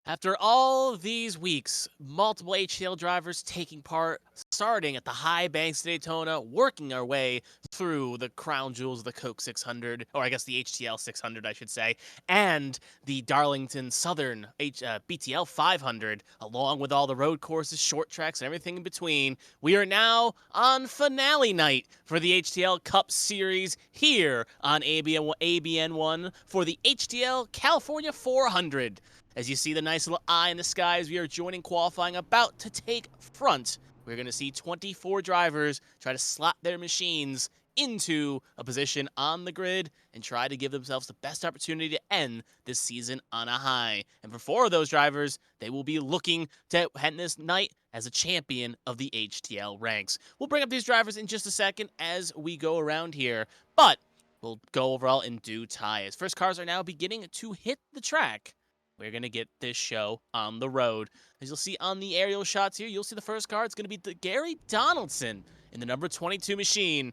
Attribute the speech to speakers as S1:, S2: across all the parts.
S1: After all these weeks, multiple HTL drivers taking part, starting at the high banks of Daytona, working our way through the crown jewels of the Coke 600, or I guess the HTL 600, I should say, and the Darlington Southern BTL 500, along with all the road courses, short tracks, and everything in between. We are now on finale night for the HTL Cup Series here on ABN1 for the HTL California 400. As you see the nice little eye in the sky as we are joining qualifying about to take front, we're going to see 24 drivers try to slot their machines into a position on the grid and try to give themselves the best opportunity to end this season on a high. And for 4 of those drivers, they will be looking to end this night as a champion of the HTL ranks. We'll bring up these drivers in just a second as we go around here, but we'll go overall in due time. As first cars are now beginning to hit the track, we're going to get this show on the road. As you'll see on the aerial shots here, you'll see the first car. It's going to be the Gary Donaldson in the number 22 machine.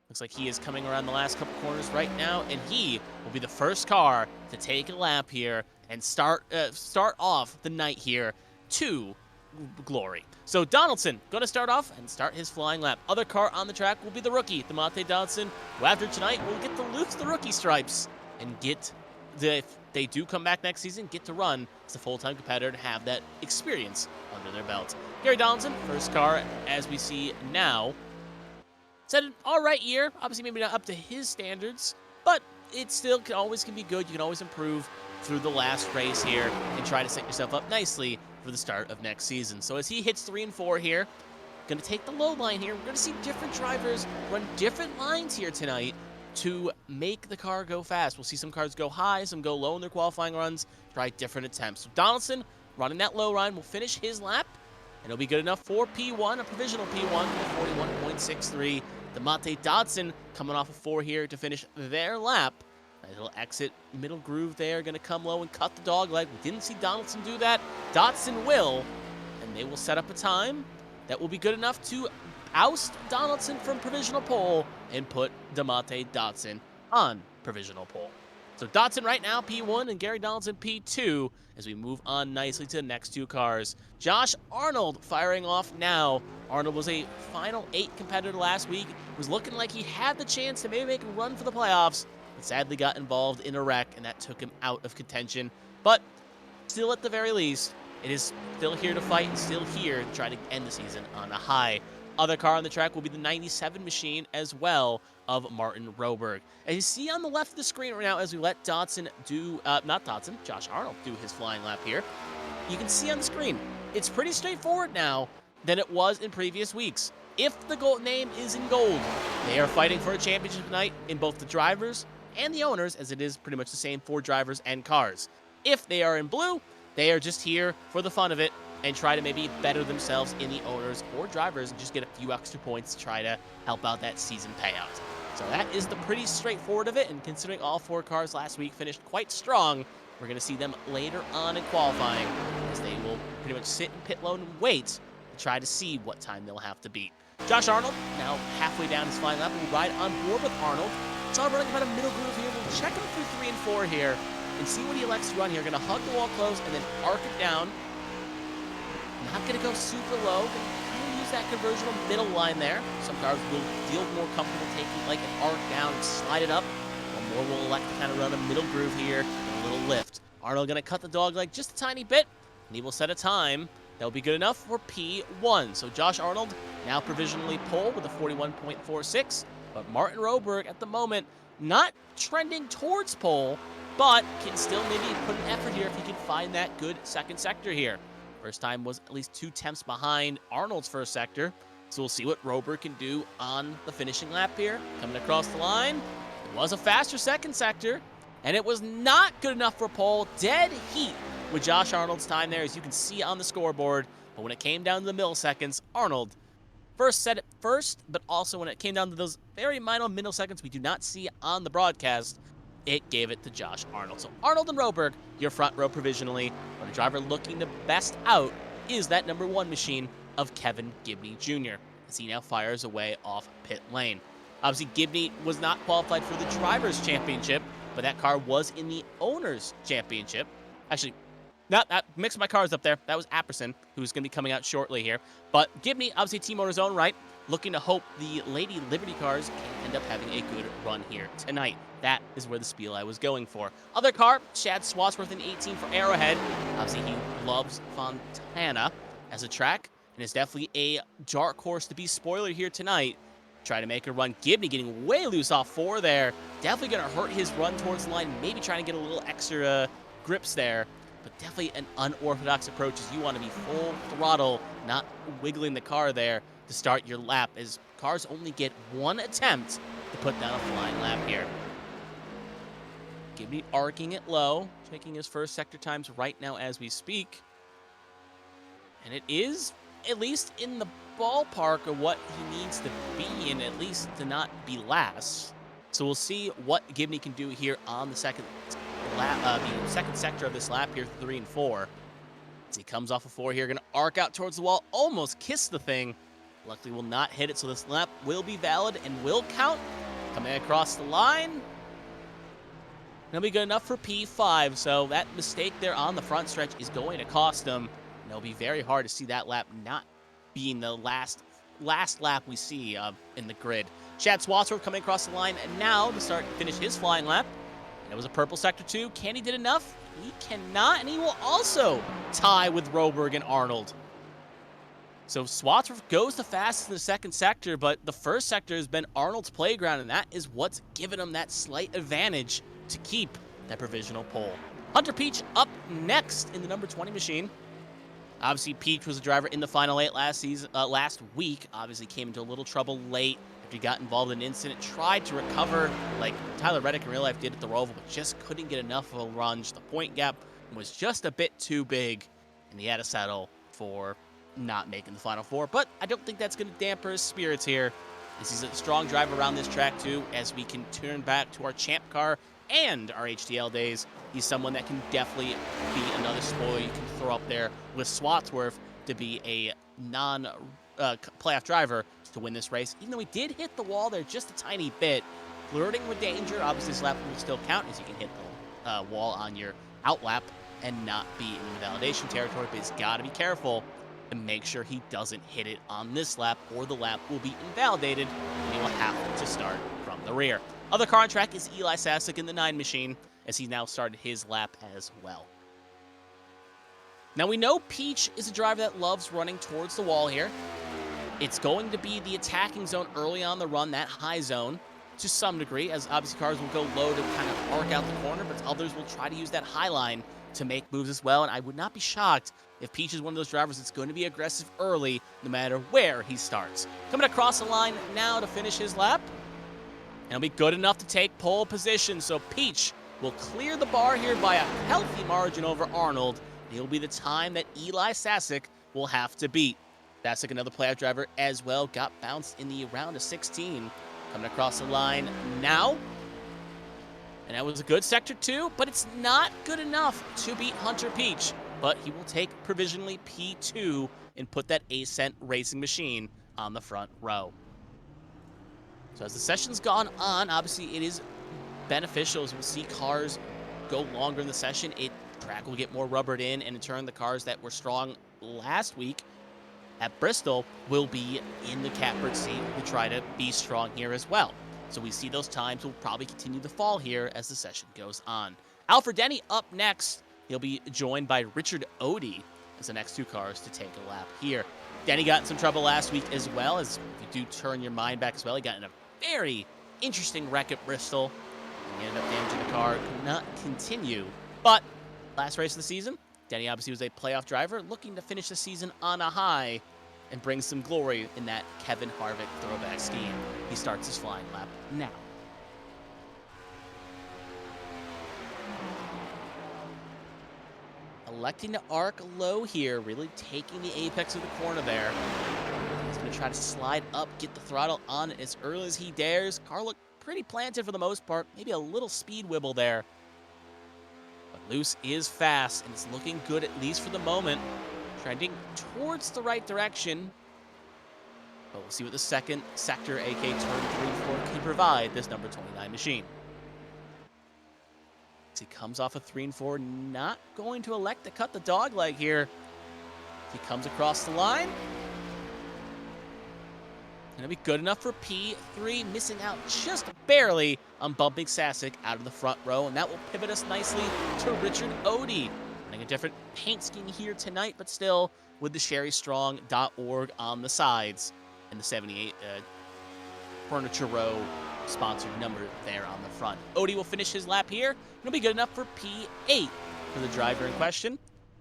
S1: Looks like he is coming around the last couple corners right now, and he will be the first car to take a lap here and start off the night here to glory. So Donaldson going to start off and start his flying lap. Other car on the track will be the rookie, the Monte Donaldson, who after tonight will get to lose the rookie stripes and get if they do come back next season, get to run as a full-time competitor and have that experience under their belt. Gary Donaldson, first car, as we see now, said an all right year. Obviously, maybe not up to his standards, but it still can be good. You can always improve through the last race here and try to set yourself up nicely for the start of next season. So as he hits 3 and 4 here, going to take the low line here. We're going to see different drivers run different lines here tonight to make the car go fast. We'll see some cars go high, some go low in their qualifying runs, try different attempts. So Donaldson running that low line will finish his lap, and it'll be good enough for P1, a provisional P1 with 41.63. The Monte Dodson coming off of 4 here to finish their lap. It'll exit middle groove there, going to come low and cut the dog leg. We didn't see Donaldson do that. Dodson will, and they will set up a time that will be good enough to oust Donaldson from provisional pole and put DeMonte Dodson on provisional pole. So Dodson right now P1 and Gary Donaldson P2 as we move on nicely to the next 2 cars. Josh Arnold firing off now. Arnold was a final 8 competitor last week. Was looking like he had the chance to maybe make a run for the playoffs, but sadly got involved in a wreck and that took him out of contention. But still at the very least, it is still here to fight and still here to try to end the season on a high. Other car on the track will be the 97 machine as well of Martin Roberg. As you see on the left of the screen right now as we let Josh Arnold do his flying lap here, you can see on the screen, it's pretty straightforward now than it was in previous weeks. If the gold name is in gold, they are fighting for a championship tonight in both the drivers and the owners, as it is pretty much the same for drivers and cars. If they are in blue, they are just here for the fun of it and try to maybe better themselves in the owners or drivers and just get a few extra points to try to help out that season payout. So that is the pretty straightforward of it, and considering all 4 cars last week finished quite strong, we're going to see them later on in qualifying as they will pretty much sit in pit lane and wait to try to see what time they'll have to beat. Josh Arnold, now halfway down his flying lap, will ride on board with Arnold. So running about a middle groove here. We'll check him through 3 and 4 here and see what he elects to run here. Going to hug the wall close and then arc it down. Not going to go super low. Going to use that conversional middle line there. Some cars will feel more comfortable taking like an arc down and slide it up. While more will elect to kind of run a middle groove here and a little lift. Arnold going to cut the dog leg just a tiny bit, and he will set a time that will be good enough for P1. So Josh Arnold now provisionally pole with a 41.46, but Martin Roberg at the moment not trending towards pole, but can still maybe put an effort here if he can find that good second sector here. First time was at least 2 tenths behind Arnold's first sector, so we'll see what Roberg can do on the finishing lap here. Coming across the line, it was a faster second sector, and it was not good enough for pole. Dead heat with Josh Arnold's time there, as you can see on the scoreboard. But when it came down to the milliseconds, Arnold first set it first, but also when it came down to those very minor milliseconds we do not see on the broadcast, it gave it to Josh Arnold. So Arnold and Roberg, your front row provisionally, but a driver looking to best out is that number 1 machine of Kevin Gibney Jr., as he now fires away off pit lane. Obviously, Gibney was not qualified for the Drivers' Championship, but that car was in the Owners' Championship. Actually, No, that mixed my cars up there. That was Apperson, who's going to be coming out shortly here. But Gibney, obviously team on his own right, looking to hope the Lady Liberty cars can end up having a good run here tonight. That is where the spiel I was going for. Other car, Chad Swatsworth in 18 for Arrowhead. Obviously, he loves Fontana as a track, and is definitely a dark horse to be spoiler here tonight. Try to make a run. Gibney getting way loose off 4 there. Definitely going to hurt his run towards the line. Maybe trying to get a little extra grips there. But definitely an unorthodox approach as you want to be full throttle, not wiggling the car there to start your lap, as cars only get 1 attempt to put down a flying lap here. Gibney arcing it low, taking his first sector times right now as we speak. And it is at least in the ballpark of what he needs to be in, at least to not be last. So we'll see what Gibney can do here on the second lap, the second sector of this lap here, 3 and 4. As he comes off of 4 here, going to arc out towards the wall, almost kiss the thing. Luckily will not hit it, so this lap will be valid and will count. Coming across the line. That'll be good enough for P5, so that mistake there on the front stretch is going to cost him. And it'll be very hard to see that lap not being the last lap we see in the grid. Chad Swatsworth coming across the line now to finish his flying lap. And it was a purple sector 2. Can he did enough? He cannot, and he will also tie with Roberg and Arnold. So Swatsworth goes the fastest in the second sector, but the first sector has been Arnold's playground, and that is what's given him that slight advantage to keep that provisional pole. Hunter Peach up next in the number 20 machine. Obviously, Peach was a driver in the Final 8 last week. Obviously, came into a little trouble late after he got involved in an incident. Tried to recover like Tyler Reddick in real life did at the Roval, but just couldn't get enough of a lunge. The point gap was just a bit too big, and he had to settle for not making the Final 4. But I don't think that's going to damper his spirits here. He's a strong driver around this track, too, as we can turn back to our champ car and our HTL days. He's someone that can definitely be another spoiler you can throw up there with Swatsworth to be a non-playoff driver to win this race. Even though he did hit the wall there just a tiny bit, flirting with danger. Obviously, this lap will still count as you can hit the wall on your out lap and not be in the validation territory, but he's got to be careful and make sure he doesn't hit it on this lap, or the lap will be invalidated and he will have to start from the rear. Other car on track is Eli Sasek in the 9 machine, as he now started his lap as well. Now we know Peach is a driver that loves running towards the wall here. It's going to be the attacking zone early on the run, that high zone, to some degree, as obviously cars will go low to kind of arc out the corner, but others will try to use that high line to make moves as well, and I would not be shocked if Peach is one of those drivers that's going to be aggressive early, no matter where he starts. Coming across the line now to finish his lap, and he'll be good enough to take pole position, so Peach will clear the bar here by a healthy margin over Arnold, and he'll be the time that Eli Sasek will have to beat. Sasek, another playoff driver as well, got bounced in the round of 16. Coming across the line now, and that was a good sector 2, but it's not good enough to beat Hunter Peach. But he will take provisionally P2 and put that Ascent racing machine on the front row. So as the session's gone on, obviously it is beneficial as we'll see cars go longer in the session. Track will get more rubbered in, and in turn the cars that were strong last week at Bristol will be in the catbird seat to try to be strong here as well. So we see those times will probably continue to fall here as the session goes on. Alfred Denny up next. He'll be joined by Richard Odie as the next 2 cars to take a lap here. Denny got in some trouble last week as well, as if you do turn your mind back as well, he got in a very interesting wreck at Bristol. And he ended up damaging the car, could not continue. But last race of the season, Denny obviously was a playoff driver looking to finish the season on a high and bring some glory in that Kevin Harvick throwback scheme. He starts his flying lap now. Electing to arc low here, really taking the apex of the corner there. He's going to try to slide up, get the throttle on as early as he dares. Car looked pretty planted for the most part, maybe a little speed wibble there. But Luce is fast, and it's looking good at least for the moment. Trending towards the right direction. But we'll see what the second sector, aka turn 3 and 4, can provide this number 29 machine. As he comes off a 3 and 4, not going to elect to cut the dog leg here. He comes across the line. Gonna be good enough for P3, missing out just barely on bumping Sasic out of the front row, and that will pivot us nicely to Richard Odie. Running a different paint scheme here tonight, but still with the sherrystrong.org on the sides and the 78 Furniture Row sponsored number there on the front. Odie will finish his lap here. It'll be good enough for P8 for the driver in question,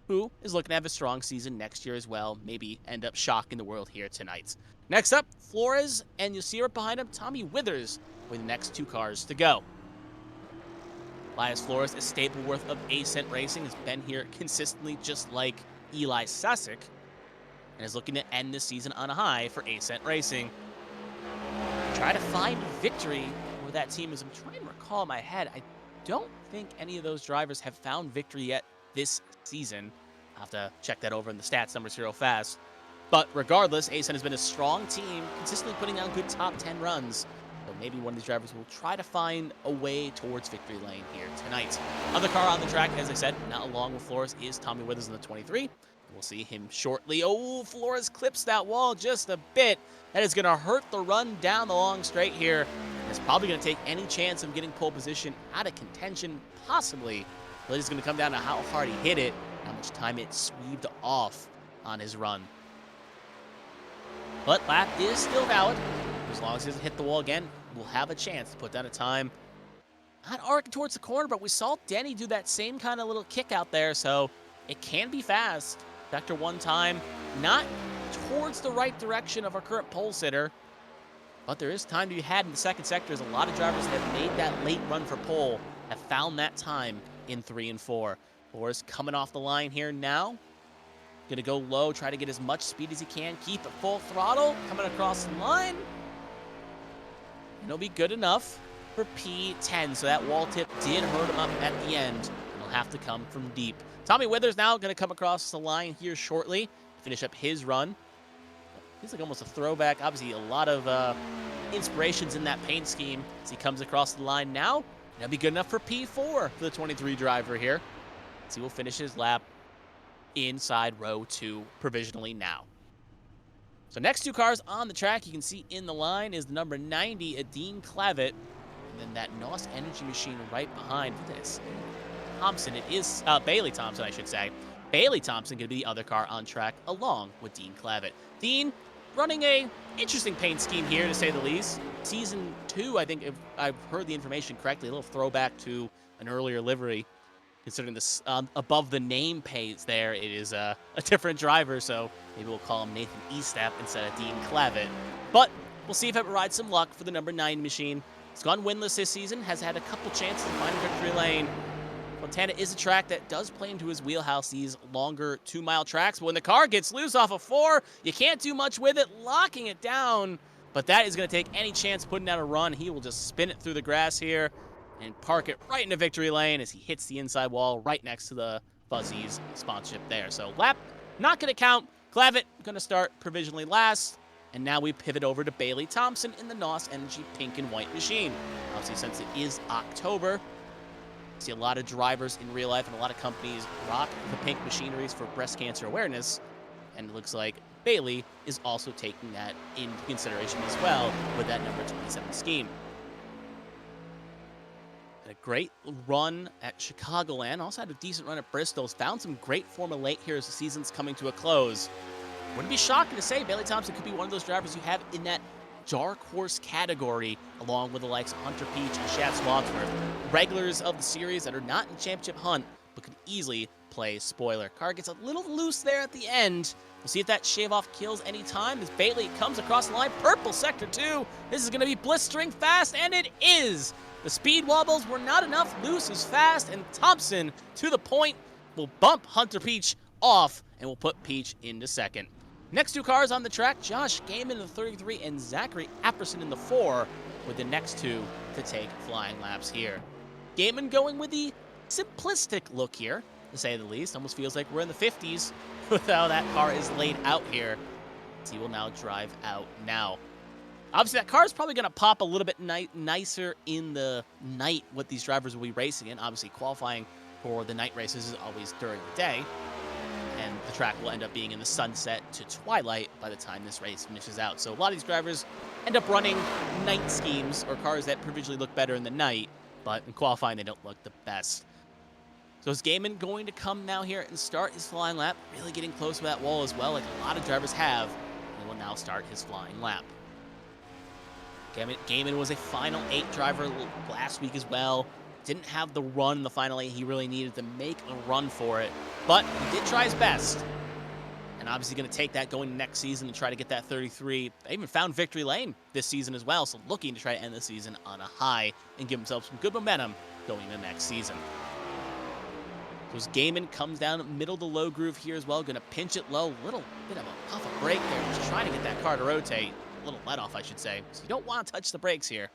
S1: who is looking to have a strong season next year as well. Maybe end up shocking the world here tonight. Next up, Flores, and you'll see right behind him, Tommy Withers, with the next 2 cars to go. Elias Flores, a staple worth of Ascent Racing, has been here consistently, just like Eli Sasic, and is looking to end this season on a high for Ascent Racing. Try to find victory where that team is. I'm trying to recall in my head. I don't think any of those drivers have found victory yet this season. I'll have to check that over in the stats numbers here real fast. But regardless, Ascent has been a strong team, consistently putting down good top 10 runs. So maybe one of these drivers will try to find a way towards victory lane here tonight. Other car on the track, as I said, not along with Flores, is Tommy Withers in the 23. We'll see him shortly. Oh, Flores clips that wall just a bit. That is going to hurt the run down the long straight here. It's probably going to take any chance of getting pole position out of contention, possibly. But it's going to come down to how hard he hit it, how much time it sweeved off on his run. But lap is still valid. As long as he doesn't hit the wall again, we'll have a chance to put down a time. Not arcing towards the corner, but we saw Denny do that same kind of little kick out there, so it can be fast. Vector 1 time, not towards the right direction of our current pole sitter, but there is time to be had in the second sector, as a lot of drivers that have made that late run for pole have found that time in 3 and 4. Flores coming off the line here now. Gonna go low, try to get as much speed as he can, keep it full throttle, coming across the line. And it'll be good enough for P10, so that wall tip did hurt him up at the end, and he'll have to come from deep. Tommy Withers now gonna come across the line here shortly, finish up his run. He's like almost a throwback. Obviously, a lot of inspirations in that paint scheme as he comes across the line now. That'll be good enough for P4 for the 23 driver here. So he will finish his lap inside row 2 provisionally now. So next 2 cars on the track, you can see in the line is the number 90, Dean Clavitt, and then that NOS Energy Machine right behind this. Thompson, it is Bailey Thompson, I should say. Bailey Thompson going to be the other car on track along with Dean Clavitt. Dean running a interesting paint scheme here, to say the least. Season 2, I think, if I've heard the information correctly, a little throwback to an earlier livery. Considering this above the name page there, it is a different driver, so maybe we'll call him Nathan Estep instead of Dean Clavitt. But we'll see if it provides some luck for the number 9 machine. It's gone winless this season, has had a couple chances to find a victory lane. Fontana is a track that does play into his wheelhouse, these longer 2-mile tracks. But when the car gets loose off a 4, you can't do much with it, locking it down. But that is going to take any chance putting out a run. He will just spin it through the grass here and park it right into victory lane as he hits the inside wall right next to the Fuzzies sponsorship there. So lap not going to count. Clavitt going to start provisionally last. And now we pivot over to Bailey Thompson in the NOS Energy pink and white machine. Obviously, since it is October, see a lot of drivers in real life and a lot of companies rock the pink machineries for breast cancer awareness. And it looks like Bailey is also taking that into consideration as well with that number 27 scheme. Had a great run at Chicagoland. Also had a decent run at Bristol. Found some great form of late here as the season's coming to a close. Wouldn't be shocking to say Bailey Thompson could be one of those drivers you have in that dark horse category, along with the likes of Hunter Peach and Shad Swadsworth. Regulars of the series that are not in championship hunt, but could easily play spoiler. Car gets a little loose there at the end. We'll see if that shave-off kills any time as Bailey comes across the line. Purple Sector 2. This is going to be blistering fast, and it is. The speed wobbles were not enough. Loose is fast, and Thompson, to the point, will bump Hunter Peach off, and will put Peach into second. Next 2 cars on the track, Josh Gaiman in the 33 and Zachary Apperson in the 4, with the next 2 to take flying laps here. Gaiman going with the simplistic look here, to say the least. Almost feels like we're in the 50s with how that car is laid out here. He will now drive out now. Obviously, that car is probably going to pop a little bit nicer in the night what these drivers will be racing in. Obviously, qualifying for the night races is always during the day, and the track will end up being in the sunset to twilight by the time this race finishes out. So a lot of these drivers end up running night schemes or cars that provisionally look better in the night, but in qualifying, they don't look the best. So is Gaiman going to come now here and start his flying lap? Really getting close to that wall as well, like a lot of drivers have. He will now start his flying lap. Gaiman was a Final 8 driver last week as well. Didn't have the run in the Final 8 he really needed to make a run for it, but he did try his best. And obviously going to take that going next season and try to get that 33. They even found victory lane this season as well, so looking to try to end the season on a high and give himself some good momentum going into next season. So as Gaiman comes down middle of the low groove here as well, going to pinch it low, little bit of a puff of brake there, just trying to get that car to rotate. A little let off, I should say. So you don't want to touch the brakes here.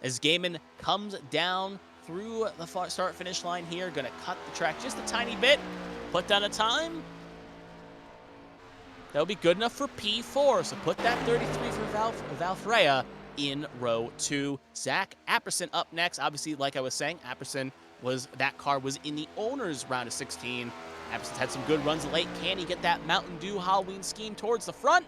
S1: As Gaiman comes down through the start-finish line here, going to cut the track just a tiny bit, put down a time. That'll be good enough for P4, so put that 33 for Valfreya in row 2. Zach Apperson up next. Obviously, like I was saying, that car was in the owner's round of 16. Apperson's had some good runs late. Can he get that Mountain Dew Halloween scheme towards the front?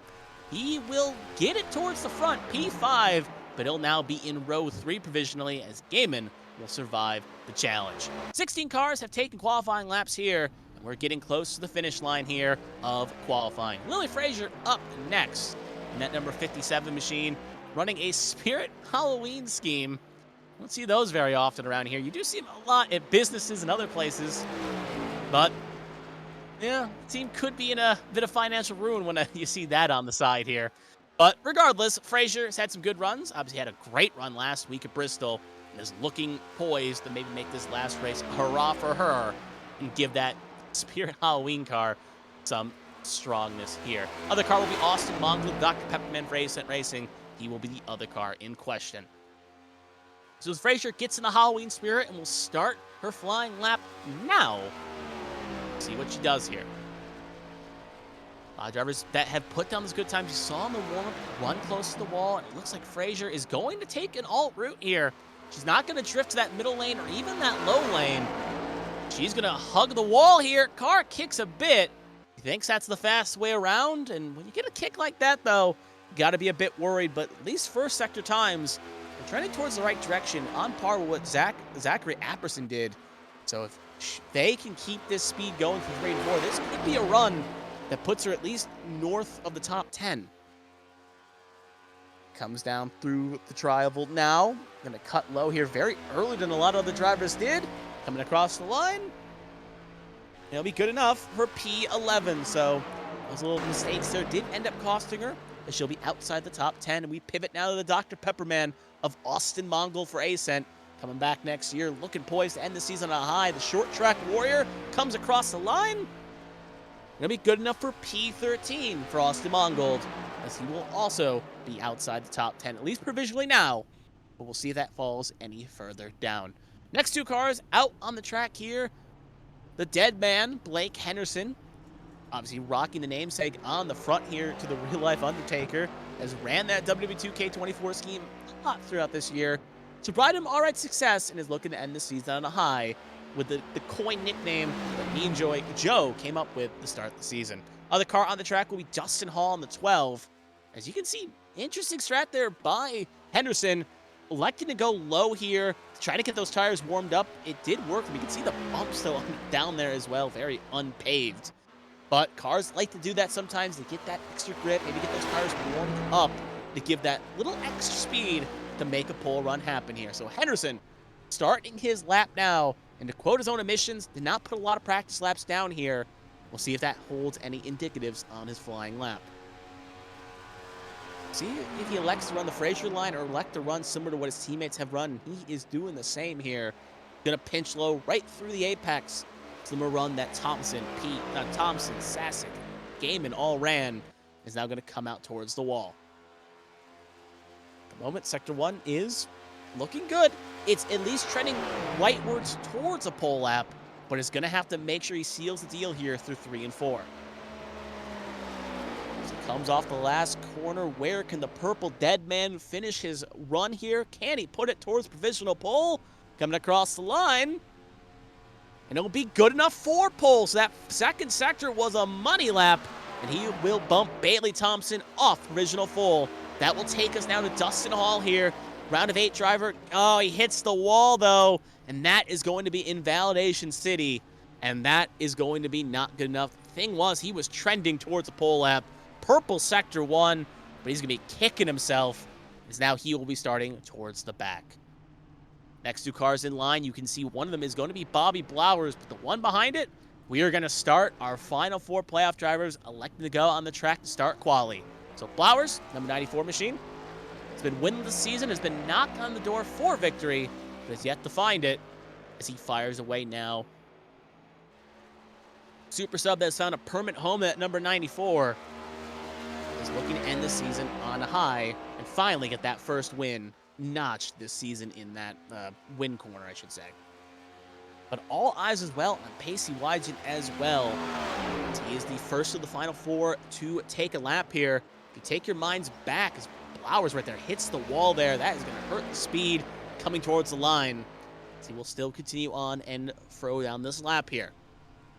S1: He will get it towards the front, P5, but he'll now be in row 3 provisionally as Gaiman will survive the challenge. 16 cars have taken qualifying laps here, and we're getting close to the finish line here of qualifying. Lily Frazier up next in that number 57 machine, running a Spirit Halloween scheme. Don't see those very often around here. You do see them a lot at businesses and other places, but yeah, the team could be in a bit of financial ruin when you see that on the side here. But regardless, Frazier has had some good runs. Obviously had a great run last week at Bristol and is looking poised to maybe make this last race a hurrah for her and give that Spirit Halloween car some strongness here. Other car will be Austin Mongol, Dr. Pepperman for Ascent Racing. He will be the other car in question. So as Frazier gets in the Halloween spirit and will start her flying lap now. See what she does here. Drivers that have put down those good times you saw in the warm-up run close to the wall, and it looks like Frazier is going to take an alt route here. She's not going to drift to that middle lane or even that low lane. She's going to hug the wall here. Car kicks a bit. He thinks that's the fast way around, and when you get a kick like that, though, you got to be a bit worried, but at least first sector times, they're trending towards the right direction, on par with what Zachary Apperson did. So if they can keep this speed going from 3 and 4, this could be a run that puts her at least north of the top 10. Comes down through the tri-oval now. Going to cut low here very early than a lot of other drivers did. Coming across the line. It'll be good enough for P11. So those little mistakes there did end up costing her, as she'll be outside the top 10. And we pivot now to the Dr. Pepperman of Austin Mongol for Ascent. Coming back next year, looking poised to end the season on a high. The short track warrior comes across the line. Gonna be good enough for P13 for Austin Mongold, as he will also be outside the top 10, at least provisionally now, but we'll see if that falls any further down. Next 2 cars out on the track here. The dead man, Blake Henderson, obviously rocking the namesake on the front here to the real-life Undertaker, has ran that WW2K24 scheme a lot throughout this year, to provide him all right success, and is looking to end the season on a high with the coin nickname that me and Joe came up with to start the season. Other car on the track will be Dustin Hall on the 12. As you can see, interesting strat there by Henderson, electing to go low here, to try to get those tires warmed up. It did work. We can see the bumps though down there as well, very unpaved. But cars like to do that sometimes. They get that extra grip, maybe get those tires warmed up to give that little extra speed to make a pole run happen here. So Henderson starting his lap now. And to quote his own admissions, did not put a lot of practice laps down here. We'll see if that holds any indicatives on his flying lap. See if he elects to run the Frazier line or elect to run similar to what his teammates have run. He is doing the same here. Gonna pinch low right through the apex. Similar run that Thompson, Sasic, Gaiman all ran, is now gonna come out towards the wall. At the moment, Sector 1 is looking good. It's at least trending rightwards towards a pole lap, but it's going to have to make sure he seals the deal here through 3 and 4. So Comes off the last corner. Where can the purple dead man finish his run here? Can he put it towards provisional pole? Coming across the line. And it'll be good enough for pole. So that second sector was a money lap. And he will bump Bailey Thompson off provisional pole. That will take us now to Dustin Hall here. Round of 8 driver. Oh, he hits the wall, though. And that is going to be Invalidation City. And that is going to be not good enough. The thing was, he was trending towards the pole lap. Purple sector 1, but he's going to be kicking himself, as now he will be starting towards the back. Next 2 cars in line, you can see one of them is going to be Bobby Blowers, but the one behind it, we are going to start our final 4 playoff drivers electing to go on the track to start quali. So Blowers, number 94 machine, has been winning the season, has been knocked on the door for victory, but has yet to find it as he fires away now. Super sub that has found a permanent home at number 94. Is looking to end the season on a high and finally get that first win notched this season in that win corner, I should say. But all eyes as well on Pacey Wygen as well. He is the first of the final 4 to take a lap here. If you take your minds back, as Blowers right there hits the wall there, that is going to hurt the speed coming towards the line. So he will still continue on and throw down this lap here.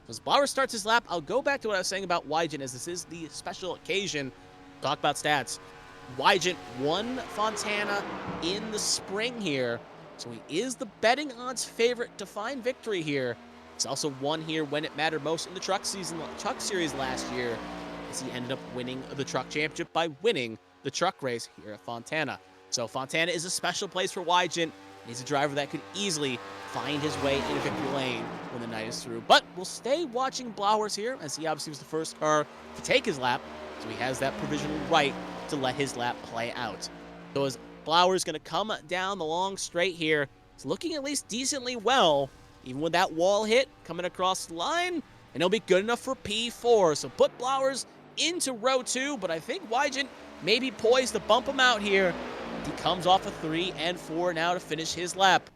S1: So as Blowers starts his lap, I'll go back to what I was saying about Wygen, as this is the special occasion. Talk about stats. Wygen won Fontana in the spring here, so he is the betting odds favorite to find victory here. He's also won here when it mattered most in the Truck Series last year, as he ended up winning the Truck Championship by winning the Truck race here at Fontana. So Fontana is a special place for Wygen. He's a driver that could easily find his way into victory lane when the night is through. But we'll stay watching Blowers here, as he obviously was the first car to take his lap. So he has that provisional right to let his lap play out. So as Blowers going to come down the long straight here, it's looking at least decently well, even with that wall hit coming across the line, and it'll be good enough for P4. So put Blowers into row 2, but I think Wygen may be poised to bump him out here. He comes off a 3 and 4 now to finish his lap.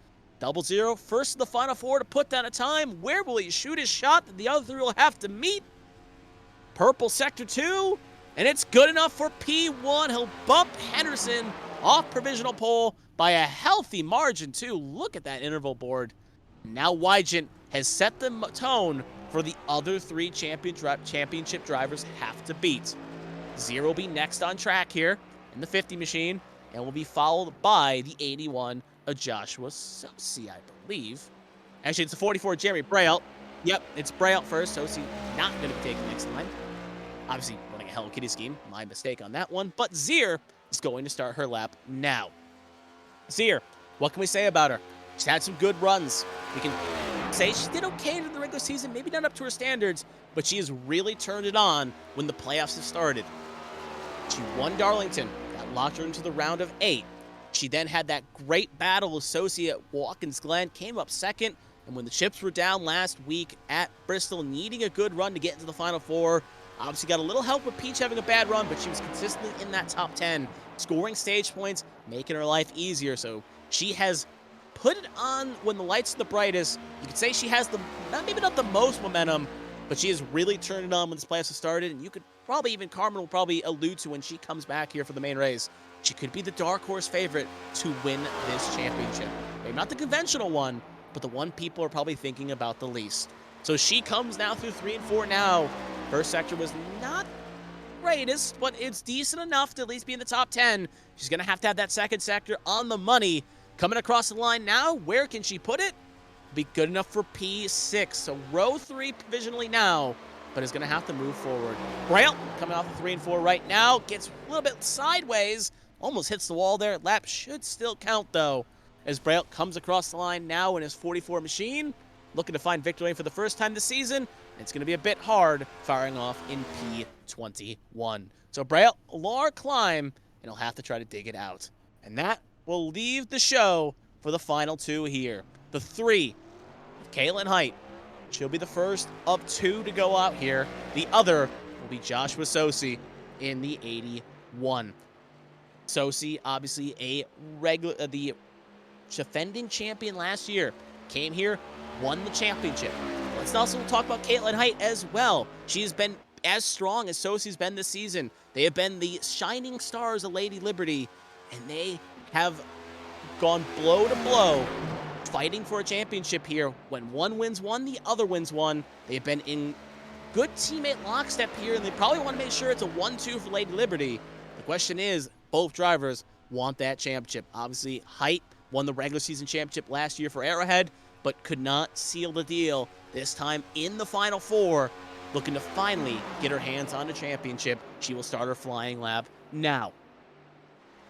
S1: 00, first of the final 4 to put down a time. Where will he shoot his shot that the other 3 will have to meet? Purple sector 2. And it's good enough for P1. He'll bump Henderson off provisional pole by a healthy margin, too. Look at that interval board. Now Wygen has set the tone for the other 3 championship drivers have to beat. 0 will be next on track here in the 50 machine, and will be followed by the 81 of Joshua Sosi, I believe. Actually, it's the 44 Jeremy Braille. Yep, it's Braille first. Sosi not going to be taking next line. Obviously, running a Hello Kitty scheme. My mistake on that one. But Zier is going to start her lap now. Zier, what can we say about her? She's had some good runs. We can say she did okay in the regular season. Maybe not up to her standards, but she has really turned it on when the playoffs have started. She won Darlington. That locked her into the round of 8. She then had that great battle with Sosi at Watkins Glen. Came up second. And when the chips were down last week at Bristol, needing a good run to get into the Final 4, obviously got a little help with Peach having a bad run, but she was consistently in that top 10, scoring stage points, making her life easier. So she has put it on when the lights are the brightest. You could say she has maybe not the most momentum, but she has really turned it on when this playoffs have started. And you could probably, even Carmen will probably allude to when she comes back here for the main race, she could be the dark horse favorite to win this championship. Maybe not the conventional one, but the one people are probably thinking about the least. So she comes now through 3 and 4 now. First sector was not greatest, but it's decent enough to at least be in the top 10. She's going to have that second sector on the money. Coming across the line now, where can she put it? Be good enough for P6. So row 3 provisionally now, but is going to have to move forward. Braille coming off of 3 and 4 right now. Gets a little bit sideways. Almost hits the wall there. Lap should still count, though, as Braille comes across the line now in his 44 machine. Looking to find victory for the first time this season. It's going to be a bit hard firing off in P21. So Braille, a long climb, and he'll have to try to dig it out. And that will leave the show for the final 2 here. The 3 of Caitlin Height. She'll be the first of 2 to go out here. The other will be Joshua Sosi in the 81. Sosi, obviously the defending champion last year. Came here, won the championship. Let's also talk about Caitlin Height as well. She has been as strong as Sosie's been this season. They have been the shining stars of Lady Liberty, and they have gone blow to blow, fighting for a championship here. When one wins one, the other wins one. They've been in good teammate lockstep here, and they probably want to make sure it's a 1-2 for Lady Liberty. The question is, both drivers want that championship. Obviously, Height won the regular season championship last year for Arrowhead, but could not seal the deal this time in the Final Four. Looking to finally get her hands on the championship. She will start her flying lap now.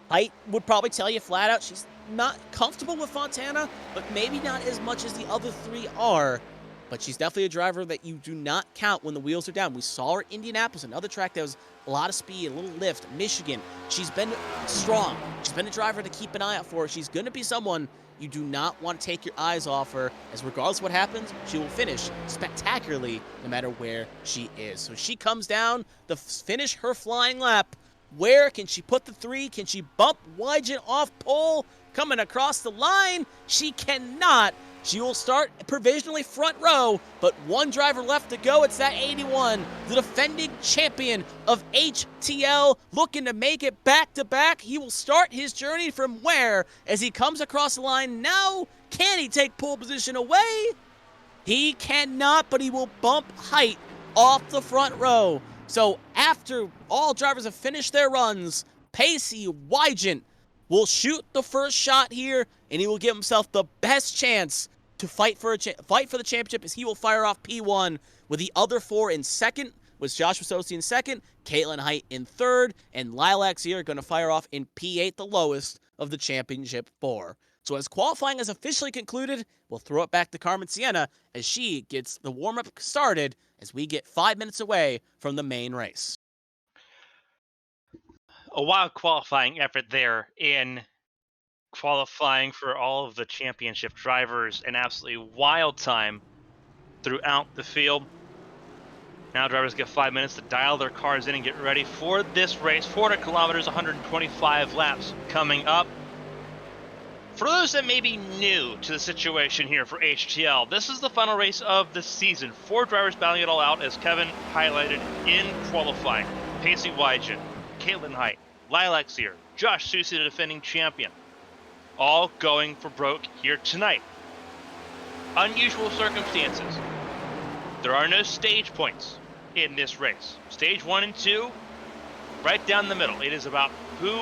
S1: Height would probably tell you flat out she's not comfortable with Fontana, but maybe not as much as the other three are. But she's definitely a driver that you do not count when the wheels are down. We saw her at Indianapolis, another track that was a lot of speed, a little lift. Michigan, she's been strong. She's been a driver to keep an eye out for. She's going to be someone you do not want to take your eyes off her, as regardless of what happens, she will finish spectacularly no matter where she is. So she comes down to finish her flying lap. Where can she put the 3? Can she bump Wygen off pole coming across the line? She cannot. She will start provisionally front row, but one driver left to go. It's that 81, the defending champion of HTL, looking to make it back-to-back. He will start his journey from where as he comes across the line now? Can he take pole position away? He cannot, but he will bump Height off the front row. So after all drivers have finished their runs, Pacey Wygen will shoot the first shot here, and he will give himself the best chance to fight for the championship, as he will fire off P1 with the other 4 in second, with Joshua Sosi in second, Caitlin Height in third, and Lilacs here are going to fire off in P8, the lowest of the championship 4. So as qualifying is officially concluded, we'll throw it back to Carmen Sienna as she gets the warm-up started as we get 5 minutes away from the main race.
S2: A wild qualifying effort there in qualifying for all of the championship drivers. An absolutely wild time throughout the field. Now drivers get 5 minutes to dial their cars in and get ready for this race. 400 kilometers, 125 laps coming up. For those that may be new to the situation here for HTL, this is the final race of the season. 4 drivers battling it all out, as Kevin highlighted in qualifying. Pacey Wygen, Caitlin Height, Lilac Sear, Josh Susi, the defending champion, all going for broke here tonight. Unusual circumstances. There are no stage points in this race. Stage 1 and 2, right down the middle. It is about who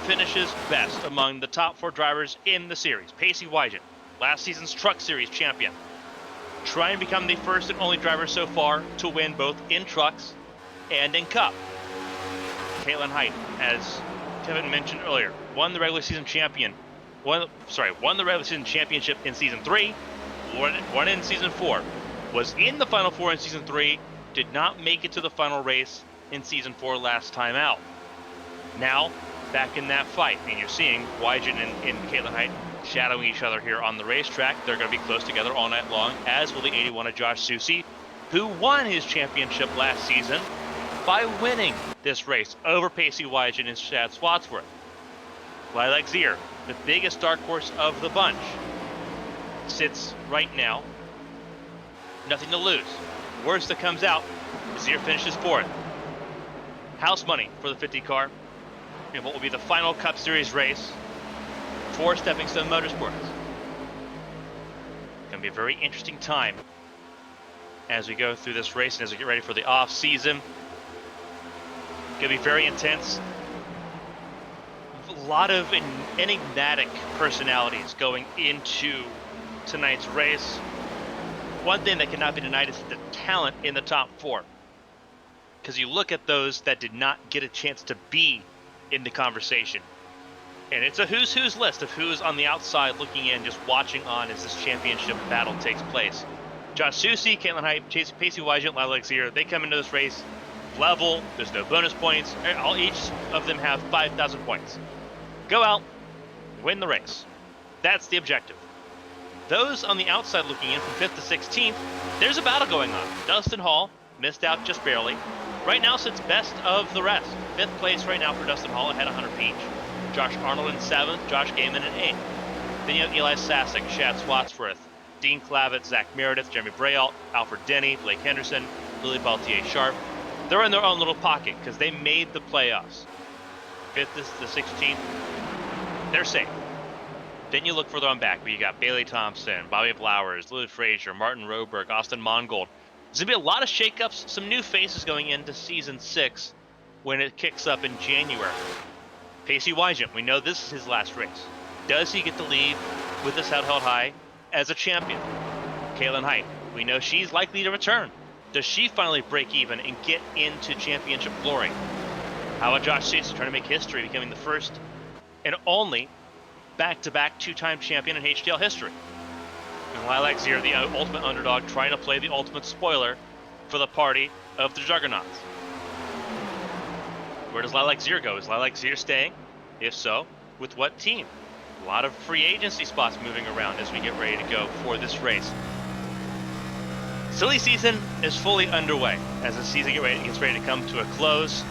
S2: finishes best among the top 4 drivers in the series. Pacey Wygen, last season's Truck Series champion, trying to become the first and only driver so far to win both in trucks and in Cup. Caitlin Height, as Kevin mentioned earlier, won the regular season won the regular season championship in season 3, won in season 4, was in the final 4 in season 3, did not make it to the final race in season 4 last time out. Now, back in that fight, and you're seeing Wygen and Caitlin Height shadowing each other here on the racetrack. They're going to be close together all night long, as will the 81 of Josh Susi, who won his championship last season by winning this race over Pacey Wygen and Chad Swatsworth. Lilac Zier, the biggest dark horse of the bunch, sits right now, nothing to lose. Worst that comes out, Zier finishes 4th. House money for the 50 car in what will be the final Cup Series race for Stepping Stone Motorsports. Going to be a very interesting time as we go through this race and as we get ready for the off season. Going to be very intense. A lot of enigmatic personalities going into tonight's race. One thing that cannot be denied is the talent in the top 4. Because you look at those that did not get a chance to be in the conversation. And it's a who's who's list of who's on the outside looking in, just watching on as this championship battle takes place. Josh Susi, Caitlin Height, Pacey Wygen, Lilac Zier, they come into this race level. There's no bonus points. Each of them have 5,000 points. Go out, win the race. That's the objective. Those on the outside looking in from 5th to 16th, there's a battle going on. Dustin Hall missed out just barely. Right now sits best of the rest. 5th place right now for Dustin Hall, ahead of Hunter Peach. Josh Arnold in 7th, Josh Gaiman in 8th. Then you have Eli Sasek, Chad Swatsworth, Dean Clavitt, Zach Meredith, Jeremy Brayolt, Alfred Denny, Blake Henderson, Lily Baltier Sharp, they're in their own little pocket because they made the playoffs. 5th to the 16th, they're safe. Then you look further on back where you got Bailey Thompson, Bobby Flowers, Lily Frazier, Martin Roberg, Austin Mongold. There's going to be a lot of shakeups, some new faces going into Season 6 when it kicks up in January. Pacey Wygent, we know this is his last race. Does he get to leave with his head held high as a champion? Kaylin Height, we know she's likely to return. Does she finally break even and get into championship glory? How about Josh Stacey trying to make history, becoming the first and only back-to-back two-time champion in HTL history? And Lilac Zier, the ultimate underdog, trying to play the ultimate spoiler for the party of the Juggernauts. Where does Lilac Zier go? Is Lilac Zier staying? If so, with what team? A lot of free agency spots moving around as we get ready to go for this race. Silly season is fully underway as the season gets ready to come to a close.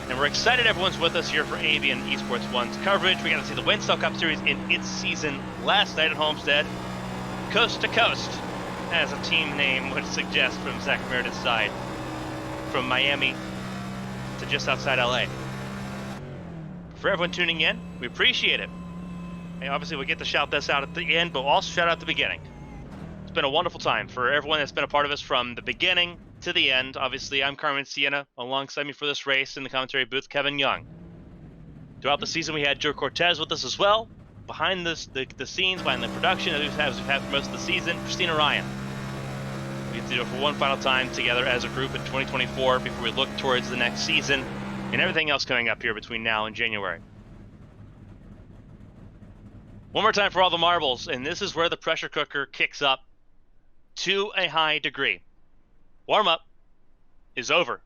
S2: And we're excited everyone's with us here for Avian Esports 1's coverage. We got to see the HTL Cup Series in its season last night at Homestead. Coast to coast, as a team name would suggest from Zach Meredith's side. From Miami to just outside LA. For everyone tuning in, we appreciate it. And obviously we'll get to shout this out at the end, but we'll also shout out at the beginning. It's been a wonderful time for everyone that's been a part of us from the beginning to the end. Obviously, I'm Carmen Sienna. Alongside me for this race in the commentary booth, Kevin Young. Throughout the season, we had Joe Cortez with us as well. Behind the scenes, behind the production, as we've had for most of the season, Kristina Ryan. We get to do it for one final time together as a group in 2024 before we look towards the next season and everything else coming up here between now and January. One more time for all the marbles, and this is where the pressure cooker kicks up to a high degree. Warm-up is over.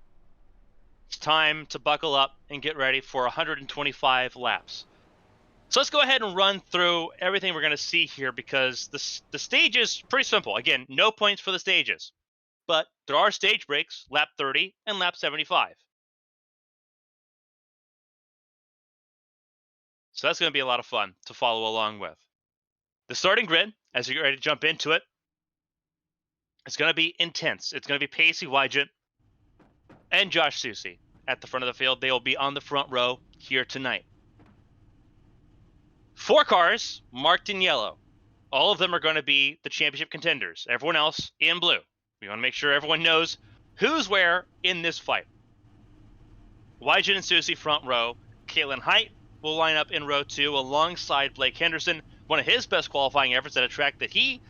S2: It's time to buckle up and get ready for 125 laps. So let's go ahead and run through everything we're going to see here because the stage is pretty simple. Again, no points for the stages, but there are stage breaks, lap 30 and lap 75. So that's going to be a lot of fun to follow along with. The starting grid, as you get ready to jump into it, it's going to be intense. It's going to be Pacey Wygent and Josh Susie at the front of the field. They will be on the front row here tonight. 4 cars marked in yellow. All of them are going to be the championship contenders. Everyone else in blue. We want to make sure everyone knows who's where in this fight. Wygent and Susie front row. Kaylin Height will line up in row 2 alongside Blake Henderson, one of his best qualifying efforts at a track that he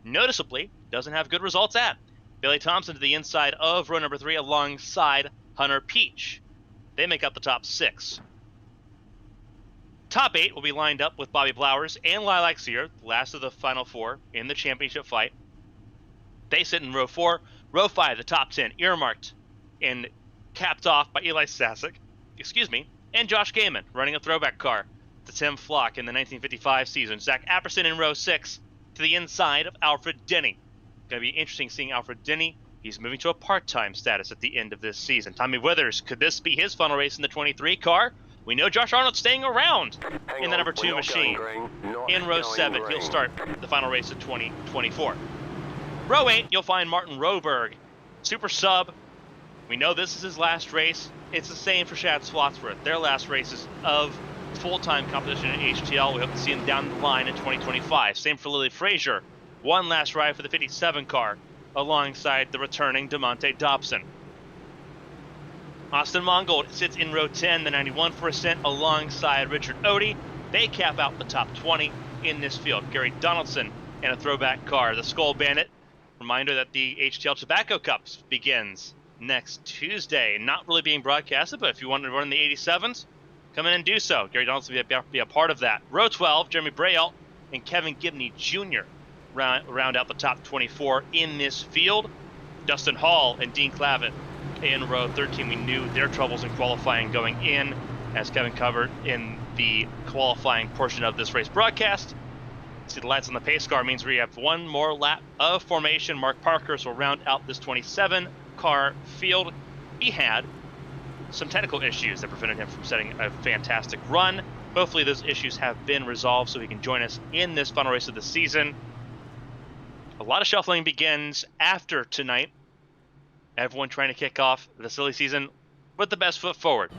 S2: noticeably doesn't have good results at. Bailey Thompson to the inside of row number 3 alongside Hunter Peach. They make up the top 6. Top 8 will be lined up with Bobby Flowers and Lilac Zier, the last of the final 4 in the championship fight. They sit in row 4. Row 5, the top 10, earmarked and capped off by Eli Sasek, and Josh Gaiman, running a throwback car to Tim Flock in the 1955 season. Zach Apperson in row 6 to the inside of Alfred Denny. Going to be interesting seeing Alfred Denny. He's moving to a part-time status at the end of this season. Tommy Withers, could this be his final race in the 23 car? We know Josh Arnold's staying around in the number 2 machine. In row 7, he'll start the final race of 2024. Row 8, you'll find Martin Roberg, super sub. We know this is his last race. It's the same for Shad Slotsworth. Their last races of full-time competition in HTL. We hope to see him down the line in 2025. Same for Lily Frazier. One last ride for the 57 car alongside the returning DeMonte Dobson. Austin Mongold sits in row 10, the 91% alongside Richard Odie. They cap out the top 20 in this field. Gary Donaldson in a throwback car, the Skull Bandit. Reminder that the HTL Tobacco Cups begins next Tuesday. Not really being broadcasted, but if you want to run the 87s, come in and do so. Gary Donaldson will be a part of that. Row 12, Jeremy Braille and Kevin Gibney Jr. round out the top 24 in this field. Dustin Hall and Dean Clavitt in row 13. We knew their troubles in qualifying going in, as Kevin covered in the qualifying portion of this race broadcast. See the lights on the pace car means we have one more lap of formation. Mark Parkhurst will round out this 27 car field. He had some technical issues that prevented him from setting a fantastic run. Hopefully those issues have been resolved so he can join us in this final race of the season. A lot of shuffling begins after tonight. Everyone trying to kick off the silly season with the best foot forward.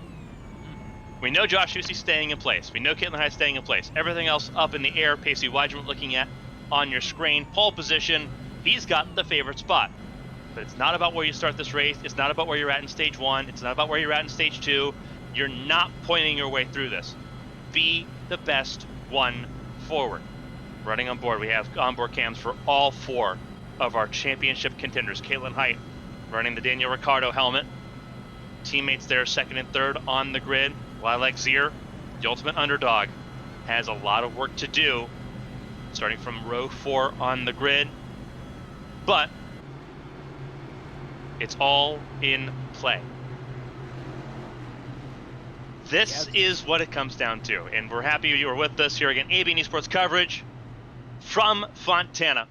S2: We know Josh Husey's staying in place. We know Caitlin Hyde's staying in place. Everything else up in the air. Pacey Weidman looking at on your screen. Pole position. He's got the favorite spot. But it's not about where you start this race. It's not about where you're at in stage 1. It's not about where you're at in stage 2. You're not pointing your way through this. Be the best one forward. Running on board, we have onboard cams for all 4 of our championship contenders. Caitlin Hyde running the Daniel Ricciardo helmet. Teammates there, 2nd and 3rd on the grid. Lilac Zier, the ultimate underdog, has a lot of work to do, starting from row 4 on the grid. But it's all in play. This is what it comes down to, and we're happy you were with us here again. AB Esports coverage from Fontana.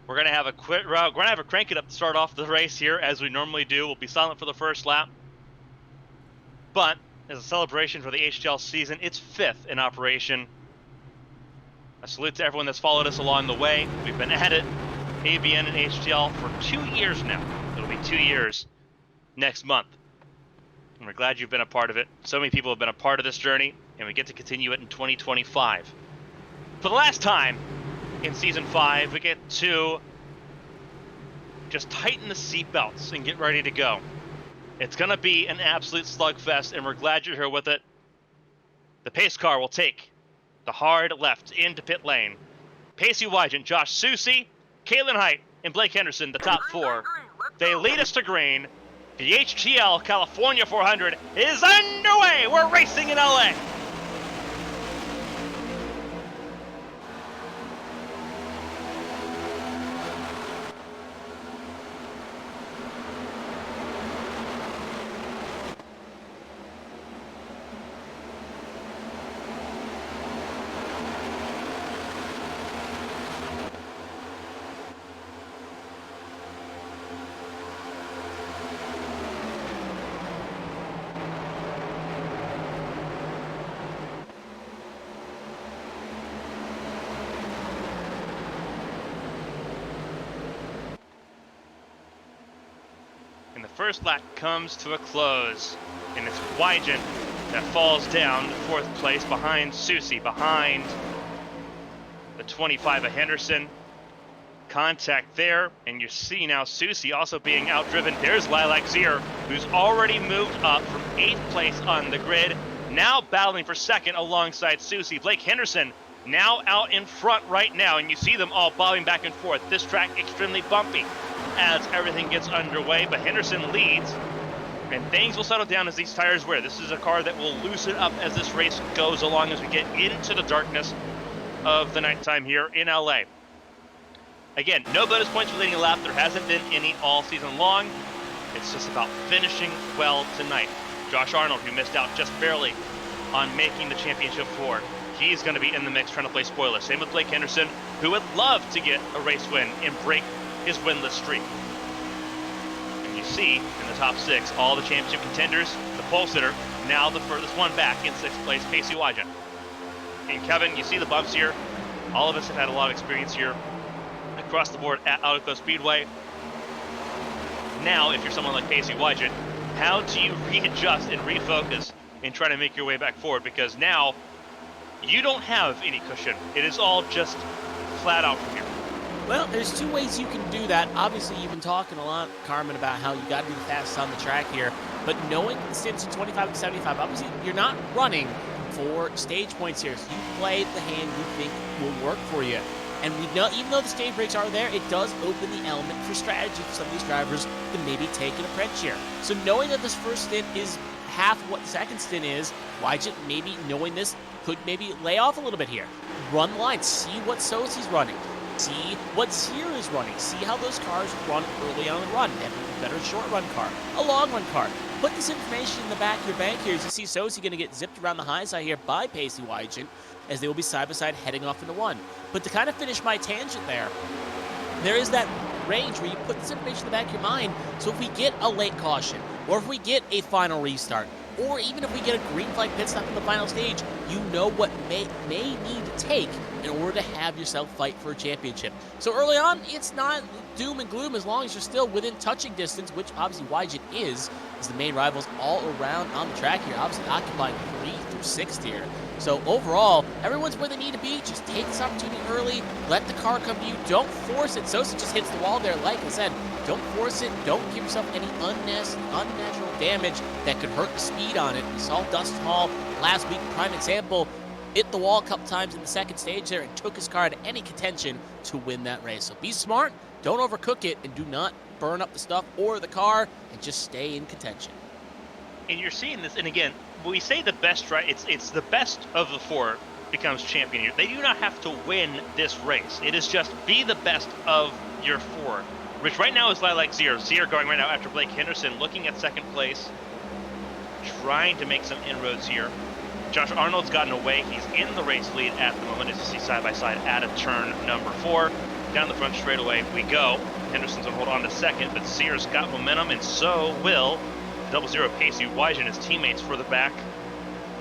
S2: We're gonna have a crank it up to start off the race here, as we normally do. We'll be silent for the first lap, but as a celebration for the HTL season, it's 5th in operation. A salute to everyone that's followed us along the way. We've been at it, ABN and HTL, for 2 years now. It'll be 2 years next month. And we're glad you've been a part of it. So many people have been a part of this journey, and we get to continue it in 2025. For the last time in Season 5, we get to just tighten the seatbelts and get ready to go. It's going to be an absolute slugfest, and we're glad you're here with it. The pace car will take the hard left into pit lane. Pacey Weidman, Josh Husey, Caitlin Hyde, and Blake Henderson, the top 4. They lead us to green. The HTL California 400 is underway. We're racing in LA. First lap comes to a close, and it's Weidman that falls down to 4th place behind Husey, behind the 25 of Henderson. Contact there, and you see now Husey also being outdriven. There's Lilac Zier, who's already moved up from 8th place on the grid, now battling for 2nd alongside Husey. Blake Henderson now out in front right now, and you see them all bobbing back and forth. This track extremely bumpy as everything gets underway, but Henderson leads, and things will settle down as these tires wear. This is a car that will loosen up as this race goes along, as we get into the darkness of the nighttime here in LA. Again, no bonus points for leading a lap. There hasn't been any all season long. It's just about finishing well tonight. Josh Arnold, who missed out just barely on making the championship four, he's going to be in the mix trying to play spoiler. Same with Blake Henderson, who would love to get a race win and break his winless streak. And you see in the top 6 all the championship contenders. The pole sitter, now the furthest one back in 6th place, Pacey Weidman. And Kevin, you see the bumps here. All of us have had a lot of experience here across the board at Auto Club Speedway. Now, if you're someone like Pacey Weidman, how do you readjust and refocus and try to make your way back forward? Because now you don't have any cushion. It is all just flat out from here.
S1: Well, there's 2 ways you can do that. Obviously, you've been talking a lot, Carmen, about how you got to be the fastest on the track here. But knowing the stints of 25 and 75, obviously you're not running for stage points here. So you play the hand you think will work for you. And we know, even though the stage breaks are there, it does open the element for strategy for some of these drivers to maybe take an apprentice here. So knowing that this first stint is half what the second stint is, Weidman, maybe knowing this, could maybe lay off a little bit here. Run the line, see what Sosi's running. See what Zier is running. See how those cars run early on the run. They have a better short run car, a long run car. Put this information in the back of your bank here as you see Sosi going to get zipped around the high side here by Pacey Weidman, as they will be side by side heading off into one. But to kind of finish my tangent there is that range where you put this information in the back of your mind, so if we get a late caution, or if we get a final restart, or even if we get a green flag pit stop in the final stage, you know what may need to take in order to have yourself fight for a championship. So early on, it's not doom and gloom as long as you're still within touching distance, which obviously Wygen is, as the main rivals all around on the track here, obviously occupying 3 through 6th here. So overall, everyone's where they need to be. Just take this opportunity early. Let the car come to you. Don't force it. Sosa just hits the wall there. Like I said, don't force it. Don't give yourself any unnatural damage that could hurt the speed on it. We saw Dustin Hall last week, prime example, hit the wall a couple times in the second stage there and took his car to any contention to win that race. So be smart. Don't overcook it, and do not burn up the stuff or the car, and just stay in contention.
S2: And you're seeing this, and again, when we say the best, right? It's the best of the four becomes champion here. They do not have to win this race. It is just be the best of your four, which right now is Lilac Zero. Zero going right now after Blake Henderson, looking at second place, trying to make some inroads here. Josh Arnold's gotten away. He's in the race lead at the moment, as you see side by side out of turn number 4. Down the front straightaway we go. Henderson's gonna hold on to second, but Sears got momentum, and so will 00 Pacey Wygen, his teammates further back.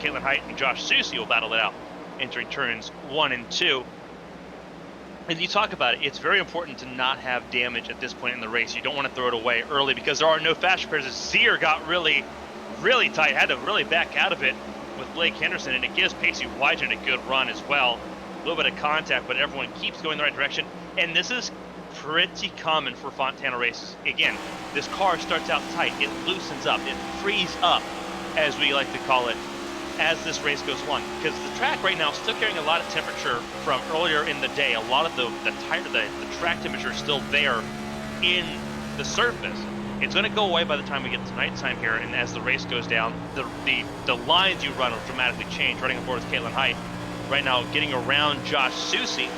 S2: Caitlin Height and Josh Susi will battle it out, entering turns 1 and 2. And you talk about it, it's very important to not have damage at this point in the race. You don't want to throw it away early because there are no fast repairs. Sear got really tight, had to really back out of it with Blake Henderson, and it gives Pacey Wygen a good run as well. A little bit of contact, but everyone keeps going the right direction. And this is pretty common for Fontana races. Again, this car starts out tight, it loosens up, it frees up, as we like to call it, as this race goes along. Because the track right now is still carrying a lot of temperature from earlier in the day. A lot of the track temperature is still there in the surface. It's going to go away by the time we get to nighttime here, and as the race goes down, the lines you run will dramatically change. Running aboard with Caitlin Height right now, getting around Josh Susi.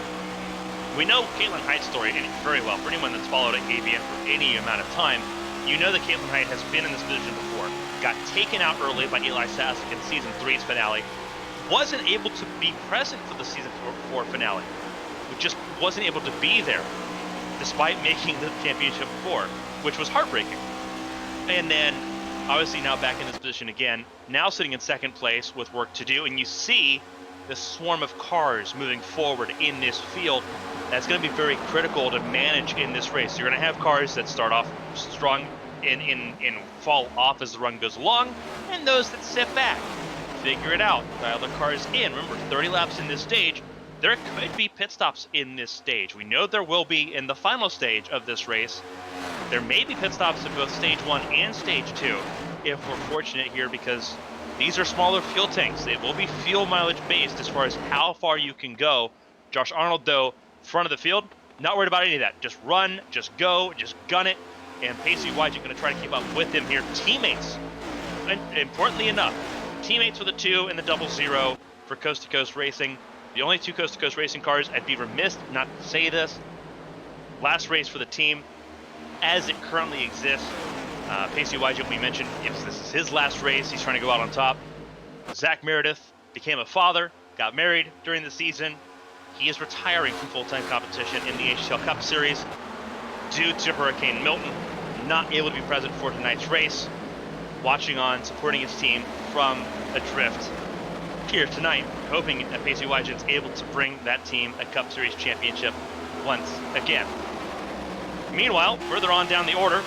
S2: We know Caitlin Height's story very well. For anyone that's followed AVN for any amount of time, you know that Caitlin Height has been in this position before. Got taken out early by Eli Sassick in Season 3's finale. Wasn't able to be present for the Season 4 finale. Just wasn't able to be there, despite making the championship before, which was heartbreaking. And then, obviously now back in this position again, now sitting in second place with work to do, and you see the swarm of cars moving forward in this field. That's going to be very critical to manage in this race. You're going to have cars that start off strong and fall off as the run goes along, and those that sit back. Figure it out. Dial the cars in. Remember, 30 laps in this stage. There could be pit stops in this stage. We know there will be in the final stage of this race. There may be pit stops in both stage 1 and stage 2 if we're fortunate here, because these are smaller fuel tanks. They will be fuel mileage based as far as how far you can go. Josh Arnold, though, front of the field, not worried about any of that. Just run, just go, just gun it. And Pacey Wygen going to try to keep up with him here. Teammates, and importantly enough, teammates with the 2 and the 00 for Coast to Coast Racing. The only 2 Coast to Coast Racing cars. I'd be remiss not to say this. Last race for the team as it currently exists. Pacey Wygen, we mentioned, if this is his last race, he's trying to go out on top. Zach Meredith became a father, got married during the season. He is retiring from full-time competition in the HTL Cup Series due to Hurricane Milton. Not able to be present for tonight's race. Watching on, supporting his team from adrift here tonight, hoping that Pacey Wygen is able to bring that team a Cup Series championship once again. Meanwhile, further on down the order,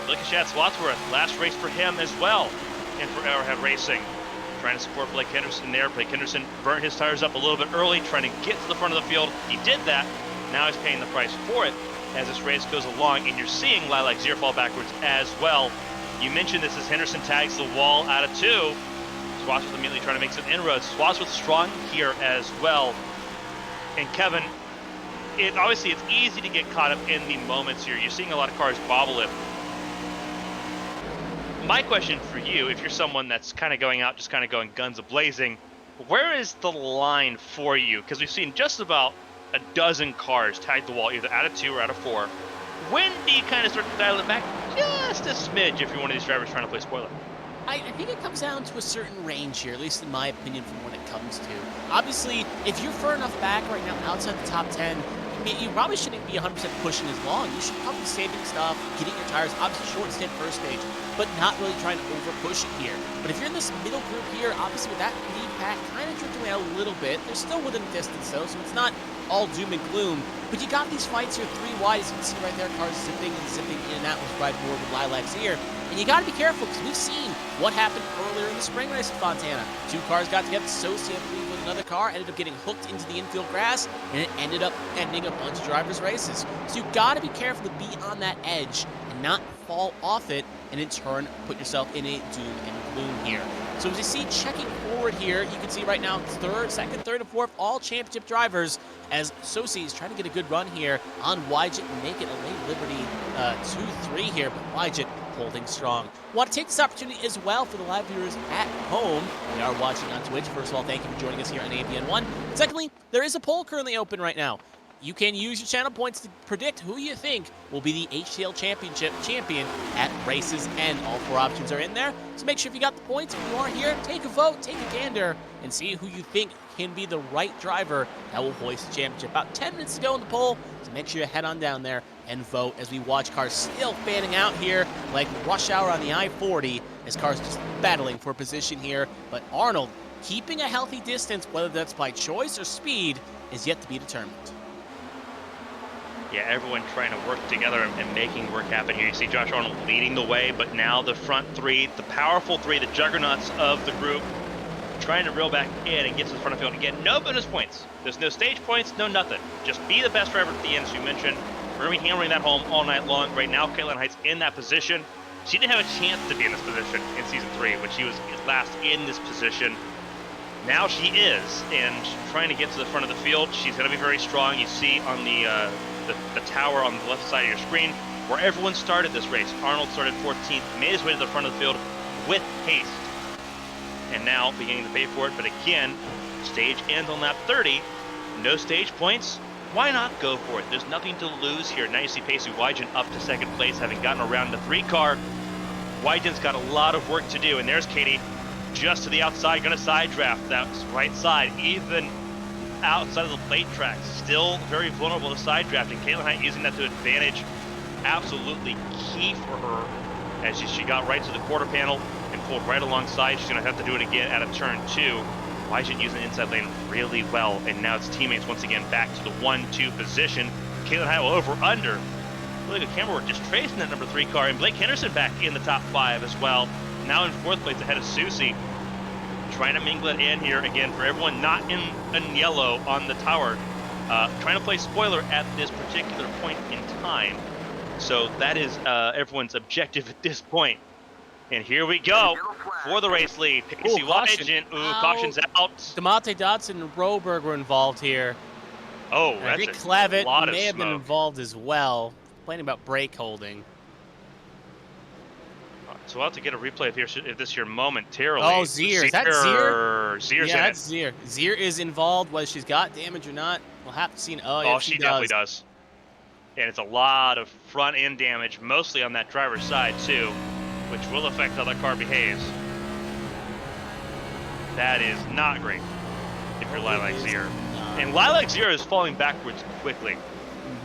S2: Blakeshatz Wadsworth, last race for him as well, and for Arrowhead Racing. Trying to support Blake Henderson there. Blake Henderson burnt his tires up a little bit early, trying to get to the front of the field. He did that. Now he's paying the price for it as this race goes along, and you're seeing Lilac Zier fall backwards as well. You mentioned this as Henderson tags the wall out of 2. Wadsworth immediately trying to make some inroads. Wadsworth strong here as well. And Kevin, obviously it's easy to get caught up in the moments here. You're seeing a lot of cars bobble it. My question for you, if you're someone that's kind of going out, just kind of going guns a-blazing, where is the line for you? Because we've seen just about a dozen cars tag the wall, either out of 2 or out of 4. When do you kind of start to dial it back just a smidge if you're one of these drivers trying to play spoiler?
S1: I think it comes down to a certain range here, at least in my opinion, from when it comes to. Obviously, if you're far enough back right now outside the top 10, you probably shouldn't be 100% pushing as long. You should probably be saving stuff, getting your tires, obviously short stint first stage. but not really trying to over-push it here. But if you're in this middle group here, obviously with that lead pack kind of drifting away a little bit, they're still within distance though, so it's not all doom and gloom. But you got these fights here 3 wide, as you can see right there, cars zipping and zipping in and out with Ride Forward with Lilac's here. And you got to be careful because we've seen what happened earlier in the spring race at Fontana. 2 cars got together, Sosi, I believe, with another car, ended up getting hooked into the infield grass, and it ended up ending a bunch of drivers' races. So you got to be careful to be on that edge and not fall off it, and in turn put yourself in a doom and gloom here. So as you see, checking forward here, you can see right now second, third, and fourth, all championship drivers, as Sosi is trying to get a good run here on Wygent and make it a Lady Liberty 2-3 here, but Wygent holding strong. Want to take this opportunity as well for the live viewers at home. We are watching on Twitch. First of all, thank you for joining us here on ABN1. Secondly, there is a poll currently open right now. You can use your channel points to predict who you think will be the HTL Championship champion at race's end. All 4 options are in there, so make sure if you got the points, if you are here, take a vote, take a gander, and see who you think can be the right driver that will hoist the championship. About 10 minutes to go in the poll, so make sure you head on down there and vote as we watch cars still fanning out here like rush hour on the I-40 as cars just battling for position here. But Arnold, keeping a healthy distance, whether that's by choice or speed, is yet to be determined.
S2: Yeah, everyone trying to work together and making work happen here. You see Josh Arnold leading the way, but now the front 3, the powerful 3, the juggernauts of the group, trying to reel back in and get to the front of the field. Again, no bonus points. There's no stage points, no nothing. Just be the best driver at the end, as you mentioned. We're going to be hammering that home all night long. Right now, Caitlin Height's in that position. She didn't have a chance to be in this position in Season 3 when she was last in this position. Now she is, and trying to get to the front of the field. She's going to be very strong. You see on the tower on the left side of your screen where everyone started this race. Arnold started 14th, made his way to the front of the field with haste, and now beginning to pay for it. But again, stage ends on lap 30. No stage points. Why not go for it? There's nothing to lose here. Now you see Pacey Wygent up to 2nd place, having gotten around the 3 car. Wygent's got a lot of work to do, and there's Katie just to the outside, gonna side draft that right side, even outside of the plate tracks. Still very vulnerable to side drafting. Caitlin Height using that to advantage. Absolutely key for her as she got right to the quarter panel and pulled right alongside. She's going to have to do it again at a turn 2. Wygent using the inside lane really well, and now its teammates once again back to the 1-2 position. Caitlin Height will over under. Really good camera work just tracing that number 3 car, and Blake Henderson back in the top 5 as well. Now in 4th place ahead of Susie. Trying to mingle it in here again for everyone not in yellow on the tower. Trying to play spoiler at this particular point in time. So that is everyone's objective at this point. And here we go for the race lead. Pacey Wygent. Ooh, caution's out.
S1: DeMonte Dodson and Broberg were involved here.
S2: Oh,
S1: and
S2: that's
S1: I think
S2: a
S1: Clavitt
S2: lot of
S1: may have
S2: smoke.
S1: been involved as well. Complaining about brake holding.
S2: So we'll have to get a replay of this here momentarily.
S1: Oh, Zier. Is that Zier?
S2: Zier's
S1: yeah,
S2: in
S1: that's Zier. Zier is involved, whether she's got damage or not. We'll have to see. Oh, yeah,
S2: she definitely does. And it's a lot of front end damage, mostly on that driver's side too, which will affect how that car behaves. That is not great if you're Lilac Zier. And Lilac Zier is falling backwards quickly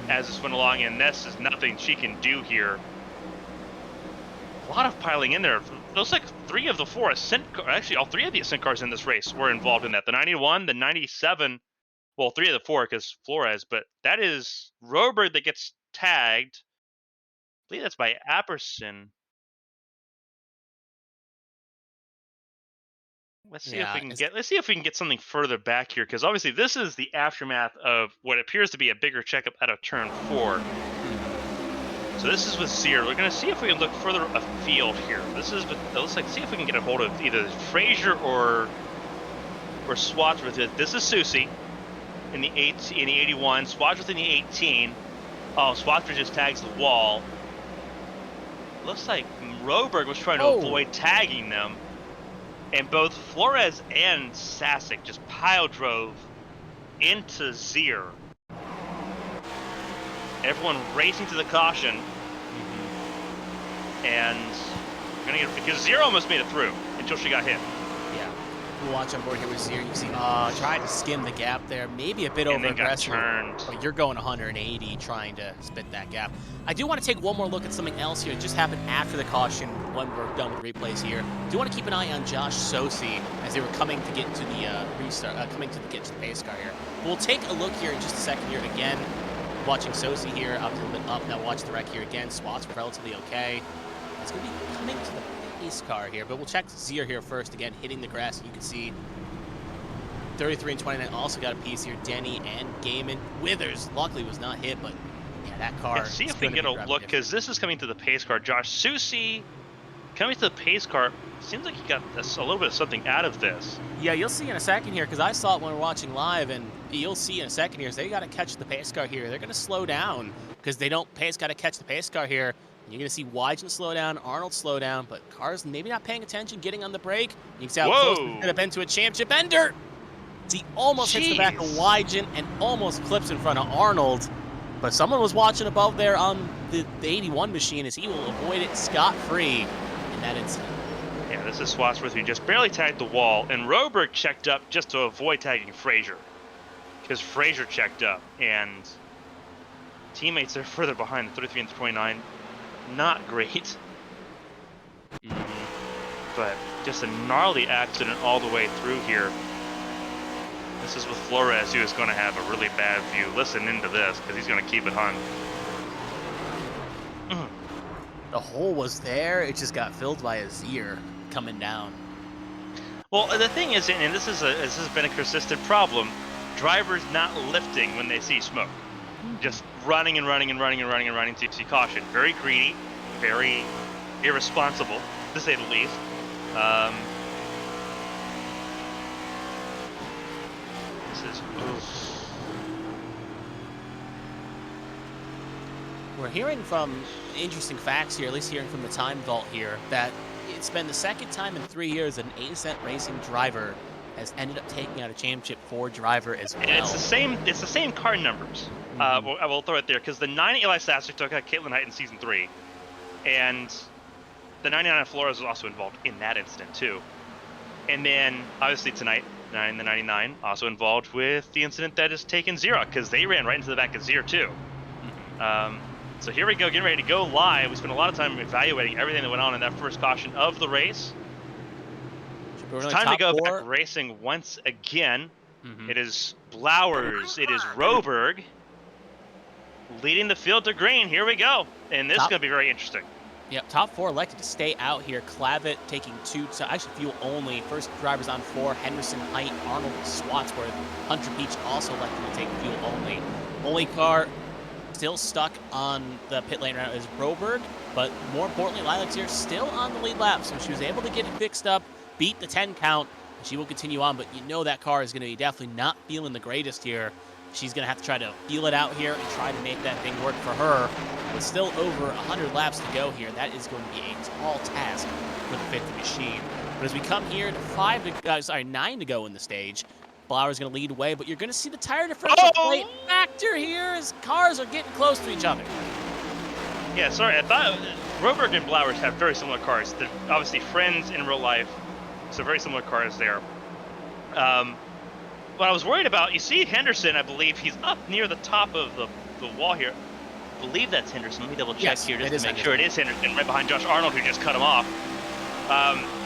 S2: as this went along, and this is nothing she can do here. A lot of piling in there. Looks like 3 of the 4 Ascent cars, actually all 3 of the Ascent cars in this race were involved in that. The 91, the 97, well, 3 of the 4 because Flores, but that is Roberg that gets tagged. I believe that's by Apperson. Let's see if we can get something further back here, because obviously this is the aftermath of what appears to be a bigger checkup out of turn 4. So this is with Zier. We're going to see if we can look further afield here. This is with, let's see if we can get a hold of either Frazier or Swadsworth. This is Susie in the 81. Swadsworth in the 18. Oh, Swadsworth just tags the wall. Looks like Roberg was trying to avoid tagging them. And both Flores and Sasic just pile drove into Zier. Everyone racing to the caution. And we're gonna get, because Zier almost made it through until she got hit.
S1: Yeah. we'll watch on board here with Zier. You see, tried to skim the gap there, maybe a bit
S2: and
S1: over
S2: then got
S1: aggressive.
S2: turned.
S1: But you're going 180 trying to spit that gap. I do want to take one more look at something else here. It just happened after the caution when we're done with replays here. Do want to keep an eye on Josh Sosi as they were coming to get to the restart, coming to get to the pace car here. But we'll take a look here in just a second here again. Watching Sosi here, up a little bit up. Now watch the wreck here again. Spots relatively okay. It's going to be coming to the pace car here, but we'll check Zier here first. Again, hitting the grass. You can see 33 and 29 also got a piece here. Denny and Gaiman. Withers luckily was not hit, but yeah, that car.
S2: Let's see if we can get a look, because this is coming to the pace car. Josh Susi coming to the pace car. Seems like he got a little bit of something out of this.
S1: Yeah, you'll see in a second here, because I saw it when we were watching live, and you'll see in a second here, they got to catch the pace car here. They're going to slow down, because they don't got to catch the pace car here. You're going to see Wygen slow down, Arnold slow down, but cars maybe not paying attention, getting on the brake. You can see how close it could have been to a championship ender. He almost hits the back of Wygen and almost clips in front of Arnold. But someone was watching above there on the 81 machine as he will avoid it scot-free in that incident.
S2: Yeah, this is Swatsworth who just barely tagged the wall, and Roberg checked up just to avoid tagging Frazier, because Frazier checked up, and teammates are further behind, the 33 and 29. Not great. But just a gnarly accident all the way through here. This is with Flores, who is going to have a really bad view. Listen into this, because he's going to keep it hung.
S1: The hole was there. It just got filled by a Zier coming down.
S2: Well, the thing is, and this has been a consistent problem, drivers not lifting when they see smoke. Just running and running and running and running and running to see caution. Very greedy, very irresponsible, to say the least.
S1: We're hearing from interesting facts here, at least hearing from the time vault here, that it's been the second time in 3 years that an A-Descent Racing driver has ended up taking out a championship for driver as well.
S2: And it's the same car numbers. I will throw it there, because the 9 Eli Sasek took out Caitlin Height in Season 3, and the 99 Flores was also involved in that incident too. And then, obviously tonight, the 99 also involved with the incident that has taken Zier, because they ran right into the back of Zier too. So here we go, getting ready to go live. We spent a lot of time evaluating everything that went on in that first caution of the race. It's time to go back racing once again. It is Blowers, it is Roberg leading the field to green. Here we go, and this is going to be very interesting.
S1: Yep, top four elected to stay out here. Clavitt taking two, so actually fuel only. First drivers on 4, Henderson, Height, Arnold, Swatsworth. Hunter Beach also elected to take fuel only. Only car still stuck on the pit lane right now is Roberg, but more importantly, Lilacs here still on the lead lap, so she was able to get it fixed up, beat the 10 count, and she will continue on, but you know that car is going to be definitely not feeling the greatest here. She's going to have to try to feel it out here and try to make that thing work for her. With still over 100 laps to go here, that is going to be a tall task for the 50 machine. But as we come here to 9 to go in the stage, Blauer's going to lead away, but you're going to see the tire differential play factor here as cars are getting close to each other.
S2: Yeah, sorry, I thought Roberg and Blowers have very similar cars. They're obviously friends in real life, so very similar cars there. What I was worried about, you see Henderson, I believe he's up near the top of the wall here. I believe that's Henderson. Let me double check here just to make sure it is Henderson, right behind Josh Arnold, who just cut him off.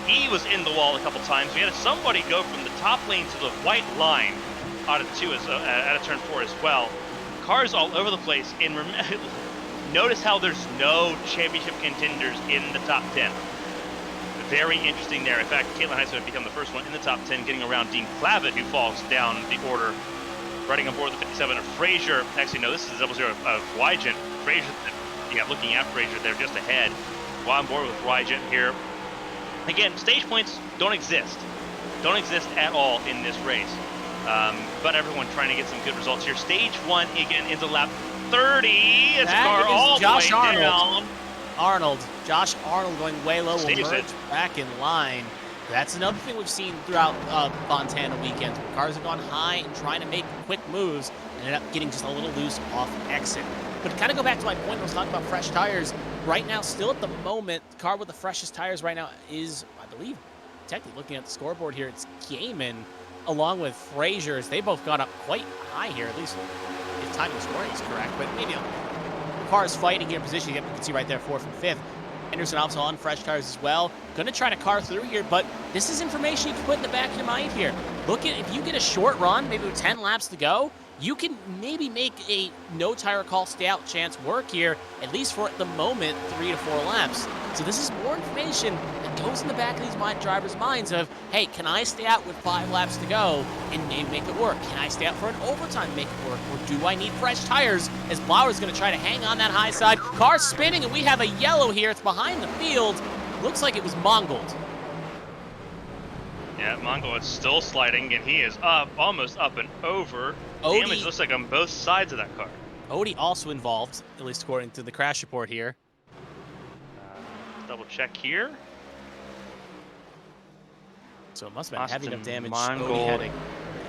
S2: He was in the wall a couple times. We had somebody go from the top lane to the white line out of 2 out of turn 4 as well. Cars all over the place. And notice how there's no championship contenders in the top 10. Very interesting there. In fact, Caitlin Heights would become the first one in the top 10, getting around Dean Clavitt, who falls down the order, riding on board the 57 of Frazier. Actually, no, this is 00 of Wygen. Frazier, yeah, looking at Frazier there just ahead. While on board with Wygen here. Again, stage points don't exist. Don't exist at all in this race. But everyone trying to get some good results here. Stage 1, again, into lap 30. It's car all the way down.
S1: Josh Arnold going way low, will merge back in line. That's another thing we've seen throughout Fontana weekends. Cars have gone high and trying to make quick moves and end up getting just a little loose off exit. But to kind of go back to my point, I was talking about fresh tires. Right now, still at the moment, the car with the freshest tires right now is, I believe, technically looking at the scoreboard here, it's Gaiman along with Frazier. They both got up quite high here, at least if time of scoring is correct. But maybe cars fighting here in position. You can see right there, 4th and 5th. Henderson also on fresh tires as well. Going to try to car through here, but this is information you can put in the back of your mind here. Look at, if you get a short run, maybe with 10 laps to go, you can maybe make a no tire call stay out chance work here, at least for at the moment, 3 to 4 laps. So this is more information that goes in the back of these drivers' minds of, hey, can I stay out with 5 laps to go and maybe make it work? Can I stay out for an overtime and make it work? Or do I need fresh tires? As Blauer's going to try to hang on that high side. Car spinning, and we have a yellow here. It's behind the field. Looks like it was Mongold.
S2: Yeah, Mongold is still sliding, and he is up, almost up and over.
S1: Odie,
S2: damage looks like on both sides of that car.
S1: Odie also involved, at least according to the crash report here.
S2: Double check here.
S1: So it must have been heavy enough damage.
S2: Mongold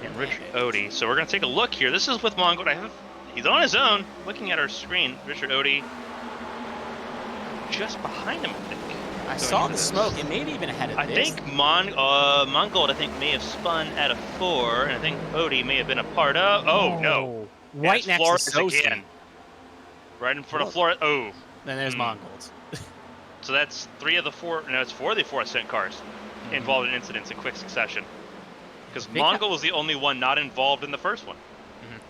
S2: and Richard Odie. So we're going to take a look here. This is with Mongold. He's on his own, looking at our screen. Richard Odie just behind him, I think.
S1: I saw the smoke. It may be even ahead of this.
S2: I think Mongold, may have spun at a 4, and I think Odie may have been a part of. Oh, no.
S1: Right next
S2: Flores
S1: to Sosi.
S2: again. Right in front of Flores. Oh.
S1: Then there's Mongold.
S2: So that's 3 of the 4. No, it's 4 of the 4 ascent cars involved in incidents in quick succession. Because Mongold was the only one not involved in the first one.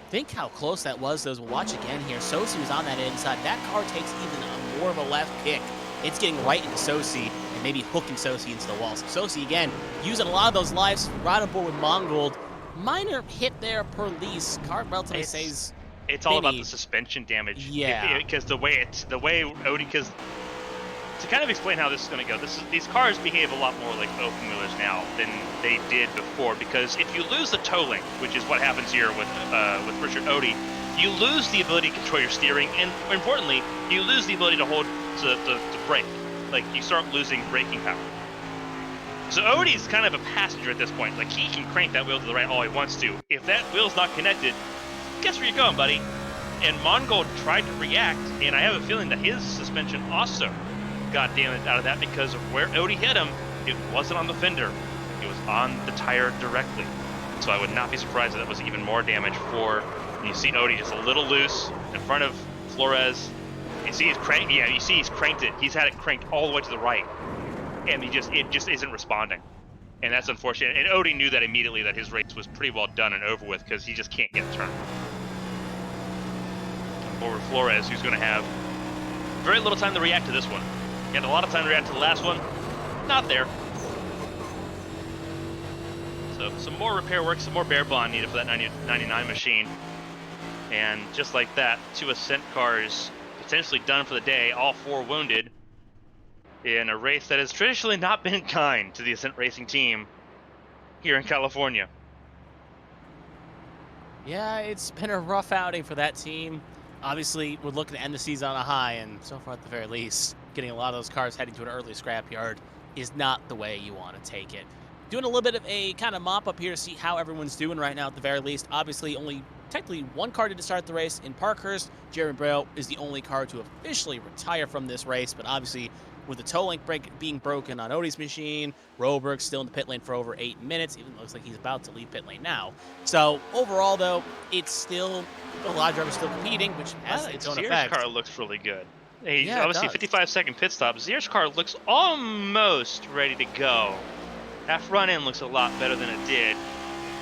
S1: Think how close that was, though. As we'll watch again here. Sosi was on that inside. That car takes even more of a left kick. It's getting right into Sosi and maybe hooking Sosi into the wall. So Sosi, again, using a lot of those lives right on board with Mongold. Minor hit there per lease. Car relatively says
S2: it's all about the suspension damage.
S1: Yeah.
S2: Because the way Odie, because to kind of explain how this is going to go, these cars behave a lot more like open wheelers now than they did before. Because if you lose the toe link, which is what happens here with Richard Odie, you lose the ability to control your steering, and more importantly, you lose the ability to hold the brake. Like, you start losing braking power. So Odie's kind of a passenger at this point. Like, he can crank that wheel to the right all he wants to. If that wheel's not connected, guess where you're going, buddy? And Mongold tried to react, and I have a feeling that his suspension also got damaged out of that because of where Odie hit him. It wasn't on the fender. It was on the tire directly. So I would not be surprised if that was even more damage for... You see Odie just a little loose in front of Flores. You see he's cranked. Yeah, you see he's cranked it. He's had it cranked all the way to the right, and it just isn't responding, and that's unfortunate. And Odie knew that immediately, that his race was pretty well done and over with, because he just can't get a turn. Over Flores, who's going to have very little time to react to this one. He had a lot of time to react to the last one. Not there. So some more repair work, some more bare bond needed for that 99 machine. And just like that, 2 ascent cars potentially done for the day, all 4 wounded, in a race that has traditionally not been kind to the Ascent Racing team here in California.
S1: Yeah, it's been a rough outing for that team. Obviously, we're looking to end the season on a high, and so far at the very least, getting a lot of those cars heading to an early scrapyard is not the way you want to take it. Doing a little bit of a kind of mop-up here to see how everyone's doing right now at the very least. Obviously, only technically 1 car to start the race in Parkhurst. Jeremy Braille is the only car to officially retire from this race, but obviously with the toe link brake being broken on Odie's machine, Roberg's still in the pit lane for over 8 minutes, even though it looks like he's about to leave pit lane now. So overall, though, it's still a lot of drivers still competing, which has its own effect.
S2: Zier's car looks really good. Obviously, 55-second pit stop. Zier's car looks almost ready to go. Half run-in looks a lot better than it did.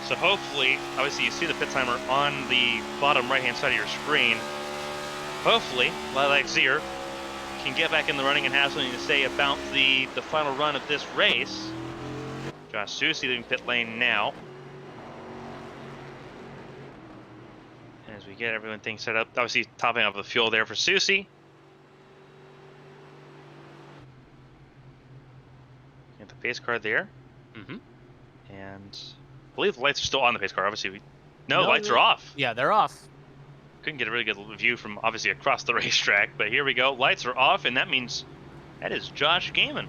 S2: So hopefully, obviously you see the pit timer on the bottom right-hand side of your screen. Hopefully, Lilac Zier can get back in the running and have something to say about the final run of this race. Josh Susi leaving pit lane now. As we get everything set up, obviously topping up the fuel there for Susi. Get the pace car there. And I believe the lights are still on the pace car. Obviously, no, lights are off.
S1: Yeah, they're off.
S2: Couldn't get a really good view from obviously across the racetrack, but here we go. Lights are off, and that means that is Josh Gaiman.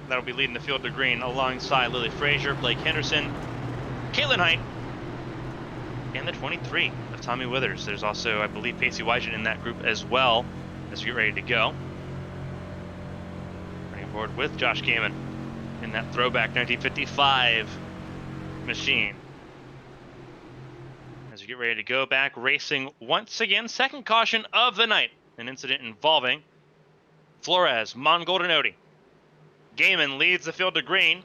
S2: That'll be leading the field to green alongside Lily Frazier, Blake Henderson, Caitlin Height, and the 23 of Tommy Withers. There's also, I believe, Pacey Wygen in that group as well as we get ready to go. Running aboard with Josh Gaiman. in that throwback 1955 machine. As we get ready to go back racing once again, second caution of the night, an incident involving Flores, Mongoldanoti. Gaiman leads the field to green.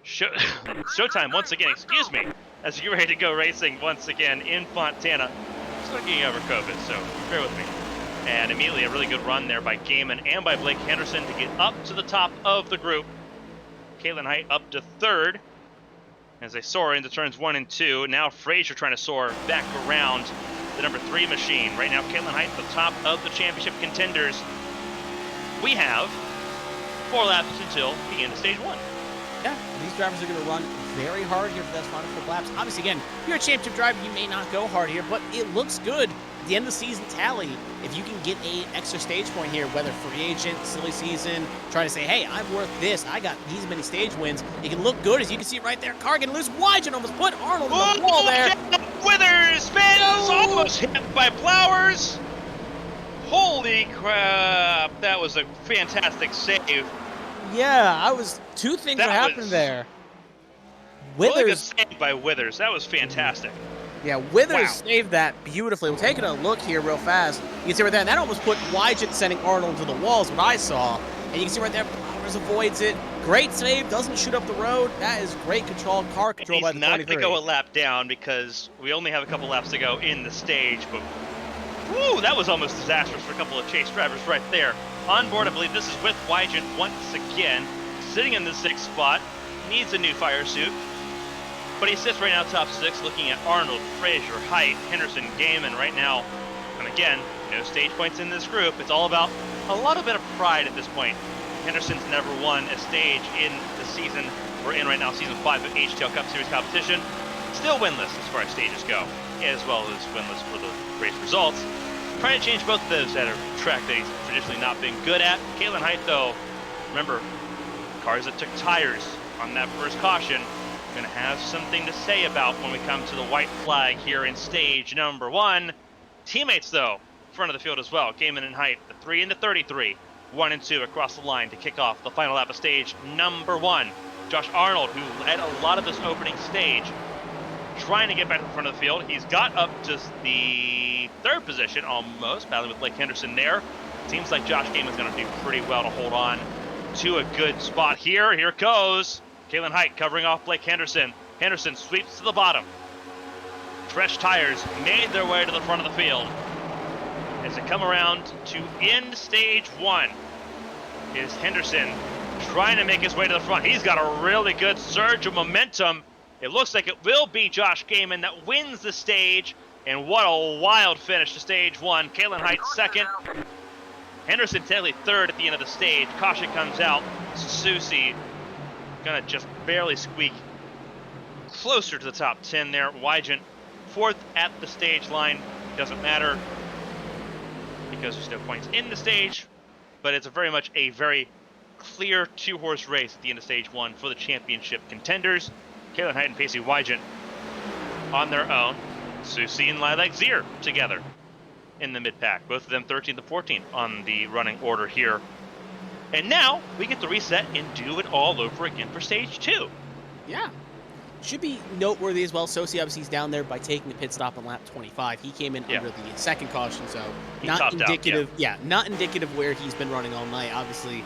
S2: Showtime once again, excuse me, as we get ready to go racing once again in Fontana. Still getting over COVID, so bear with me. And immediately a really good run there by Gaiman and by Blake Henderson to get up to the top of the group. Caitlin Height up to third as they soar into turns 1 and 2. Now Frazier trying to soar back around the number 3 machine. Right now Caitlin Height at the top of the championship contenders. We have 4 laps until the end of stage 1.
S3: Yeah, these drivers are going to run very hard here for those final 4 laps. Obviously, again, if you're a championship driver, you may not go hard here, but it looks good. At the end of the season tally, if you can get an extra stage point here, whether free agent, silly season, trying to say, hey, I'm worth this, I got these many stage wins, it can look good, as you can see right there. Car getting loose, Wygen almost put Arnold in the wall there.
S2: Withers spins, almost hit by Flowers. Holy crap, that was a fantastic save.
S3: Yeah, two things were happening there.
S2: Withers, really good save by Withers. That was fantastic.
S3: Yeah, Withers saved that beautifully. We're taking a look here real fast. You can see right there, and that almost put Wygen sending Arnold to the walls, what I saw. And you can see right there, Flowers avoids it. Great save, doesn't shoot up the road. That is great control, car control by the 23.
S2: He's not going to go a lap down because we only have a couple laps to go in the stage, but woo, that was almost disastrous for a couple of chase drivers right there. On board, I believe this is with Wygen once again, sitting in the 6th spot, needs a new fire suit. But he sits right now top 6, looking at Arnold, Frazier, Height, Henderson, Gaiman right now. And again, no stage points in this group. It's all about a little bit of pride at this point. Henderson's never won a stage in the season we're in right now, season 5 of HTL Cup Series competition. Still winless as far as stages go, as well as winless for the race results. Trying to change both of those at a track that he's traditionally not been good at. Caitlin Height, though, remember, cars that took tires on that first caution, going to have something to say about when we come to the white flag here in stage number 1. Teammates, though, front of the field as well. Gaiman and Height, the 3 into 33, 1 and 2 across the line to kick off the final lap of stage number 1. Josh Arnold, who led a lot of this opening stage, trying to get back to the front of the field. He's got up to the 3rd position almost, battling with Blake Henderson there. Seems like Josh Gaiman's going to do pretty well to hold on to a good spot here. Here it goes. Caitlin Height covering off Blake Henderson. Henderson sweeps to the bottom. Fresh tires made their way to the front of the field. As they come around to end stage 1, is Henderson trying to make his way to the front. He's got a really good surge of momentum. It looks like it will be Josh Gaiman that wins the stage. And what a wild finish to stage 1. Caitlin Height 2nd. Henderson technically 3rd at the end of the stage. Caution comes out. Susie gonna just barely squeak closer to the top 10 there. Wygen 4th at the stage line. Doesn't matter because there's no points in the stage. But it's very much a very clear 2-horse race at the end of stage 1 for the championship contenders. Caitlin Height and Pacey Wygen on their own. Susie and Lilac Zier together in the mid-pack. Both of them 13th and 14th on the running order here. And now we get to reset and do it all over again for stage 2.
S3: Yeah. Should be noteworthy as well. Sosi obviously is down there by taking the pit stop on lap 25. He came in under the 2nd caution, so not indicative. Not indicative where he's been running all night. Obviously,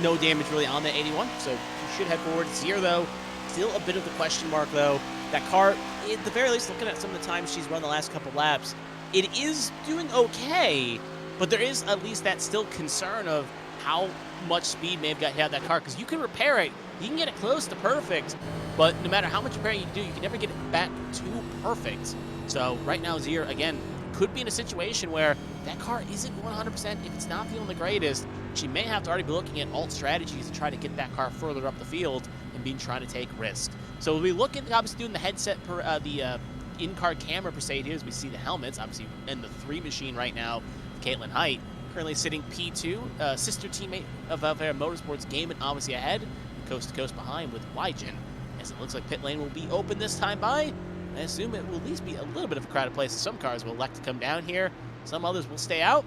S3: no damage really on the 81, so he should head forward. Zier, though, still a bit of a question mark, though. That car, at the very least, looking at some of the times she's run the last couple laps, it is doing okay, but there is at least that still concern of how much speed may have got hit out of that car, because you can repair it, you can get it close to perfect, but no matter how much repairing you do, you can never get it back to perfect. So right now, Zier, again, could be in a situation where that car isn't 100%. If it's not feeling the greatest, she may have to already be looking at alt strategies to try to get that car further up the field and be trying to take risks. So we'll be looking, obviously, doing the headset, the in-car camera per se here as we see the helmets, obviously, in the 3 machine right now, Caitlin Height, currently sitting P2, sister teammate of Valvera Motorsports, Gaiman obviously ahead, coast to coast behind with Wygen, as it looks like pit lane will be open this time by. I assume it will at least be a little bit of a crowded place. Some cars will elect to come down here. Some others will stay out.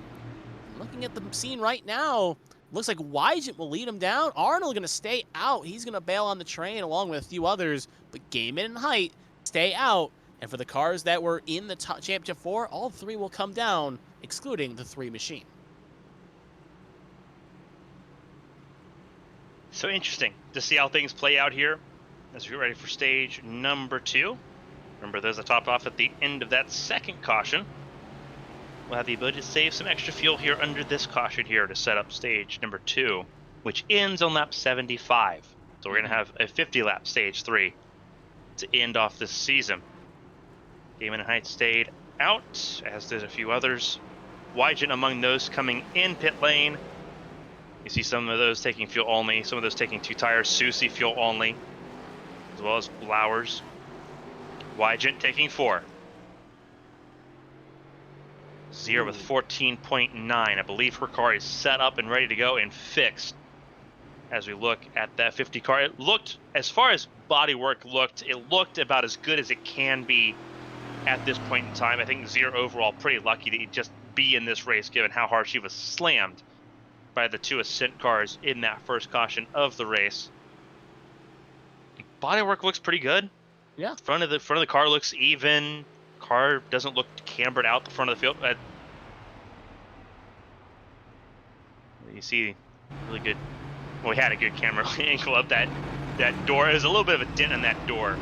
S3: Looking at the scene right now, Looks like Wygent will lead him down. Arnold going to stay out. He's going to bail on the train along with a few others. But Gaiman and Height stay out. And for the cars that were in the top championship 4, all 3 will come down, excluding the 3 machine.
S2: So interesting to see how things play out here as we get ready for stage number 2. Remember, those that topped off at the end of that second caution will have the ability to save some extra fuel here under this caution here to set up stage number 2, which ends on lap 75. So we're going to have a 50-lap stage 3 to end off this season. Gaiman and Height stayed out, as did a few others. Wygent among those coming in pit lane. You see some of those taking fuel only, some of those taking 2 tires. Susie fuel only, as well as Blowers. Wygent taking 4. Zier with 14.9. I believe her car is set up and ready to go and fixed. As we look at that 50 car, it looked, as far as bodywork looked, it looked about as good as it can be at this point in time. I think Zier overall pretty lucky to just be in this race given how hard she was slammed by the 2 Ascent cars in that first caution of the race. Bodywork looks pretty good.
S3: Yeah.
S2: Front of the car looks even. Car doesn't look cambered out the front of the field. You see really good. Well, we had a good camera angle up that door. There's a little bit of a dent in that door.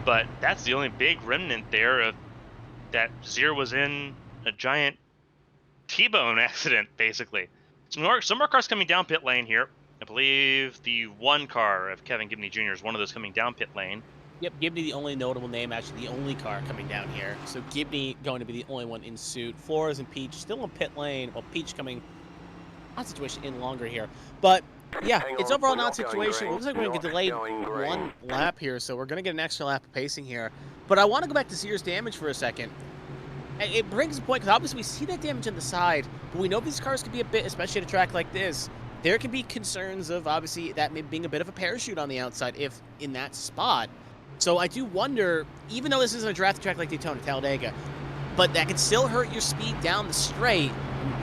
S2: But that's the only big remnant there of that Zier was in a giant T-bone accident, basically. Some more cars coming down pit lane here. I believe the 1 car of Kevin Gibney Jr. is one of those coming down pit lane.
S3: Yep, Gibney the only notable name, actually the only car coming down here. So Gibney going to be the only one in suit. Flores and Peach still in pit lane. Well, Peach coming not situation in longer here. But yeah, it's overall not situation. It looks like we're going to get delayed 1 lap here, so we're going to get an extra lap of pacing here. But I want to go back to Zier's damage for a second. It brings a point, because obviously we see that damage on the side, but we know these cars can be a bit, especially at a track like this, there can be concerns of obviously that being a bit of a parachute on the outside if in that spot. So I do wonder, even though this isn't a draft track like Daytona, Talladega, but that could still hurt your speed down the straight,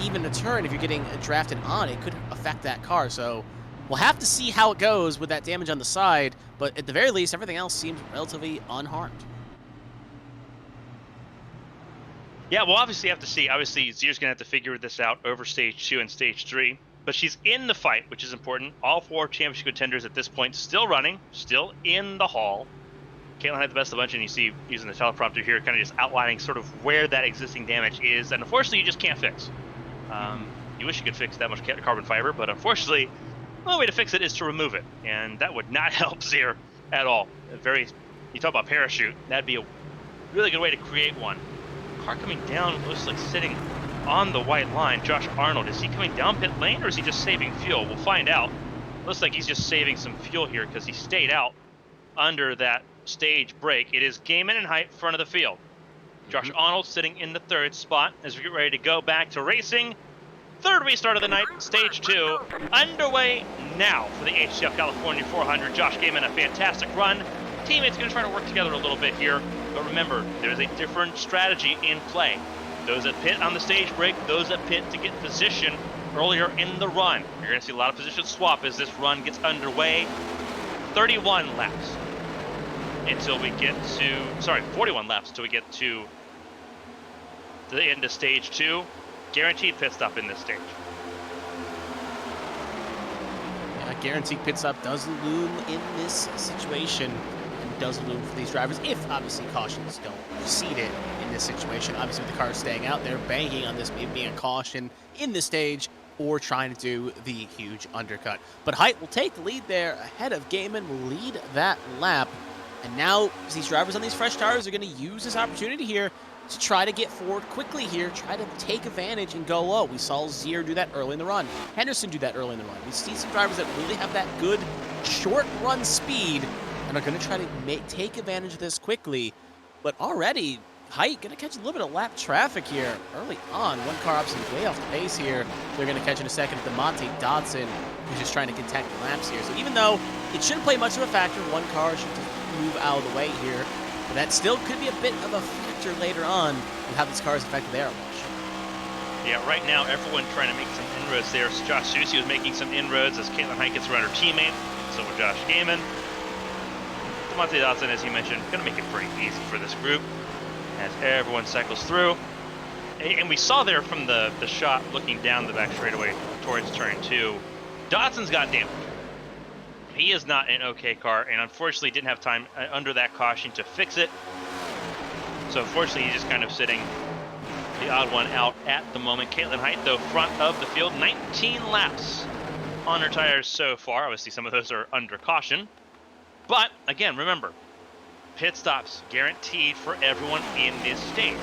S3: even a turn if you're getting drafted on, it could affect that car. So we'll have to see how it goes with that damage on the side, but at the very least, everything else seems relatively unharmed.
S2: Yeah, we'll obviously have to see. Obviously, Zier's going to have to figure this out over stage 2 and stage 3. But she's in the fight, which is important. All 4 championship contenders at this point still running, still in the hall. Caitlin had the best of the bunch, and you see using the teleprompter here, kind of just outlining sort of where that existing damage is. And unfortunately, you just can't fix. You wish you could fix that much carbon fiber, but unfortunately, the only way to fix it is to remove it. And that would not help Zier at all. You talk about parachute, that'd be a really good way to create one. Car coming down, looks like sitting on the white line. Josh Arnold, is he coming down pit lane or is he just saving fuel? We'll find out. Looks like he's just saving some fuel here because he stayed out under that stage break. It is Gaiman and Height front of the field. Josh Arnold sitting in the 3rd spot as we get ready to go back to racing. 3rd restart of the night, stage 2, underway now for the HTL California 400. Josh Gaiman, a fantastic run. Teammates going to try to work together a little bit here, but remember, there's a different strategy in play. Those that pit on the stage break, those that pit to get position earlier in the run. You're going to see a lot of position swap as this run gets underway. 31 laps until we get to, 41 laps until we get to the end of stage 2. Guaranteed pit stop in this stage.
S3: Yeah, guaranteed pit stop does loom in this situation. Does loom for these drivers if obviously cautions don't precede it in this situation. Obviously with the car staying out there, banking on this maybe being a caution in this stage or trying to do the huge undercut. But Height will take the lead there ahead of Gaiman, will lead that lap. And now these drivers on these fresh tires are going to use this opportunity here to try to get forward quickly here, try to take advantage and go low. We saw Zier do that early in the run. Henderson do that early in the run. We see some drivers that really have that good short run speed and are going to try to take advantage of this quickly. But already, Height going to catch a little bit of lap traffic here early on. One car obviously way off the pace here. They're going to catch in a second the Monte Dodson, who's just trying to contest the laps here. So even though it shouldn't play much of a factor, one car should just move out of the way here. But that still could be a bit of a factor later on with how these cars affect their launch.
S2: Yeah, right now everyone trying to make some inroads there. Josh Susie was making some inroads as Caitlin Height gets around her teammate. So with Josh Gaiman. Demonte Dotson, as you mentioned, going to make it pretty easy for this group as everyone cycles through. And we saw there from the shot looking down the back straightaway towards turn 2, Dotson's got damage. He is not an okay car, and unfortunately didn't have time under that caution to fix it. So unfortunately, he's just kind of sitting the odd one out at the moment. Caitlin Height, though, front of the field, 19 laps on her tires so far. Obviously, some of those are under caution. But, again, remember, pit stops guaranteed for everyone in this stage.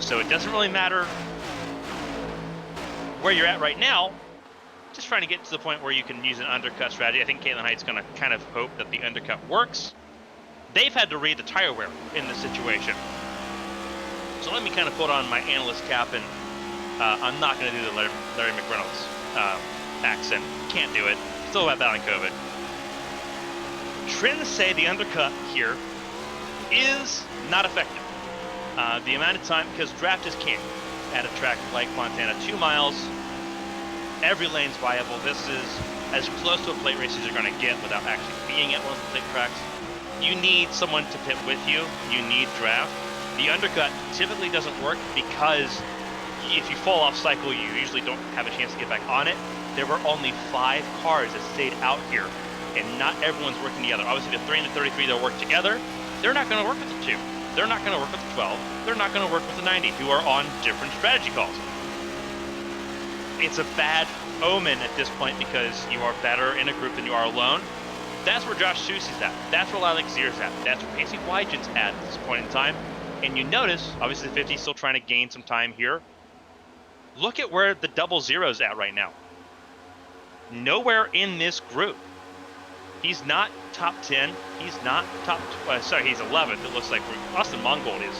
S2: So it doesn't really matter where you're at right now. Just trying to get to the point where you can use an undercut strategy. I think Caitlin Height's going to kind of hope that the undercut works. They've had to read the tire wear in this situation. So let me kind of put on my analyst cap, and I'm not going to do the Larry McReynolds accent. Can't do it. Still about battling COVID. Trends say the undercut here is not effective. The amount of time, because draft is king at a track like Fontana, 2 miles, every lane's viable. This is as close to a plate race as you're going to get without actually being at one of the plate tracks. You need someone to pit with you. You need draft. The undercut typically doesn't work because if you fall off cycle, you usually don't have a chance to get back on it. There were only 5 cars that stayed out here, and not everyone's working together. Obviously, the 3 and the 33 that work together, they're not going to work with the 2. They're not going to work with the 12. They're not going to work with the 90, who are on different strategy calls. It's a bad omen at this point because you are better in a group than you are alone. That's where Josh Susie's at. That's where Lilac Zier's at. That's where Casey Wygen's at this point in time. And you notice, obviously the 50 is still trying to gain some time here. Look at where the 00's at right now. Nowhere in this group. He's not top 10. He's not top... he's 11th. It looks like Austin Mongold is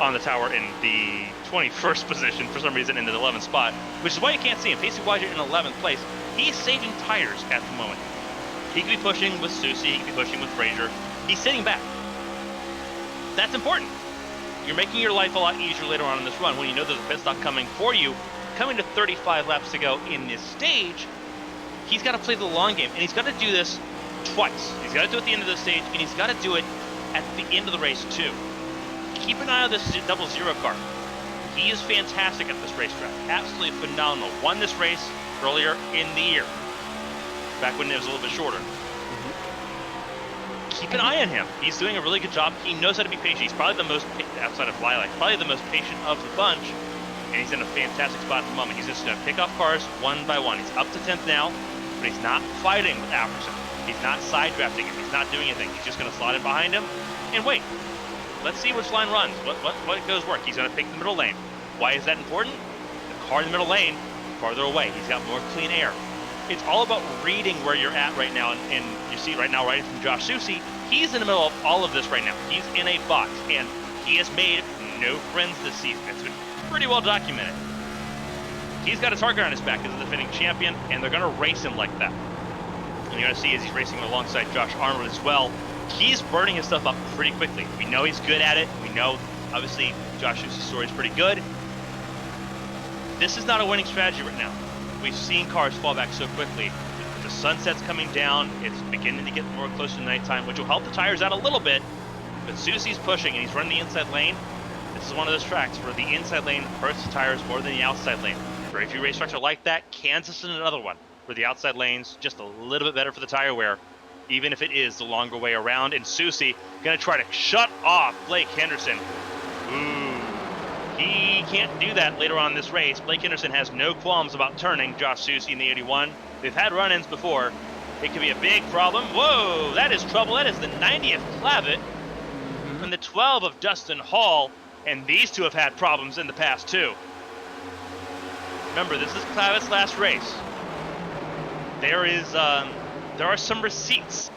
S2: on the tower in the 21st position for some reason in the 11th spot, which is why you can't see him. Casey Wygen in 11th place. He's saving tires at the moment. He could be pushing with Susie. He could be pushing with Frazier. He's sitting back. That's important. You're making your life a lot easier later on in this run when you know there's a pit stop coming for you. Coming to 35 laps to go in this stage, he's got to play the long game, and he's got to do this twice. He's got to do it at the end of the stage, and he's got to do it at the end of the race too. Keep an eye on this 00 car. He is fantastic at this racetrack. Absolutely phenomenal. Won this race earlier in the year, back when it was a little bit shorter. Keep an eye on him. He's doing a really good job. He knows how to be patient. He's probably the most, outside of Lilac, probably the most patient of the bunch, and he's in a fantastic spot at the moment. He's just going to pick off cars one by one. He's up to 10th now, but he's not fighting with Alverson. He's not side drafting him. He's not doing anything. He's just going to slide in behind him and wait. Let's see which line runs. What goes work. He's going to pick the middle lane. Why is that important? The car in the middle lane, farther away. He's got more clean air. It's all about reading where you're at right now, and you see right now, right from Josh Susie, he's in the middle of all of this right now. He's in a box, and he has made no friends this season. It's been pretty well documented. He's got a target on his back as the defending champion, and they're going to race him like that. And you're going to see as he's racing alongside Josh Arnold as well, he's burning his stuff up pretty quickly. We know he's good at it. We know, obviously, Josh Susie's story is pretty good. This is not a winning strategy right now. We've seen cars fall back so quickly. The sunset's coming down. It's beginning to get more close to nighttime, which will help the tires out a little bit. But Susie's pushing, and he's running the inside lane. This is one of those tracks where the inside lane hurts the tires more than the outside lane. Very few racetracks are like that. Kansas is another one, where the outside lane's just a little bit better for the tire wear, even if it is the longer way around. And Susie going to try to shut off Blake Henderson. Ooh. He can't do that later on in this race. Blake Henderson has no qualms about turning Josh Susie in the 81. They've had run-ins before. It could be a big problem. Whoa, that is trouble. That is the 90th Clavitt and the 12 of Dustin Hall. And these two have had problems in the past, too. Remember, this is Clavitt's last race. There are some receipts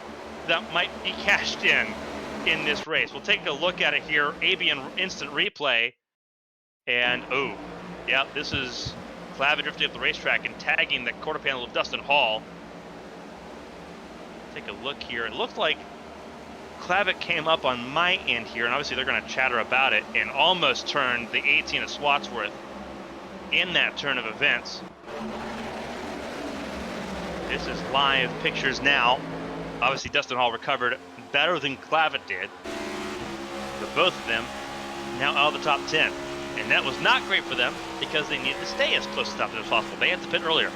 S2: that might be cashed in this race. We'll take a look at it here. Avian instant replay. And, oh, yeah, this is Clavitt drifting up the racetrack and tagging the quarter panel of Dustin Hall. Take a look here. It looked like Clavitt came up on my end here, and obviously they're going to chatter about it, and almost turned the 18 of Swatsworth. in that turn of events. This is live pictures now. Obviously, Dustin Hall recovered better than Clavitt did. But both of them now out of the top 10. And that was not great for them because they needed to stay as close to the top 10 as possible. They had to pit earlier.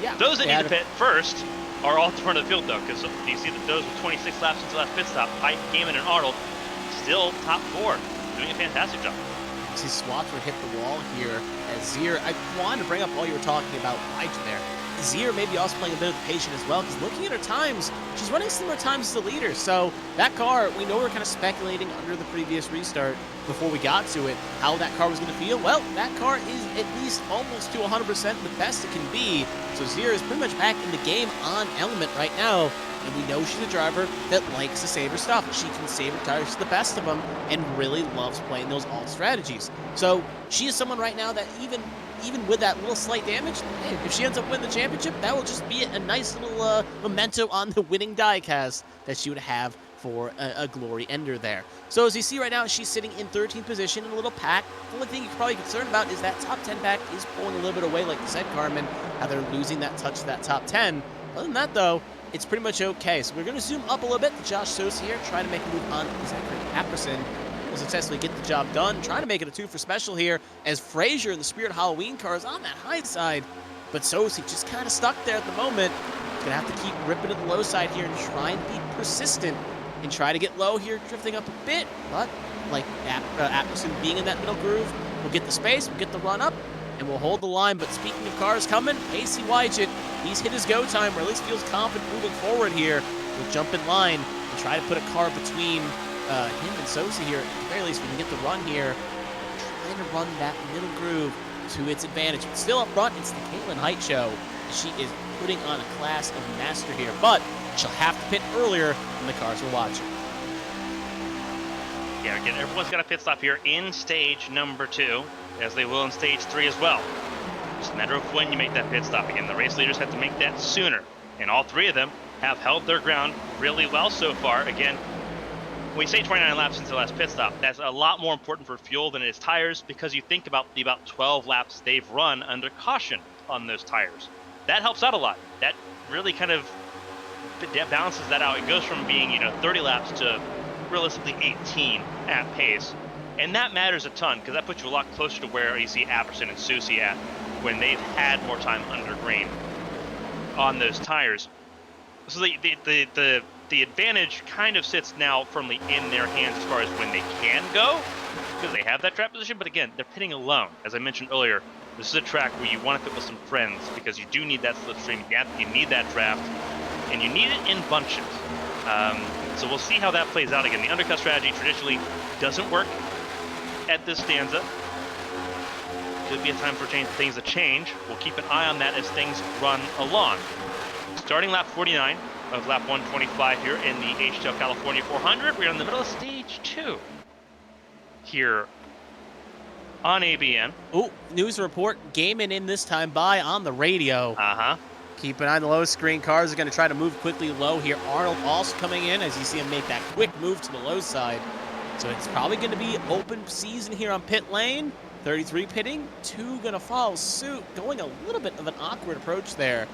S3: Yeah.
S2: Those that need to pit first are all at the front of the field, though, because you see that those with 26 laps since the last pit stop, Pike, Gaiman, and Arnold, still top 4, doing a fantastic job.
S3: See, Swats would hit the wall here as Zier. I wanted to bring up while you were talking about Elijah there. Zier maybe also playing a bit of the patient as well, because looking at her times, she's running similar times as the leader. So that car, we know we're kind of speculating under the previous restart before we got to it, how that car was going to feel. Well, that car is at least almost to 100% the best it can be. So Zier is pretty much back in the game on element right now. And we know she's a driver that likes to save her stuff. She can save her tires to the best of them and really loves playing those alt strategies. So she is someone right now that even with that little slight damage, hey, if she ends up winning the championship, that will just be a nice little memento on the winning diecast that she would have for a glory ender there. So as you see right now, she's sitting in 13th position in a little pack. The only thing you're probably concerned about is that top 10 pack is pulling a little bit away, like you said, Carmen, how they're losing that touch to that top 10. Other than that, though, it's pretty much okay. So we're going to zoom up a little bit to Josh Sosa here, trying to make a move on Zachary Apperson. Will successfully get the job done, trying to make it a 2 for special here, as Frazier in the Spirit Halloween car is on that high side. But Sosa just kind of stuck there at the moment. He's going to have to keep ripping to the low side here and try and be persistent and try to get low here, drifting up a bit. But like Apperson being in that middle groove, we'll get the space, we'll get the run up, and we'll hold the line. But speaking of cars coming, AC Wygett, he's hit his go time, or at least feels confident moving forward here. We'll jump in line and try to put a car between him and Sosa here. At the very least, we can get the run here. Trying to run that middle groove to its advantage. But still up front, it's the Caitlin Height show. She is putting on a class of master here, but she'll have to pit earlier than the cars we're watching.
S2: Yeah, again, everyone's got a pit stop here in stage number 2, as they will in stage 3 as well. Just a matter of when you make that pit stop. Again, the race leaders have to make that sooner, and all 3 of them have held their ground really well so far. Again, when we say 29 laps since the last pit stop, that's a lot more important for fuel than it is tires, because you think about the 12 laps they've run under caution on those tires. That helps out a lot. That really kind of balances that out. It goes from being 30 laps to realistically 18 at pace, and that matters a ton, because that puts you a lot closer to where you see Apperson and Susie at when they've had more time under green on those tires. So the advantage kind of sits now firmly in their hands as far as when they can go, because they have that track position. But again, they're pitting alone. As I mentioned earlier, this is a track where you want to pit with some friends, because you do need that slipstream, you need that draft, and you need it in bunches. So we'll see how that plays out. Again, the undercut strategy traditionally doesn't work at this stanza. Could be a time for things to change. We'll keep an eye on that as things run along. Starting lap 49 of lap 125 here in the HTL California 400. We're in the middle of stage 2 here on ABN.
S3: Oh, news report. Gaiman in this time by on the radio. Keep an eye on the low screen. Cars are going to try to move quickly low here. Arnold also coming in as you see him make that quick move to the low side. So it's probably going to be open season here on pit lane. 33 pitting, 2 going to follow suit. Going a little bit of an awkward approach there.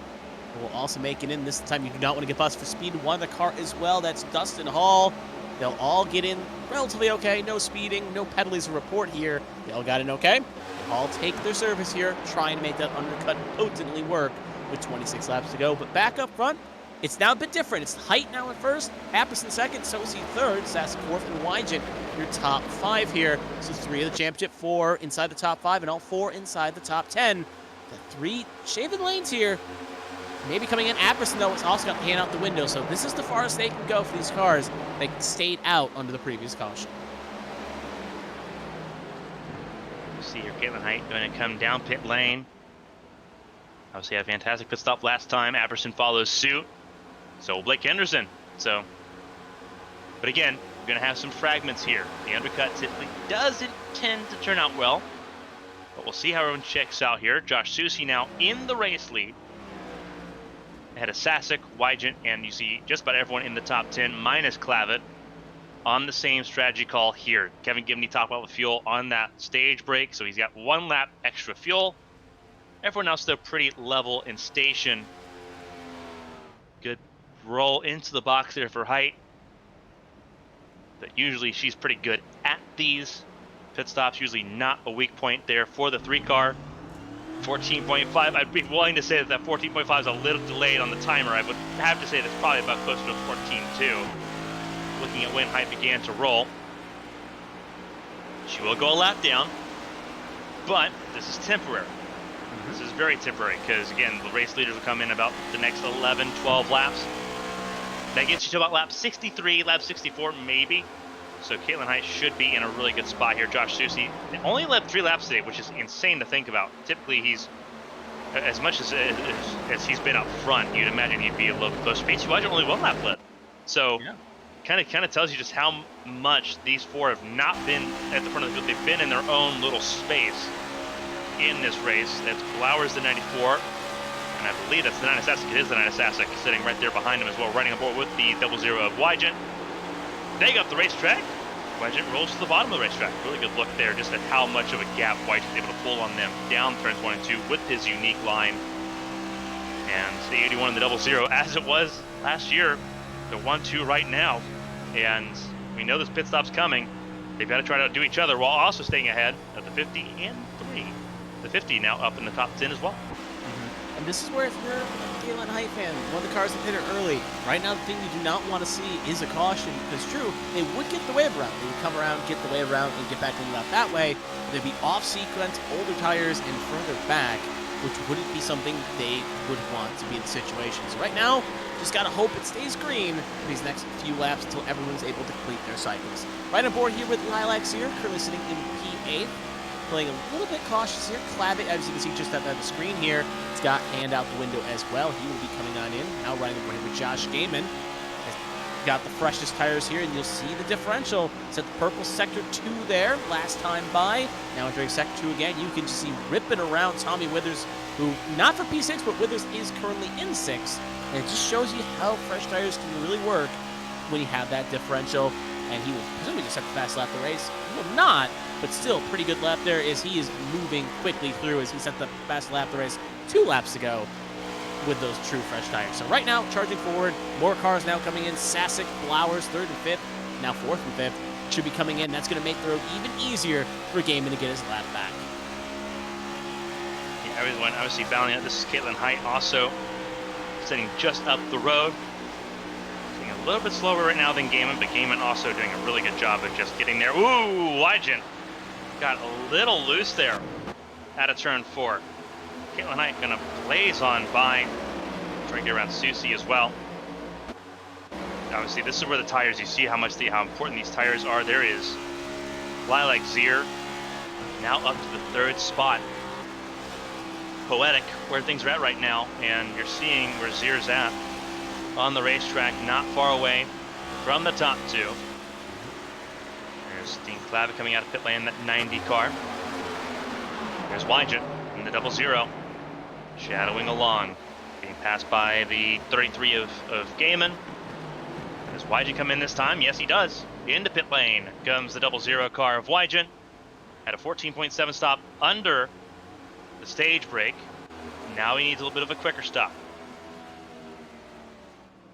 S3: We'll also make it in this time. You do not want to get busted for speed. One of the car as well. That's Dustin Hall. They'll all get in relatively okay. No speeding, no penalties to report here. They all got in okay. They'll all take their service here, trying to make that undercut potently work with 26 laps to go. But back up front, it's now a bit different. It's Height now at first, Apperson second, Sosi third, Sask fourth, and Wygett your top 5 here. So 3 of the championship, 4 inside the top 5, and all 4 inside the top 10. The 3 shaving lanes here. Maybe coming in. Apperson, though, has also got the hand out the window, so this is the farthest they can go for these cars. They stayed out under the previous caution.
S2: See here, Caitlin Height going to come down pit lane. Obviously had a fantastic pit stop last time. Apperson follows suit. So will Blake Henderson. But again, we're going to have some fragments here. The undercut typically doesn't tend to turn out well, but we'll see how everyone checks out here. Josh Susie now in the race lead. Ahead of Sasek, Wygett, and you see just about everyone in the top 10, minus Clavitt, on the same strategy call here. Kevin Gibney talked about the fuel on that stage break, so he's got 1 lap extra fuel. Everyone else, though, pretty level in station. Good roll into the box there for height. But usually she's pretty good at these pit stops. Usually not a weak point there for the 3-car. 14.5. I'd be willing to say that 14.5 is a little delayed on the timer. I would have to say that's probably about closer to 14.2. Looking at when height began to roll. She will go a lap down, but this is temporary. This is very temporary because, again, the race leaders will come in about the next 11, 12 laps. That gets you to about lap 63, lap 64 maybe. So Caitlin Height should be in a really good spot here. Josh Susie only led 3 laps today, which is insane to think about. Typically, he's, as much as he's been up front, you'd imagine he'd be a little bit closer. P2 only 1 lap led. So kind of tells you just how much these 4 have not been at the front of the field. They've been in their own little space in this race. That's Blowers, the 94. And I believe that's the 9 Assassin. It is the 9 Assassin sitting right there behind him as well, running aboard with the 00 of Wygent. They got the racetrack. Wygent rolls to the bottom of the racetrack. Really good look there, just at how much of a gap Wygent's able to pull on them down turns 1 and 2 with his unique line. And the 81 and the 00, as it was last year, the 1-2 right now. And we know this pit stop's coming. They've got to try to outdo each other while also staying ahead of the 50 and 3. The 50 now up in the top 10 as well.
S3: And this is where, if you're a Caitlin Height fan, one of the cars that hit her early, right now the thing you do not want to see is a caution. Because true, they would get the wave around. They would come around, get the wave around, and get back in the lap that way. They'd be off sequence, older tires, and further back, which wouldn't be something they would want to be in the situation. So right now, just got to hope it stays green for these next few laps until everyone's able to complete their cycles. Right on board here with Lilac Sear, currently sitting in P8. Playing a little bit cautious here. Clabbit, as you can see just at the screen here, it's got hand out the window as well. He will be coming on in. Now riding over here with Josh Gaiman. Has got the freshest tires here, and you'll see the differential. It's at the purple sector 2 there, last time by. Now entering sector 2 again, you can just see ripping around Tommy Withers, who, not for P6, but Withers is currently in 6. And it just shows you how fresh tires can really work when you have that differential. And he will presumably just set the fast lap of the race. He will not, but still pretty good lap there as he is moving quickly through as he set the fast lap of the race 2 laps ago with those true fresh tires. So right now, charging forward, more cars now coming in. Sasic, Blowers, 3rd and 5th, now 4th and 5th should be coming in. That's going to make the road even easier for Gaiman to get his lap back.
S2: Yeah, everyone obviously battling out. This is Caitlin Height also sitting just up the road. A little bit slower right now than Gaiman, but Gaiman also doing a really good job of just getting there. Ooh, Wygent got a little loose there out of turn 4. Caitlin Height gonna blaze on by, trying to get around Susie as well. Obviously, this is where the tires, you see how important these tires are. There is Lilac Sear now up to the 3rd spot. Poetic where things are at right now, and you're seeing where Sear's at on the racetrack, not far away from the top 2. There's Dean Clavitt coming out of pit lane, that 90 car. There's Wygent in the 00, shadowing along, being passed by the 33 of Gaiman. Does Wygent come in this time? Yes, he does. Into pit lane comes the 00 car of Wygent at a 14.7 stop under the stage break. Now he needs a little bit of a quicker stop.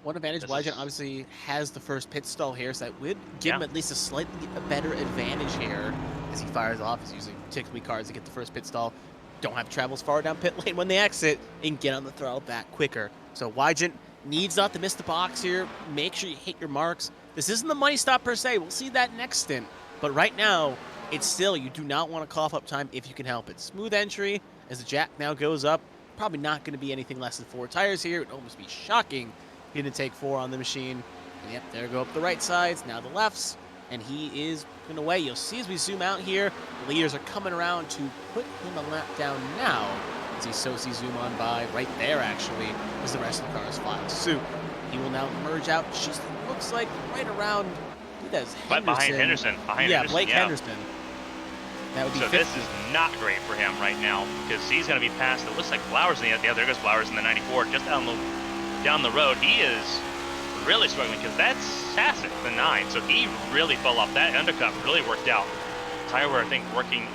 S3: One advantage, Wygent obviously has the first pit stall here, so that would give him at least a slightly better advantage here as he fires off. He's using typically cars to get the first pit stall, don't have to travel as far down pit lane when they exit, and get on the throttle back quicker. So Wygent needs not to miss the box here. Make sure you hit your marks. This isn't the money stop per se. We'll see that next stint. But right now, it's still, you do not want to cough up time if you can help it. Smooth entry as the jack now goes up. Probably not going to be anything less than 4 tires here. It would almost be shocking. He didn't take 4 on the machine. And yep, there go up the right sides, now the lefts, and he is putting away. You'll see as we zoom out here, the leaders are coming around to put him a lap down now. As he see zoom on by right there, actually, as the rest of the cars file suit. He will now merge out, just looks like right around, who does Henderson?
S2: Right behind Henderson.
S3: Blake Henderson. That would be
S2: so 50. This is not great for him right now, because he's going to be past, it looks like Flowers in the, there goes Flowers in the 94, just down the road. He is really struggling because that's Sasek, the 9. So he really fell off. That undercut really worked out. Tire wear, I think, working,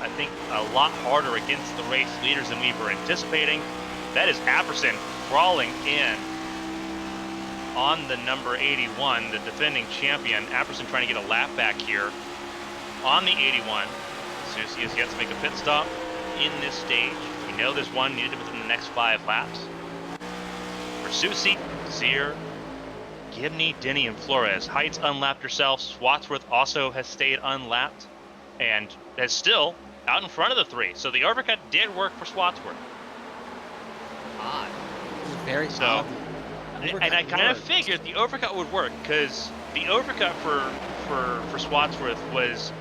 S2: a lot harder against the race leaders than we were anticipating. That is Apperson crawling in on the number 81, the defending champion. Apperson trying to get a lap back here on the 81. Susie has yet to make a pit stop in this stage. We know there's one needed within the next 5 laps. For Susie, Zier, Gibney, Denny, and Flores. Heights unlapped herself. Swatsworth also has stayed unlapped and is still out in front of the 3. So the overcut did work for Swatsworth.
S3: Odd. Very
S2: so,
S3: odd.
S2: And I kind of figured the overcut would work because the overcut for Swatsworth was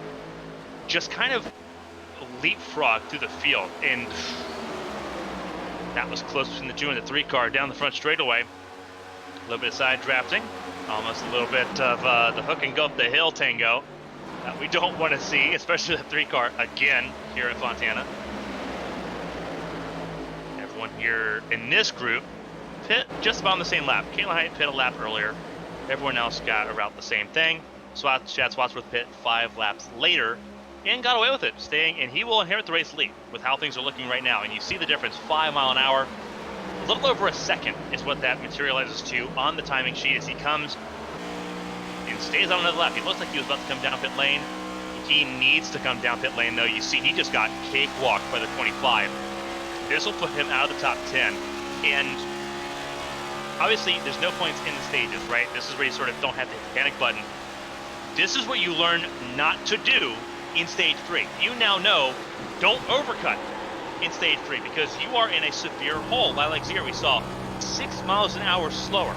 S2: just kind of leapfrog through the field, and that was close between the 2 and the 3 car down the front straightaway. A little bit of side drafting, almost a little bit of the hook and go up the hill tango that we don't want to see, especially the 3 car again here at Fontana. Everyone here in this group pit just about on the same lap. Caitlin Height pit a lap earlier. Everyone else got about the same thing. Chad Swatsworth pit 5 laps later and got away with it, staying, and he will inherit the race lead with how things are looking right now. And you see the difference, 5 mile an hour. A little over a second is what that materializes to on the timing sheet as he comes and stays on another lap. He looks like he was about to come down pit lane. He needs to come down pit lane, though. You see, he just got cakewalked by the 25. This will put him out of the top 10. And obviously, there's no points in the stages, right? This is where you sort of don't have to hit the panic button. This is what you learn not to do in stage 3. You now know, don't overcut in stage 3 because you are in a severe hole. Like here, we saw 6 miles an hour slower.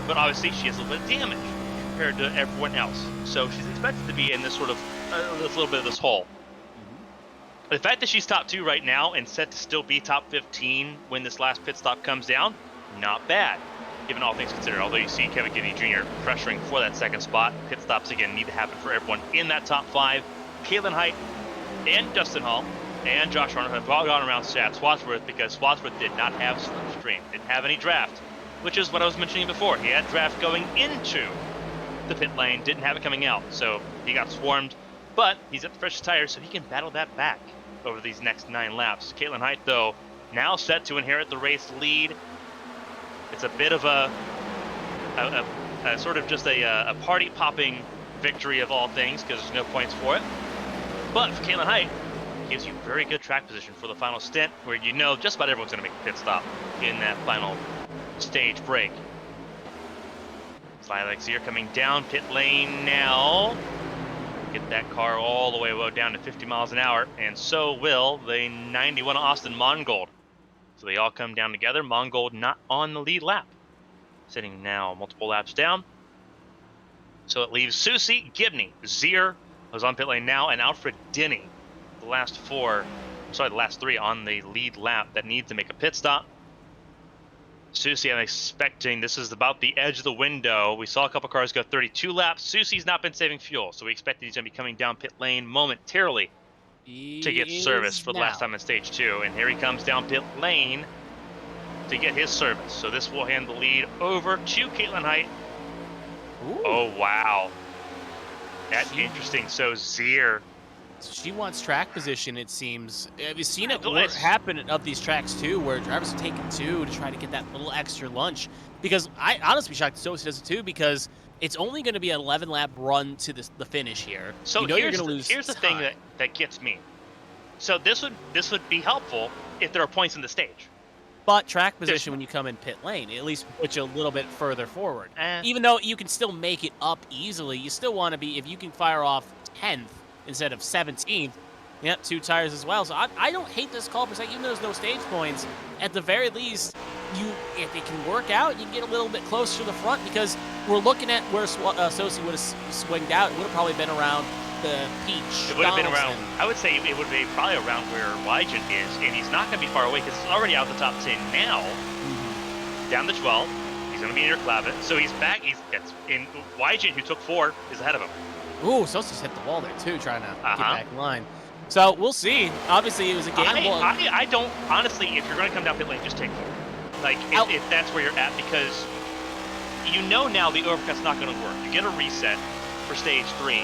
S2: But obviously, she has a little bit of damage compared to everyone else. So she's expected to be in this sort of, this little bit of this hole. The fact that she's top 2 right now and set to still be top 15 when this last pit stop comes down, not bad, given all things considered. Although you see Kevin Gidney Jr. pressuring for that second spot. Pit stops, again, need to happen for everyone in that top 5. Caitlin Height and Dustin Hall and Josh Arnold have all gone around Chad Swatsworth because Swatsworth did not have slipstream, didn't have any draft, which is what I was mentioning before. He had draft going into the pit lane, didn't have it coming out, so he got swarmed, but he's at the freshest tires, so he can battle that back over these next 9 laps. Caitlin Height, though, now set to inherit the race lead. It's a bit of a sort of just a party-popping victory of all things because there's no points for it. But for Caitlin Height, it gives you very good track position for the final stint where you know just about everyone's going to make a pit stop in that final stage break. Silex here coming down pit lane now. Get that car all the way low down to 50 miles an hour, and so will the 91 Austin Mongold. So they all come down together. Mongold not on the lead lap. Sitting now multiple laps down. So it leaves Susie, Gibney, Zier, who's on pit lane now, and Alfred Denny. The last 3 on the lead lap that need to make a pit stop. Susie, I'm expecting this is about the edge of the window. We saw a couple cars go 32 laps. Susie's not been saving fuel, so we expect that he's going to be coming down pit lane momentarily to get service for the last time in stage 2. And here he comes down pit lane to get his service. So this will hand the lead over to Caitlin Height.
S3: Ooh.
S2: Oh, wow. That's interesting. So Zier.
S3: She wants track position, it seems. We've seen it happen of these tracks, too, where drivers are taking 2 to try to get that little extra lunch. Because I honestly be shocked Sosa does it, too, because it's only going to be an 11-lap run to the finish here.
S2: So
S3: you know you're going to lose
S2: here's the thing that gets me. So this would be helpful if there are points in the stage.
S3: But track position when you come in pit lane, at least put you a little bit further forward. Even though you can still make it up easily, you still want to be, if you can fire off 10th instead of 17th, yep, 2 tires as well. So I don't hate this call per se, even though there's no stage points. At the very least, if it can work out, you can get a little bit closer to the front because we're looking at where Sosi would have swinged out. It would have probably been around the Peach.
S2: It would have been around, I would say it would be probably around where Wygen is, and he's not going to be far away because he's already out of the top 10 now. Down to 12. He's going to be near Clavin. So he's back. In Wygen, who took 4, is ahead of him.
S3: Ooh, Sosi's hit the wall there, too, trying to get back in line. So we'll see. Obviously, it was a gamble.
S2: I don't, honestly, if you're going to come down pit lane, just take 4. Like, if that's where you're at, because you know now the overcut's not going to work. You get a reset for stage 3.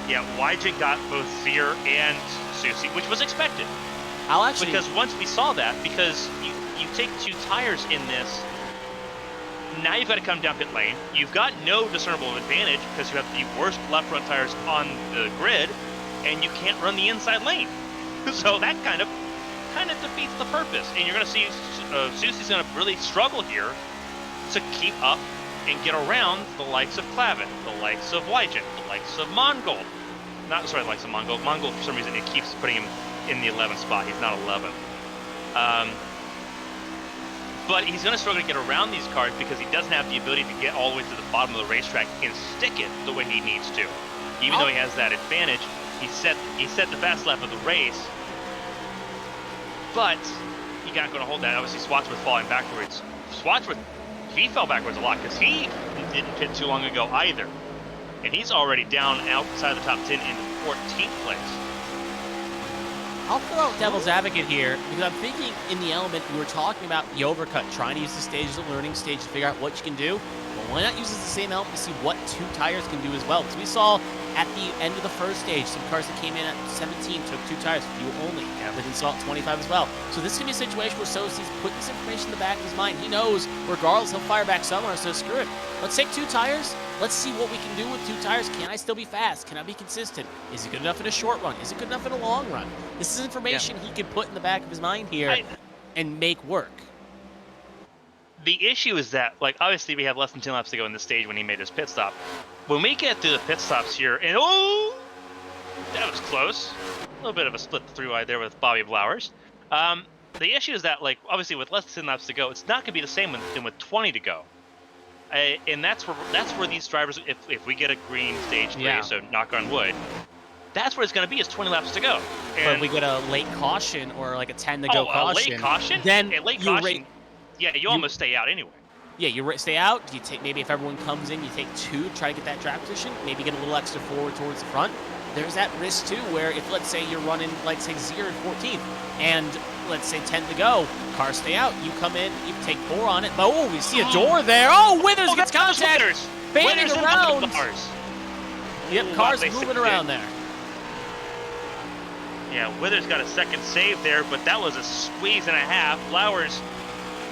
S2: Yeah, YJ got both Veer and Susie, which was expected. Because once we saw that, because you take 2 tires in this, now you've got to come down pit lane. You've got no discernible advantage because you have the worst left front tires on the grid, and you can't run the inside lane. So that kind of defeats the purpose. And you're going to see Susie's going to really struggle here to keep up and get around the likes of Clavin, the likes of Wygen, the likes of Mongold. The likes of Mongold. Mongold, for some reason, it keeps putting him in the 11th spot. He's not 11th. But he's going to struggle to get around these cars because he doesn't have the ability to get all the way to the bottom of the racetrack and stick it the way he needs to. Even though he has that advantage, he set the fast lap of the race, but he not going to hold that. Obviously, Swatsworth falling backwards. Swatsworth, he fell backwards a lot because he didn't pit too long ago either. And he's already down outside the top 10 into 14th place.
S3: I'll throw out devil's advocate here because I'm thinking in the element we were talking about the overcut, trying to use the stage as a learning stage to figure out what you can do. Well, why not use the same element to see what 2 tires can do as well? Because we saw at the end of the first stage, some cars that came in at 17 took 2 tires, fuel only, within slot 25 as well. So this could be a situation where Sosi's put this information in the back of his mind. He knows, regardless, he'll fire back somewhere, so screw it. Let's take 2 tires. Let's see what we can do with 2 tires. Can I still be fast? Can I be consistent? Is it good enough in a short run? Is it good enough in a long run? This is information he can put in the back of his mind here and make work.
S2: The issue is that, like, obviously we have less than 10 laps to go in this stage when he made his pit stop. When we get through the pit stops here, and that was close. A little bit of a split the 3-wide there with Bobby Blowers. The issue is that, like, obviously with less than 10 laps to go, it's not going to be the same than with 20 to go. And that's where these drivers, if we get a green stage 3, so knock on wood, that's where it's going to be. It's 20 laps to go. And
S3: but we get a late caution or like a 10 to go caution.
S2: A late caution?
S3: Then
S2: a late caution. You almost stay out anyway.
S3: Yeah, you stay out. You take maybe if everyone comes in, you take 2 to try to get that track position. Maybe get a little extra forward towards the front. There's that risk too, where if let's say you're running, let's say 0 and 14th, and let's say 10 to go, cars stay out. You come in, you take 4 on it. Oh, we see a door there. Oh, Withers gets contact. Fanning around. Yep, cars moving around there.
S2: Yeah, Withers got a second save there, but that was a squeeze and a half. Flowers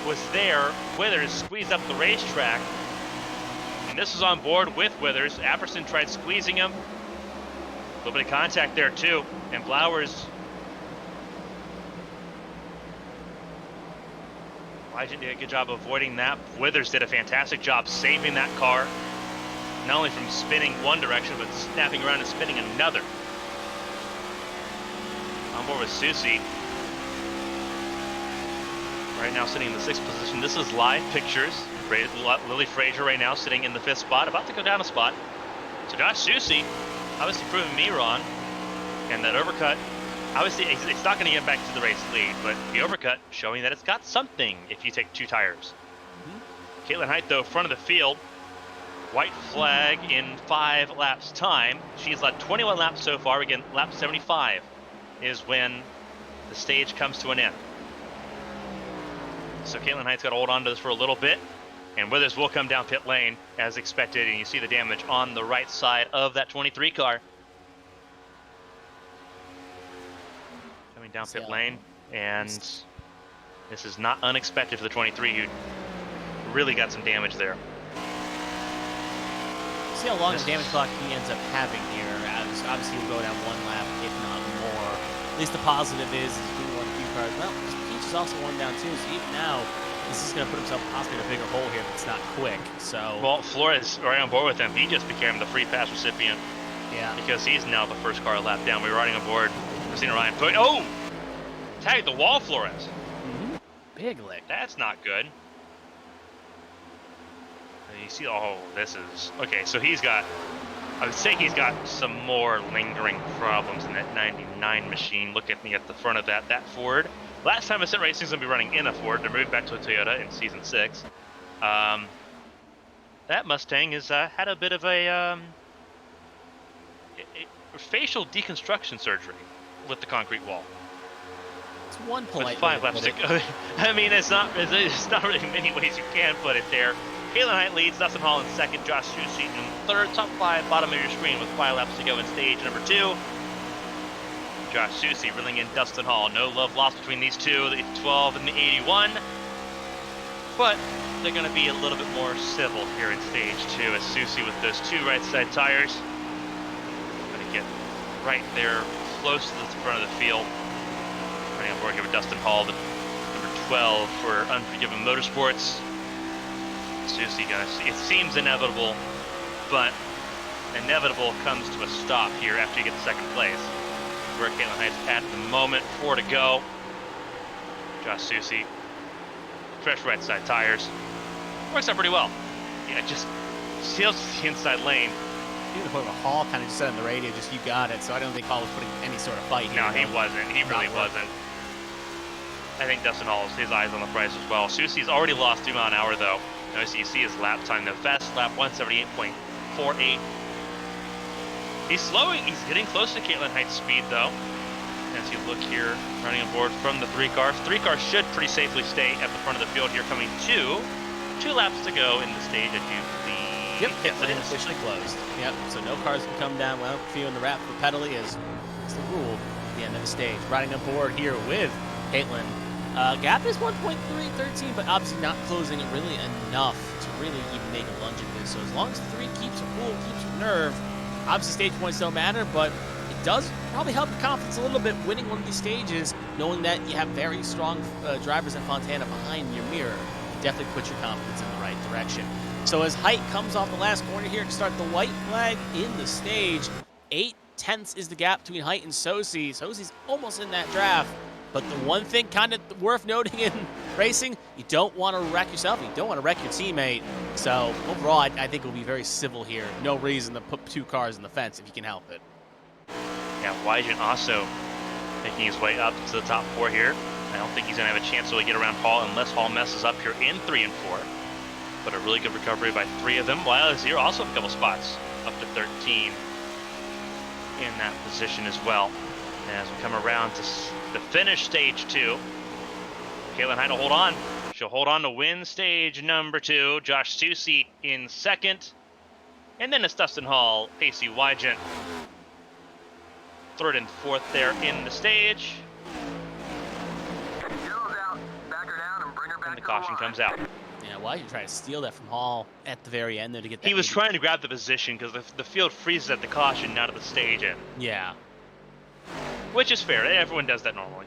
S2: was there. Withers squeezed up the racetrack. And this is on board with Withers. Apperson tried squeezing him. A little bit of contact there too. And Flowers. Wygen did a good job avoiding that. Withers did a fantastic job saving that car. Not only from spinning one direction, but snapping around and spinning another. On board with Susie. Right now sitting in the 6th position. This is live pictures. Lily Frazier right now sitting in the 5th spot, about to go down a spot. So Josh Susie, obviously proving me wrong. And that overcut, obviously it's not going to get back to the race lead, but the overcut showing that it's got something if you take 2 tires. Caitlin Height though, front of the field. White flag in 5 laps time. She's led 21 laps so far. Again, lap 75 is when the stage comes to an end. So Caitlin Height's got to hold on to this for a little bit. And Withers will come down pit lane as expected. And you see the damage on the right side of that 23 car. Coming down pit lane. And this is not unexpected for the 23 who really got some damage there.
S3: See how long the damage clock he ends up having here. Obviously he'll go down 1 lap, if not more. At least the positive is he won a few cars. Well, Peach is also 1 down too, so even now, this is going to put himself possibly in a bigger hole here if it's not quick. So. Well,
S2: Flores right on board with him. He just became the free pass recipient.
S3: Yeah.
S2: Because he's now the first car lap down. We were riding aboard Kristina Ryan. Oh! Tagged the wall, Flores.
S3: Big lick.
S2: That's not good. You see, this is okay. So he's got, I would say he's got some more lingering problems in that 99 machine. Look at me at the front of that Ford. Last time Ascent Racing's gonna be running in a Ford. They're moving back to a Toyota in season 6. That Mustang has had a bit of a facial deconstruction surgery with the concrete wall.
S3: It's one polite.
S2: With 5 laps to go. I mean, it's not really many ways you can put it there. Caitlin Height leads, Dustin Hall in second, Josh Susi in third. Top 5, bottom of your screen with 5 laps to go in stage number 2. Josh Susi reeling in Dustin Hall. No love lost between these two, the 12 and the 81. But they're going to be a little bit more civil here in stage 2 as Susi with those 2 right side tires. Going to get right there close to the front of the field. Running on board here with Dustin Hall, the number 12 for Unforgiven Motorsports. Susi, guys, it seems inevitable, but inevitable comes to a stop here after you get second place. Where Caitlin Height's at the moment, 4 to go. Josh Susi, fresh right side tires. Works out pretty well. Yeah, just seals the inside lane.
S3: Even the Hall kind of just said on the radio, just you got it. So I don't think Hall was putting any sort of fight here.
S2: No, he wasn't. He really wasn't. I think Dustin Hall has his eyes on the prize as well. Susi's already lost 2 miles an hour though. Notice you see his lap time. The fast lap 178.48. He's slowing. He's getting close to Caitlin Height's speed though. As you look here, running on board from the 3 cars. 3 cars should pretty safely stay at the front of the field here, coming to 2 laps to go in the stage as you see.
S3: Yep, pit lane officially closed. Yep, so no cars can come down without feeling the wrap repeatedly is the rule at the end of the stage. Riding on board here with Caitlin. Gap is 1.313, but obviously not closing it really enough to really even make a lunge at this. So as long as the 3 keeps her cool, keeps her nerve, obviously stage points don't matter, but it does probably help your confidence a little bit winning one of these stages, knowing that you have very strong drivers at Fontana behind your mirror. Definitely put your confidence in the right direction. So as Height comes off the last corner here to start the white flag in the stage, 8/10 is the gap between Height and Susi. Susi's almost in that draft. But the one thing kind of worth noting in racing, you don't want to wreck yourself. You don't want to wreck your teammate. So overall, I think it will be very civil here. No reason to put 2 cars in the fence if you can help it.
S2: Yeah, Wygen also making his way up to the top 4 here. I don't think he's going to have a chance to really get around Hall unless Hall messes up here in 3 and 4. But a really good recovery by 3 of them. While Azir also a couple spots up to 13 in that position as well. And as we come around to the finish stage 2, Caitlin Height will hold on. She'll hold on to win stage number 2. Josh Susi in second. And then it's Dustin Hall, Pacey Wygen. 3rd and 4th there in the stage. And the caution comes out.
S3: Yeah, why did you try to steal that from Hall at the very end there to get that?
S2: He was trying to grab the position because the field freezes at the caution, not at the stage end.
S3: Yeah.
S2: Which is fair. Everyone does that normally.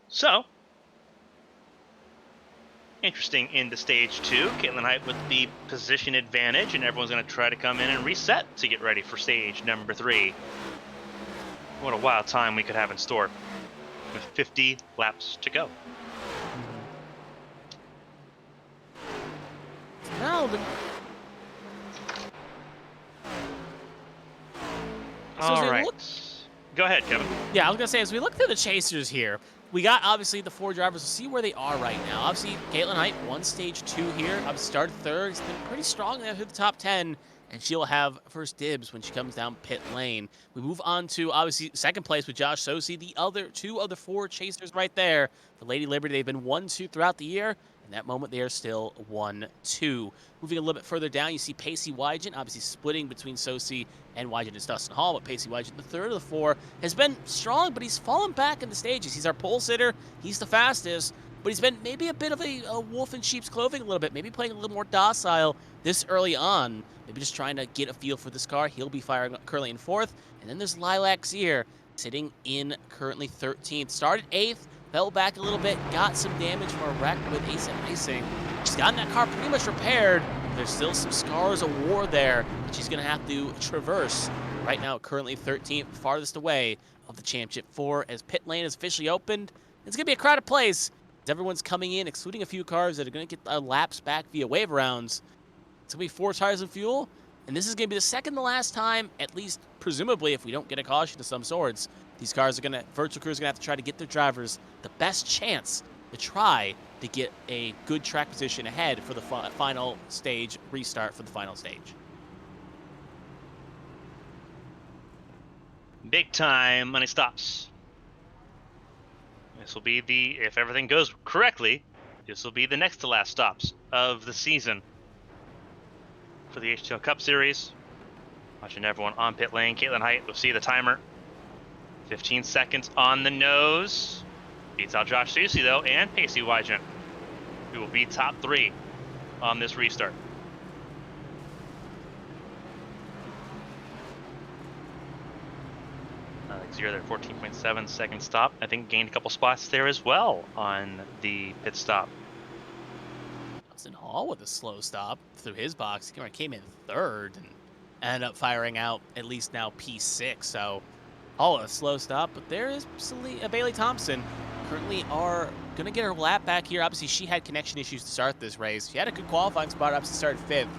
S2: So, interesting into stage 2. Caitlin Height with the position advantage, and everyone's going to try to come in and reset to get ready for stage number 3. What a wild time we could have in store with 50 laps to go.
S3: No,
S2: All right. Go ahead, Kevin.
S3: Yeah, I was going to say, as we look through the chasers here, we got, obviously, the 4 drivers. We'll see where they are right now. Obviously, Caitlin Height won stage 2 here. Obviously, started 3rd. He's been pretty strong there through the top 10, and she'll have first dibs when she comes down pit lane. We move on to, obviously, 2nd place with Josh Susi. The other 2 of the 4 chasers right there. For Lady Liberty, they've been 1-2 throughout the year. In that moment, they are still 1-2. Moving a little bit further down, you see Pacey Wygen, obviously splitting between Susi and Wygen and Dustin Hall. But Pacey Wygen, the 3rd of the 4, has been strong, but he's fallen back in the stages. He's our pole sitter. He's the fastest, but he's been maybe a bit of a wolf in sheep's clothing a little bit, maybe playing a little more docile this early on. Maybe just trying to get a feel for this car. He'll be firing currently in 4th. And then there's Lilac Sear sitting in currently 13th. Started 8th. Fell back a little bit, got some damage from a wreck with Ace and Racing. She's gotten that car pretty much repaired. There's still some scars of war there that she's going to have to traverse. Right now, currently 13th, farthest away of the Championship 4, as pit lane is officially opened. It's going to be a crowded place as everyone's coming in, excluding a few cars that are going to get laps back via wave rounds. It's going to be 4 tires and fuel, and this is going to be the second to last time, at least presumably if we don't get a caution of some sorts. These cars are going to, virtual crews are going to have to try to get their drivers the best chance to try to get a good track position ahead for the final stage restart for the final stage.
S2: Big time money stops. This will be the, if everything goes correctly, This will be the next to last stops of the season for the HTL Cup Series. Watching everyone on pit lane. Caitlin Height, we'll see the timer. 15 seconds on the nose. Beats out Josh Susie, though, and Pacey Wygent, who will be top 3 on this restart. Zero there, 14.7 second stop. I think gained a couple spots there as well on the pit stop.
S3: Justin Hall with a slow stop through his box. He came in 3rd and ended up firing out at least now P6. So Hall a slow stop, but there is Bailey Thompson currently are going to get her lap back here. Obviously, she had connection issues to start this race. She had a good qualifying spot, obviously started 5th,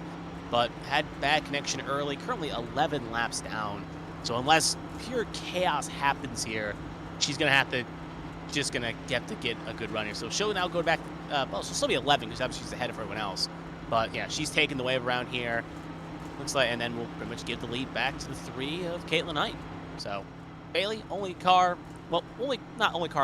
S3: but had bad connection early, currently 11 laps down. So unless pure chaos happens here, she's going to have to get a good run here. So she'll now go back, well, she'll still be 11 because obviously she's ahead of everyone else. But yeah, she's taking the wave around here. Looks like, and then we'll pretty much give the lead back to the 3 of Caitlin Knight. So Bailey, not only car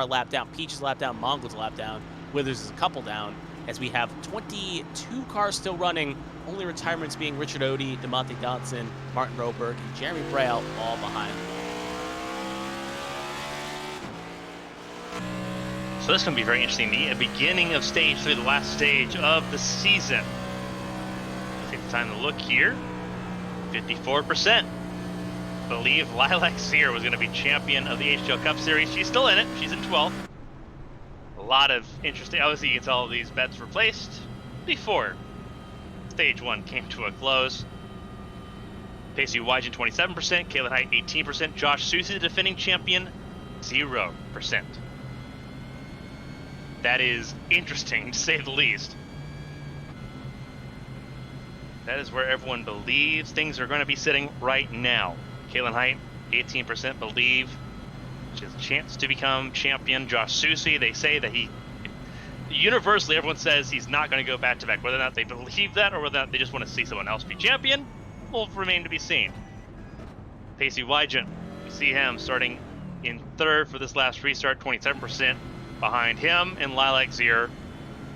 S3: a lap down, Peach is a lap down, Mongo's a lap down, Withers is a couple down, as we have 22 cars still running, only retirements being Richard Odie, DeMonte Dodson, Martin Roberg, and Jeremy Braille all behind.
S2: So this is going to be very interesting. The beginning of stage 3, the last stage of the season. Take the time to look here. 54%. Believe Lilac Sear was going to be champion of the HTL Cup Series. She's still in it. She's in 12th. A lot of interesting. Obviously, you can tell these bets were placed before stage 1 came to a close. Pacey Wygent 27%, Caitlin Height 18%, Josh Susie, the defending champion, 0%. That is interesting, to say the least. That is where everyone believes things are going to be sitting right now. Caitlin Height, 18% believe she has a chance to become champion. Josh Susie, they say that universally, everyone says he's not going to go back-to-back. Whether or not they believe that or whether or not they just want to see someone else be champion will remain to be seen. Pacey Wygent, we see him starting in 3rd for this last restart, 27%. Behind him and Lilac Sear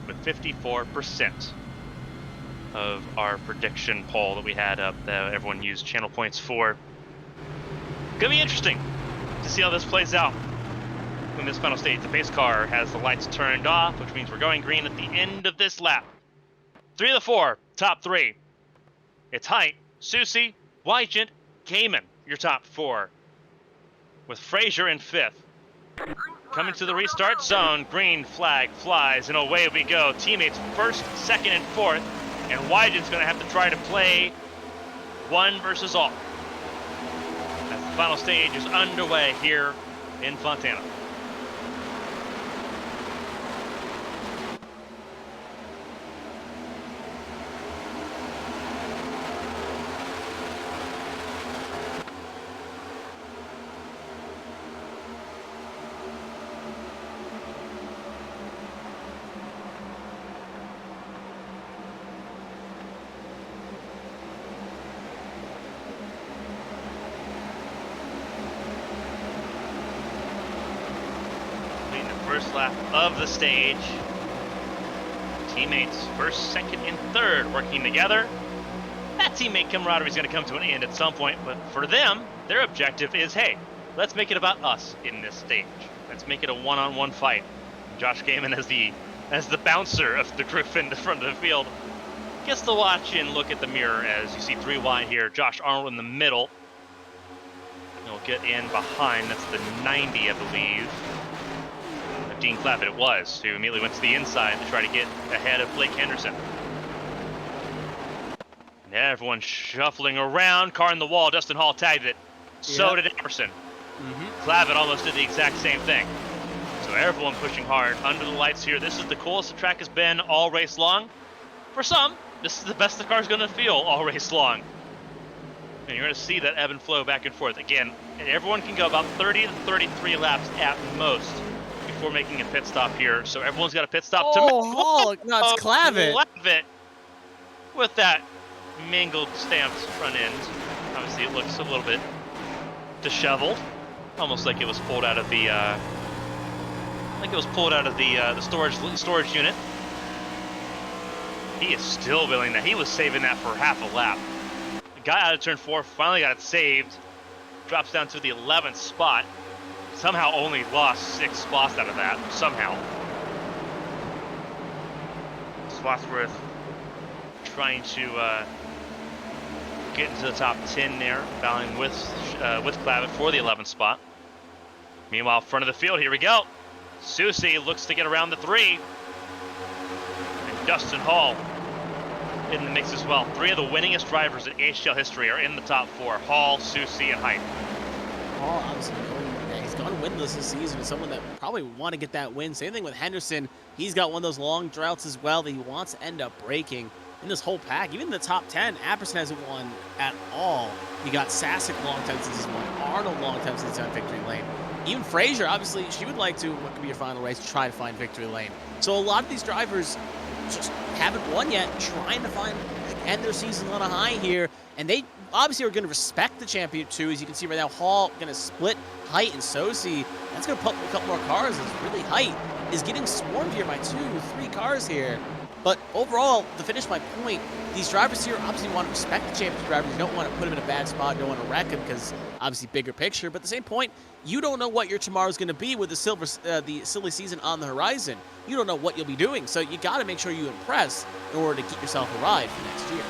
S2: with 54% of our prediction poll that we had up that everyone used channel points for. Gonna be interesting to see how this plays out in this final stage. The pace car has the lights turned off, which means we're going green at the end of this lap. 3 of the 4, top 3. It's Height, Susie, Wygent, Cayman, your top 4. With Frazier in 5th. Coming to the restart zone, green flag flies, and away we go. Teammates 1st, 2nd, and 4th, and Wygent's going to have to try to play 1 versus all. As the final stage is underway here in Fontana. First lap of the stage. Teammates 1st, 2nd, and 3rd working together. That teammate camaraderie is going to come to an end at some point, but for them, their objective is, hey, let's make it about us in this stage. Let's make it a one-on-one fight. Josh Gaiman as the bouncer of the group in the front of the field gets to watch and look at the mirror as you see 3 wide here. Josh Arnold in the middle. He'll get in behind. That's the 90, I believe. Dean Clappett it was, who immediately went to the inside to try to get ahead of Blake Henderson. And everyone shuffling around, car in the wall. Dustin Hall tagged it. So did Emerson. Clappett almost did the exact same thing. So everyone pushing hard under the lights here. This is the coolest the track has been all race long. For some, this is the best the car's going to feel all race long. And you're going to see that ebb and flow back and forth. Again, everyone can go about 30 to 33 laps at most before making a pit stop here. So everyone's got a pit stop to make.
S3: Oh, no, it's Clavitt.
S2: Clavitt with that mangled stamped front end. Obviously, it looks a little bit disheveled, almost like it was pulled out of the storage unit. He is still building that. He was saving that for half a lap. Got out of turn 4, finally got it saved. Drops down to the 11th spot. Somehow only lost 6 spots out of that. Somehow. Slotsworth trying to get into the top 10 there, battling with Clavitt for the 11th spot. Meanwhile, front of the field, here we go. Susie looks to get around the 3. And Dustin Hall in the mix as well. 3 of the winningest drivers in HTL history are in the top 4. Hall, Susie, and Height.
S3: Hall obviously he's gone winless this season. Is someone that probably would want to get that win. Same thing with Henderson. He's got one of those long droughts as well that he wants to end up breaking. In this whole pack, even in the top 10, Apperson hasn't won at all. You got Sasic long time since he's won, Arnold long time since he's on victory lane. Even Frazier, obviously, she would like to, what could be your final race, try to find victory lane. So a lot of these drivers just haven't won yet, trying to end their season on a high here. And they obviously are going to respect the champion too. As you can see right now, Hall going to split Height and Sosi. That's going to put a couple more cars. It's really Height is getting swarmed here by 2-3 cars here. But overall, to finish my point, these drivers here obviously want to respect the championship drivers. You don't want to put them in a bad spot. You don't want to wreck them because obviously bigger picture. But at the same point, you don't know what your tomorrow's going to be with the silly season on the horizon. You don't know what you'll be doing. So you got to make sure you impress in order to keep yourself a ride for next year.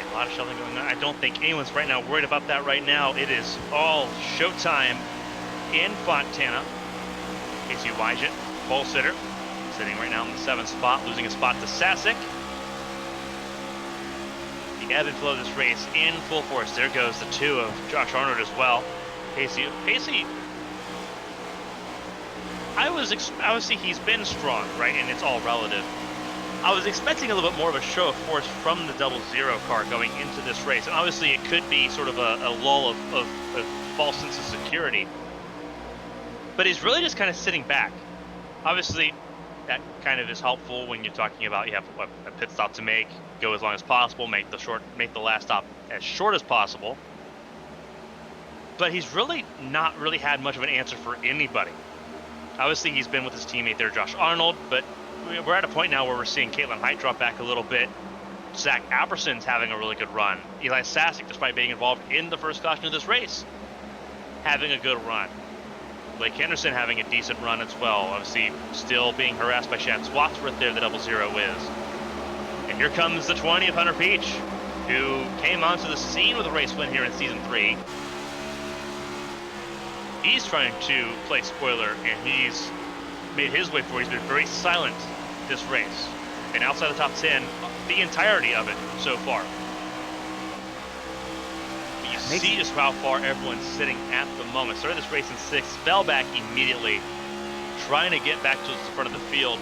S2: A lot of shuffling going on. I don't think anyone's right now worried about that right now. It is all showtime in Fontana. Casey Wygent, pole sitter. Sitting right now in the 7th spot, losing a spot to Sasic. The ebb and flow of this race in full force. There goes the 2 of Josh Arnold as well. Pacey, obviously he's been strong, right? And it's all relative. I was expecting a little bit more of a show of force from the 00 car going into this race. And obviously it could be sort of a lull of false sense of security. But he's really just kind of sitting back. Obviously, that kind of is helpful when you're talking about you have a pit stop to make, go as long as possible, make the last stop as short as possible. But he's really not really had much of an answer for anybody. Obviously, he's been with his teammate there, Josh Arnold, but we're at a point now where we're seeing Caitlin Height drop back a little bit. Zach Apperson's having a really good run. Eli Sasic, despite being involved in the first caution of this race, having a good run. Blake Henderson having a decent run as well. Obviously, still being harassed by Shad Swatsworth there, the 00 is. And here comes the 20 of Hunter Peach, who came onto the scene with a race win here in Season 3. He's trying to play spoiler, and he's made his way forward. He's been very silent this race. And outside the top 10, the entirety of it so far. You see just how far everyone's sitting at the moment. Started this race in 6th, fell back immediately, trying to get back to the front of the field.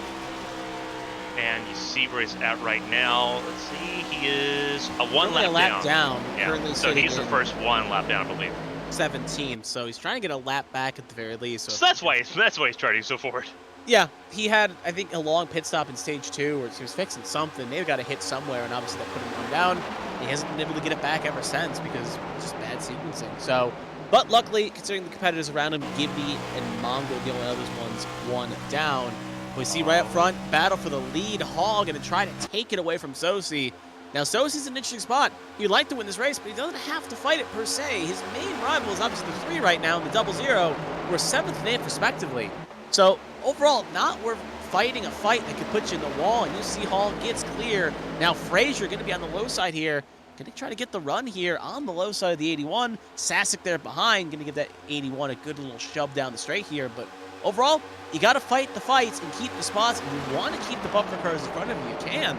S2: And you see where he's at right now. Let's see, he is a lap
S3: down.
S2: Yeah, so he's the first 1 lap down, I believe.
S3: 17, so he's trying to get a lap back at the very least.
S2: So that's why he's charting so forward.
S3: Yeah, he had, I think, a long pit stop in stage 2 where he was fixing something. They've got a hit somewhere, and obviously that put him one down. He hasn't been able to get it back ever since because it's just bad sequencing. So, but luckily, considering the competitors around him, Gibby and Mongo, the only other ones, 1 down. We see right up front, battle for the lead. Hall going to try to take it away from Sosi. Now, Sosi's in an interesting spot. He'd like to win this race, but he doesn't have to fight it per se. His main rival is obviously the 3 right now in the 00, who are 7th and 8th respectively. So, overall, not worth fighting a fight that could put you in the wall, and you see Hall gets clear. Now, Frazier going to be on the low side here. Going to try to get the run here on the low side of the 81. Sasic there behind, going to give that 81 a good little shove down the straight here. But overall, you got to fight the fights and keep the spots. If you want to keep the buffer cars in front of you, you can.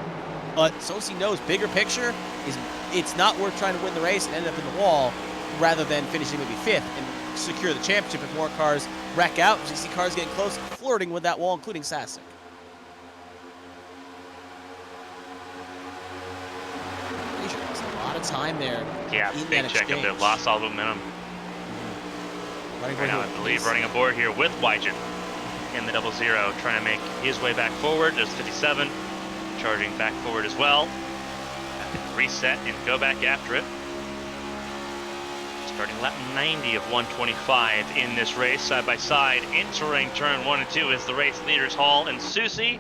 S3: But Sosi knows bigger picture is it's not worth trying to win the race and end up in the wall rather than finishing maybe 5th and secure the championship if more cars wreck out. You see cars getting close, flirting with that wall, including Sasic. A lot of time there.
S2: Yeah, big check up there. Lost all the momentum. Right now, I believe running aboard here with Wygent in the 00, trying to make his way back forward. There's 57, charging back forward as well. Reset and go back after it. Starting lap 90 of 125 in this race, side by side, entering turn 1 and 2 is the race leaders Hall and Susie.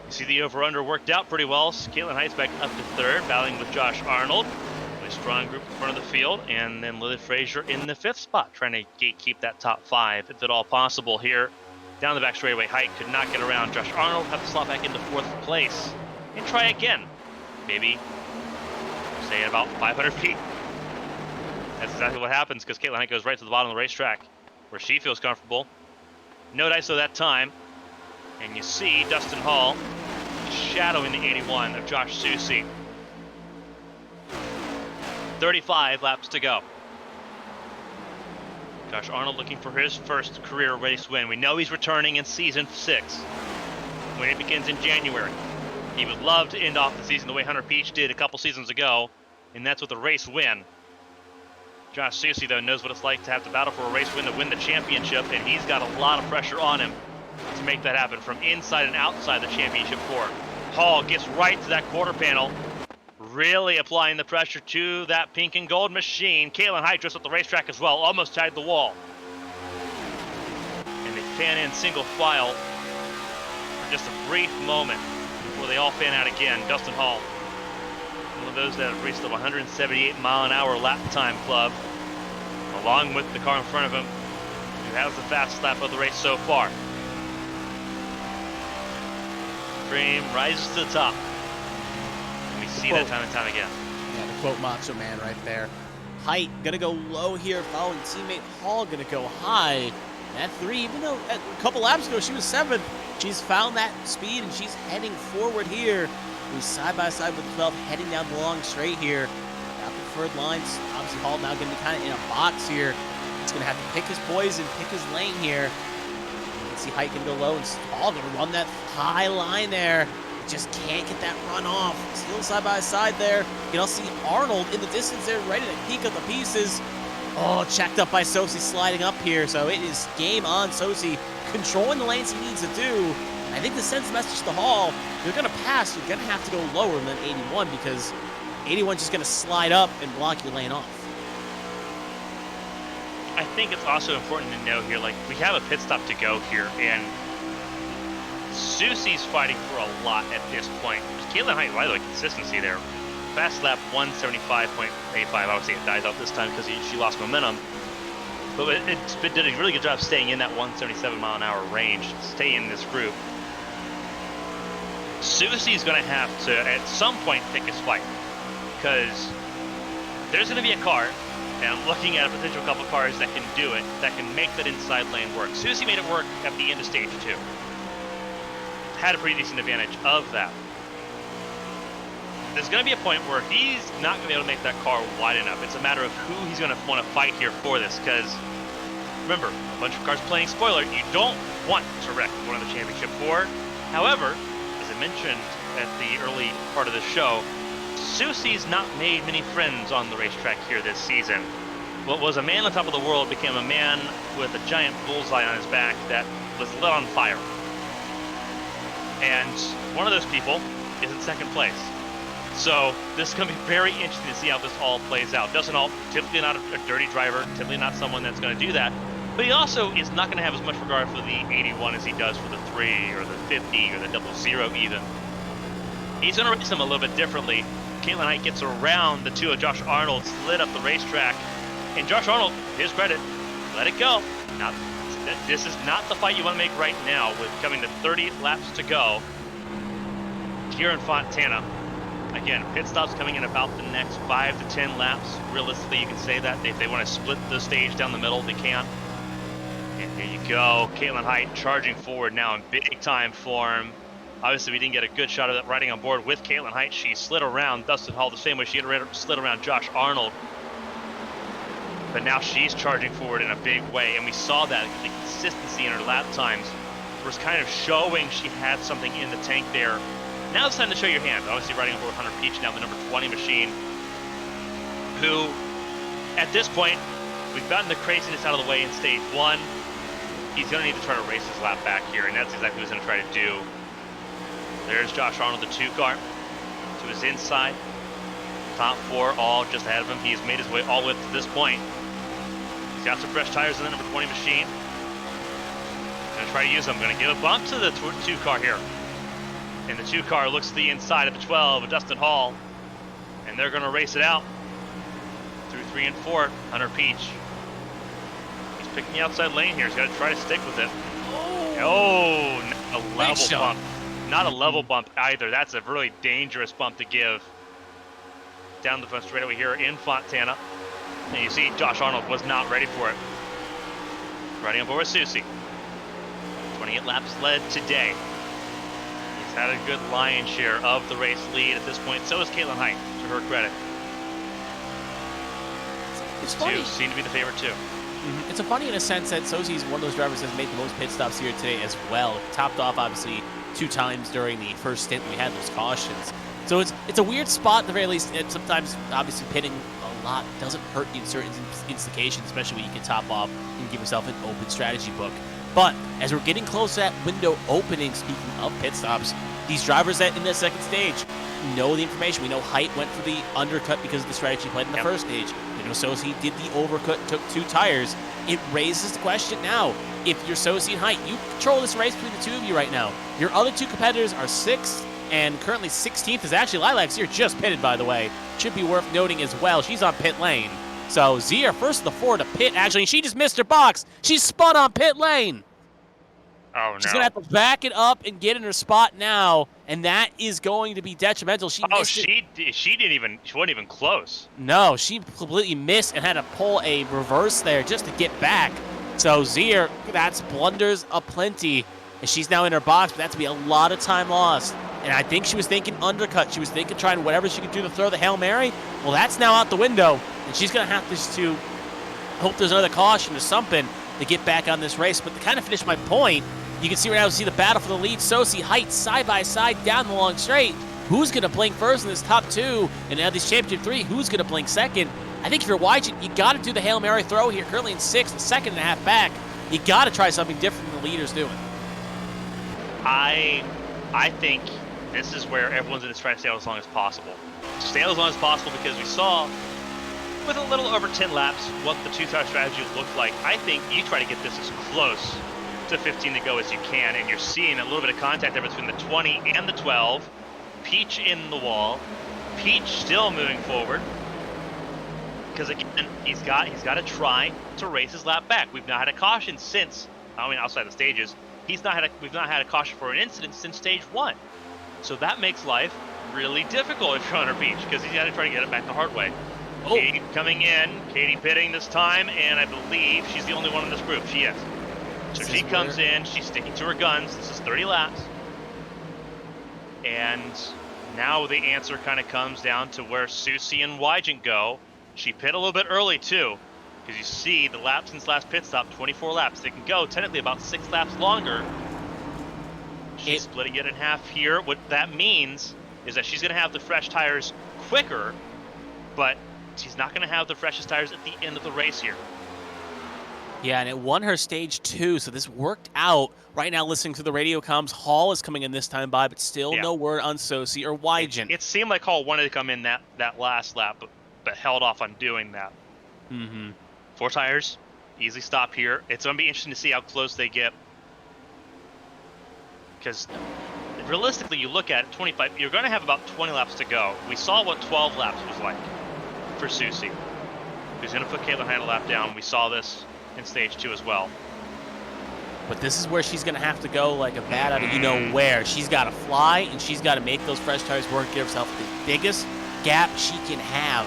S2: You see the over-under worked out pretty well. Caitlin Height's back up to third, battling with Josh Arnold. A strong group in front of the field, and then Lily Frazier in the 5th spot, trying to gatekeep that top 5, if at all possible here. Down the back straightaway, Height could not get around Josh Arnold, have to slot back into 4th place, and try again. Maybe, say, at about 500 feet. That's exactly what happens, because Caitlin Height goes right to the bottom of the racetrack, where she feels comfortable. No ISO that time, and you see Dustin Hall shadowing the 81 of Josh Susie. 35 laps to go. Josh Arnold looking for his first career race win. We know he's returning in season 6 when it begins in January. He would love to end off the season the way Hunter Peach did a couple seasons ago, and that's with a race win. Josh Susie, though, knows what it's like to have to battle for a race win to win the championship, and he's got a lot of pressure on him to make that happen from inside and outside the championship four. Hall gets right to that quarter panel, really applying the pressure to that pink and gold machine. Caitlin Height drifts up the racetrack as well, almost tied the wall. And they fan in single file for just a brief moment before they all fan out again. Dustin Hall, one of those that have reached the 178-mile-an-hour lap time club, along with the car in front of him, who has the fastest lap of the race so far. Frame rises to the top. And we see that time and time again.
S3: Yeah, the quote Macho Man right there. Height gonna go low here, following teammate Hall gonna go high. At 3, even though a couple laps ago she was 7th, she's found that speed and she's heading forward here. We're side by side with 12, heading down the long straight here. Got preferred lines. Obviously Hall now gonna be kind of in a box here. He's gonna have to pick his poison, pick his lane here. See Height can go low, and Hall gonna run that high line there. Just can't get that run off. Still side by side there. You can also see Arnold in the distance there, ready to peek at the pieces. Oh, checked up by Sosi sliding up here. So it is game on Sosi, controlling the lanes he needs to do. I think this sends a message to Hall. You're gonna pass, you're gonna have to go lower than 81 because 81's just gonna slide up and block your lane off.
S2: I think it's also important to know here, like, we have a pit stop to go here, and Susie's fighting for a lot at this point. Caitlin Height, by the way, consistency there. Fast lap 175.85. I would say it dies out this time because she lost momentum. But it did a really good job staying in that 177-mile-an-hour range, stay in this group. Susie's going to have to, at some point, pick his fight, because there's going to be a car. And I'm looking at a potential couple cars that can do it, that can make that inside lane work. Susie made it work at the end of stage 2. Had a pretty decent advantage of that. There's going to be a point where he's not going to be able to make that car wide enough. It's a matter of who he's going to want to fight here for this, because remember, a bunch of cars playing spoiler, you don't want to wreck one of the championship 4. However, as I mentioned at the early part of the show, Susie's not made many friends on the racetrack here this season. What was a man on top of the world became a man with a giant bullseye on his back that was lit on fire. And one of those people is in 2nd place. So this is going to be very interesting to see how this all plays out. Dustin Hall, typically not a dirty driver, typically not someone that's going to do that, but he also is not going to have as much regard for the 81 as he does for the 3 or the 50 or the 00 even. He's going to race them a little bit differently. Caitlin Height gets around the 2 of Josh Arnold, slid up the racetrack, and Josh Arnold, his credit, let it go. Now, this is not the fight you want to make right now, with coming to 30 laps to go here in Fontana. Again, pit stops coming in about the next 5 to 10 laps. Realistically, you can say that. If they want to split the stage down the middle, they can. And there you go. Caitlin Height charging forward now in big time form. Obviously, we didn't get a good shot of that riding on board with Caitlin Height. She slid around Dustin Hall the same way she had slid around Josh Arnold. But now she's charging forward in a big way, and we saw that the consistency in her lap times was kind of showing she had something in the tank there. Now it's time to show your hand. Obviously, riding on board Hunter Peach, now the number 20 machine, who, at this point, we've gotten the craziness out of the way in stage 1. He's going to need to try to race his lap back here, and that's exactly what he's going to try to do. There's Josh Arnold, the 2 car, to his inside. Top 4 all just ahead of him. He has made his way all the way up to this point. He's got some fresh tires in the number 20 machine. Going to try to use them. Going to give a bump to the 2 car here. And the 2 car looks to the inside of the 12 of Dustin Hall. And they're going to race it out through 3 and 4. Hunter Peach. He's picking the outside lane here. He's got to try to stick with it. Oh, not a level bump. Not a level bump either. That's a really dangerous bump to give. Down the front straightaway here in Fontana. And you see Josh Arnold was not ready for it. Riding on board with Susie. 28 laps led today. He's had a good lion's share of the race lead at this point. So is Caitlin Height, to her credit.
S3: It's funny.
S2: Seem to be the favorite too.
S3: It's funny in a sense that Sosie's one of those drivers that's made the most pit stops here today as well. Topped off, obviously, 2 times during the first stint we had those cautions. So it's a weird spot at the very least. And sometimes, obviously, pitting a lot doesn't hurt you in certain instances, especially when you can top off and give yourself an open strategy book. But as we're getting close to that window opening, speaking of pit stops, these drivers that in the second stage know the information. We know Height went for the undercut because of the strategy played in the first stage. We know Sosi did the overcut, took 2 tires. It raises the question now. If you're Sosi and Height, you control this race between the 2 of you right now. Your other 2 competitors are 6th, and currently 16th is actually Lilacs here, just pitted, by the way. Should be worth noting as well. She's on pit lane. So Zia, first of the 4 to pit, actually, and she just missed her box. She spun on pit lane.
S2: Oh, no.
S3: She's going to have to back it up and get in her spot now, and that is going to be detrimental. She wasn't even close. No, she completely missed and had to pull a reverse there just to get back. So Zia, that's blunders aplenty, and she's now in her box, but that's going to be a lot of time lost. And I think she was thinking undercut. She was thinking trying whatever she could do to throw the Hail Mary. Well, that's now out the window, and she's going to have to hope there's another caution or something to get back on this race. But to kind of finish my point, you can see right now, the battle for the lead. Sosi, Height, side by side down the long straight. Who's going to blink first in this top 2? And now this championship 3, who's going to blink second? I think if you're watching, you got to do the Hail Mary throw here. Currently in 6th, a second and a half back. You got to try something different than the leader's doing.
S2: I think this is where everyone's going to try to stay out as long as possible. Stay out as long as possible because we saw with a little over 10 laps what the 2-tire strategy looked like. I think you try to get this as close to 15 to go as you can, and you're seeing a little bit of contact there between the 20 and the 12. Peach in the wall. Peach still moving forward because again he's got to try to race his lap back. We've not had a caution since, outside the stages, we've not had a caution for an incident since stage 1. So that makes life really difficult if you're Hunter Peach because he's got to try to get it back the hard way. Oh. Katie coming in, Katie pitting this time, and I believe she's the only one in this group. She is. So she comes in, she's sticking to her guns. This is 30 laps. And now the answer kind of comes down to where Susie and Wygant go. She pit a little bit early too, because you see the lap since last pit stop, 24 laps. They can go technically about 6 laps longer. She's splitting it in half here. What that means is that she's going to have the fresh tires quicker, but she's not going to have the freshest tires at the end of the race here.
S3: Yeah, and it won her stage 2, so this worked out. Right now, listening to the radio comms, Hall is coming in this time by, but still no word on Sosi or Wygant.
S2: It seemed like Hall wanted to come in that last lap, but held off on doing that. 4 tires, easy stop here. It's going to be interesting to see how close they get. Because realistically, you look at it, 25, you're going to have about 20 laps to go. We saw what 12 laps was like for Susie. Who's going to put Caitlin Height a lap down. We saw this in stage 2 as well.
S3: But this is where she's going to have to go like a bat out of where. She's got to fly, and she's got to make those fresh tires work, give herself the biggest gap she can have.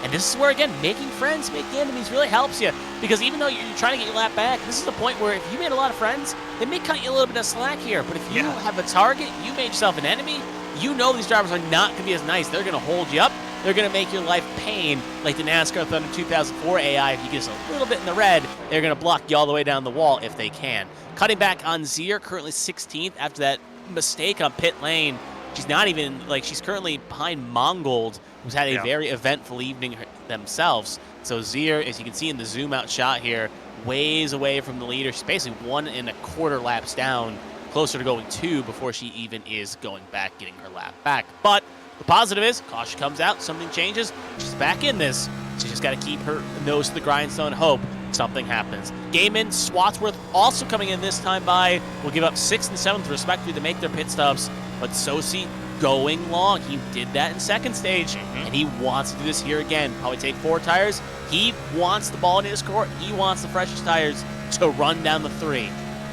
S3: And this is where, again, making friends, making enemies really helps you. Because even though you're trying to get your lap back, this is the point where if you made a lot of friends, they may cut you a little bit of slack here. But if you have a target, you made yourself an enemy, you know these drivers are not going to be as nice. They're going to hold you up. They're going to make your life pain, like the NASCAR Thunder 2004 AI. If you get us a little bit in the red, they're going to block you all the way down the wall if they can. Cutting back on Zier, currently 16th after that mistake on pit lane. She's not even, she's currently behind Mongold, who's had a very eventful evening themselves. So Zier, as you can see in the zoom out shot here, ways away from the leader. She's basically 1 1/4 laps down, closer to going 2 before she even is going back, getting her lap back. But the positive is, caution comes out, something changes, she's back in this. She's just got to keep her nose to the grindstone, hope something happens. Gaiman, Swatsworth also coming in this time by, will give up 6th and 7th respectively to make their pit stops. but Sosi going long. He did that in second stage, and he wants to do this here again. Probably take 4 tires. He wants the ball in his court. He wants the freshest tires to run down the 3.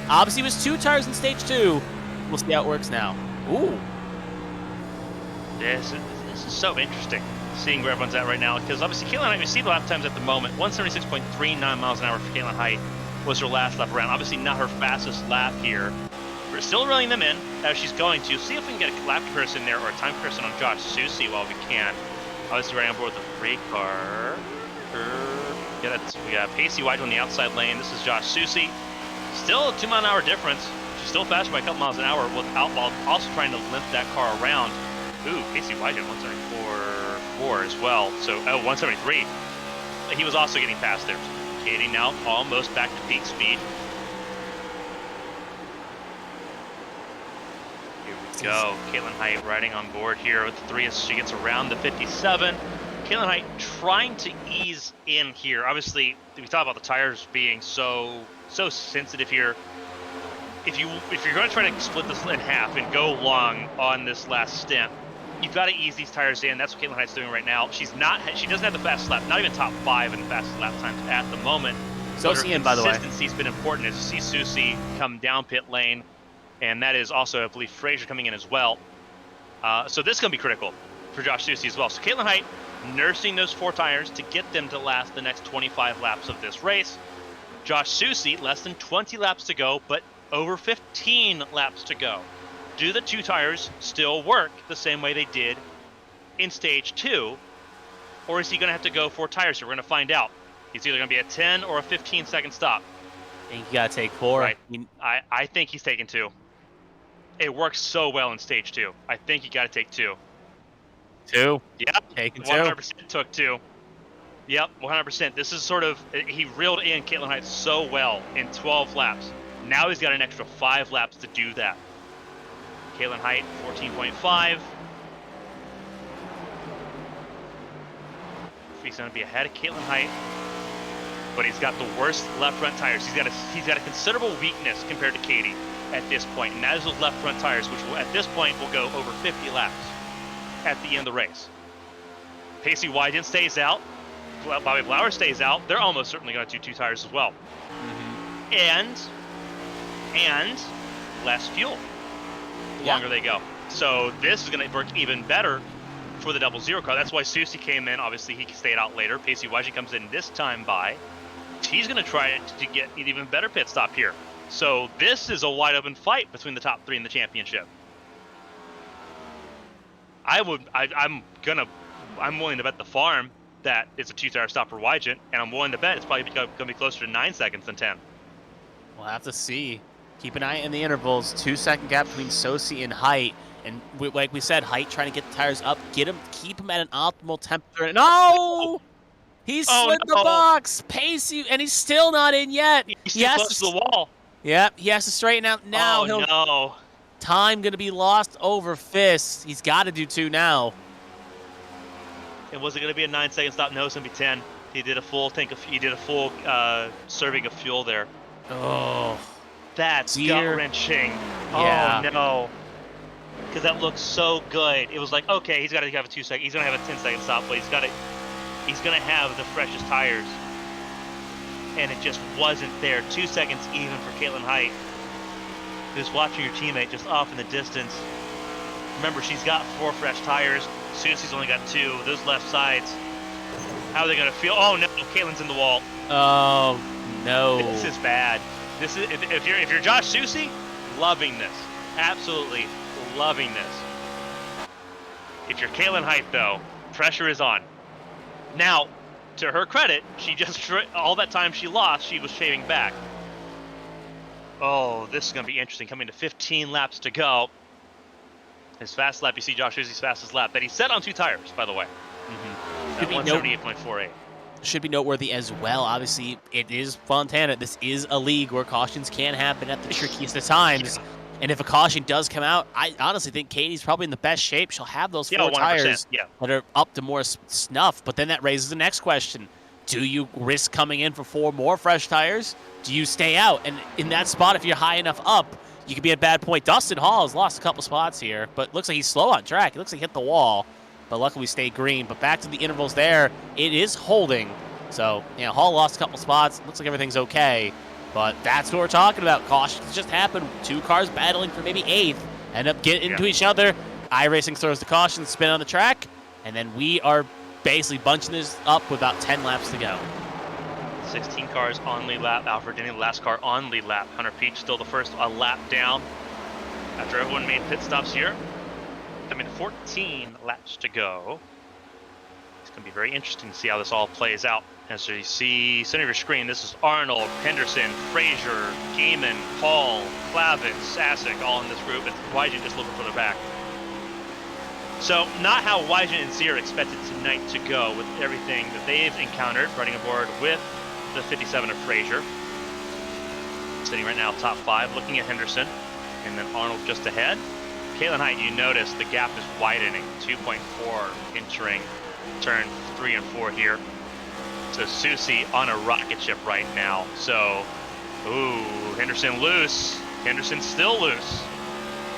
S3: Obviously, it was 2 tires in stage 2. We'll see how it works now. Ooh.
S2: This is so interesting, seeing where everyone's at right now, because obviously Caitlin Height, we see the lap times at the moment. 176.39 miles an hour for Caitlin Height was her last lap around. Obviously not her fastest lap here. We're still reeling them in as she's going to. See if we can get a lap comparison there or a time comparison on Josh Susi while we can. Obviously right on board with the 3 car. Yeah, we got Pacey White on the outside lane. This is Josh Susi. Still a 2-mile-an-hour difference. She's still faster by a couple miles an hour while also trying to limp that car around. Ooh, Pacey White at 174.4 as well. So, 173. He was also getting past there. Katie now almost back to peak speed. Here we go. Caitlin Height riding on board here with the 3 as she gets around the 57. Caitlin Height trying to ease in here. Obviously, we talk about the tires being so sensitive here. If you're going to try to split this in half and go long on this last stint, you've got to ease these tires in. That's what Caitlin Height's doing right now. She doesn't have the fastest lap, not even top 5 in the fastest lap times at the moment.
S3: So Sienna, by the way.
S2: Consistency's been important as you see Susi come down pit lane, and that is also, I believe, Fraser coming in as well. So this is going to be critical for Josh Susi as well. So Caitlin Height nursing those 4 tires to get them to last the next 25 laps of this race. Josh Susi, less than 20 laps to go, but over 15 laps to go. Do the 2 tires still work the same way they did in stage 2? Or is he going to have to go 4 tires here? We're going to find out. He's either going to be a 10 or a 15-second stop.
S3: I think you got to take 4.
S2: Right. I think he's taking 2. It works so well in stage 2. I think you got to take 2.
S3: 2?
S2: Yep.
S3: Taking 2.
S2: 100% took 2. Yep, 100%. This is sort of, he reeled in Caitlin Height so well in 12 laps. Now he's got an extra 5 laps to do that. Caitlin Height, 14.5. He's going to be ahead of Caitlin Height, but he's got the worst left front tires. He's got a considerable weakness compared to Katie at this point, and that is those left front tires, which will, at this point will go over 50 laps at the end of the race. Pacey Wyden stays out. Bobby Blauer stays out. They're almost certainly going to do 2 tires as well. And less fuel the longer they go. So this is going to work even better for the 00 car. That's why Susi came in. Obviously, he stayed out later. Pacey Wyden comes in this time by. He's going to try to get an even better pit stop here. So this is a wide open fight between the top 3 in the championship. I'm willing to bet the farm that it's a 2-tire stop for Wyden, and I'm willing to bet it's probably going to be closer to 9 seconds than 10.
S3: We'll have to see. Keep an eye in the intervals. 2-second gap between Sosi and Height. And like we said, Height trying to get the tires up, keep him at an optimal temperature. No! He slid the box. Pacey, and he's still not in yet.
S2: He's too close to the wall.
S3: Yep, he has to straighten out now.
S2: Oh, no.
S3: Time going to be lost over fists. He's got to do 2 now.
S2: And was it going to be a 9-second stop? No, it's going to be 10. He did a full serving of fuel there.
S3: Oh.
S2: That's gut-wrenching.
S3: Yeah.
S2: Oh, no. Because that looks so good. It was like, okay, he's got to have a 2-second. He's going to have a 10-second stop, but he's going to have the freshest tires. And it just wasn't there. 2 seconds even for Caitlin Height, who's watching your teammate just off in the distance. Remember, she's got 4 fresh tires. Susi's only got 2. Those left sides, how are they going to feel? Oh, no, Caitlin's in the wall.
S3: Oh, no.
S2: This is bad. This is if you're Josh Susi, loving this. Absolutely loving this. If you're Caitlin Height, though, pressure is on. Now, to her credit, she just all that time she lost, she was shaving back. Oh, this is going to be interesting. Coming to 15 laps to go. His fast lap, you see Josh Susi's fastest lap that he set on 2 tires, by the way. At 178.48.
S3: Should be noteworthy as well. Obviously, it is Fontana. This is a league where cautions can happen at the trickiest of times. Yeah. And if a caution does come out, I honestly think Katie's probably in the best shape. She'll have those 4 tires that are up to more snuff. But then that raises the next question. Do you risk coming in for 4 more fresh tires? Do you stay out? And in that spot, if you're high enough up,
S1: you could be at a bad point. Dustin Hall has lost a couple spots here, but looks like he's slow on track. It looks like he hit the wall, but luckily we stayed green. But back to the intervals there, it is holding. So, yeah, Hall lost a couple spots. Looks like everything's okay, but that's what we're talking about. Cautions just happened. 2 cars battling for maybe 8th, end up getting into each other. iRacing throws the caution, spin on the track, and then we are basically bunching this up with about 10 laps to go.
S2: 16 cars on lead lap. Alfred Denny, the last car on lead lap. Hunter Peach still the first, a lap down. After everyone made pit stops here. 14 laps to go. It's going to be very interesting to see how this all plays out. As you see, center of your screen, this is Arnold, Henderson, Frazier, Gaiman, Paul, Clavin, Sasek, all in this group, and Wygen just a little bit further back. So, not how Wygen and Z are expected tonight to go with everything that they've encountered, running aboard with the 57 of Frazier. Sitting right now top 5, looking at Henderson, and then Arnold just ahead. Caitlin Height, you notice the gap is widening, 2.4 entering turn 3 and 4 here. So Susie on a rocket ship right now. So, ooh, Henderson loose. Henderson still loose.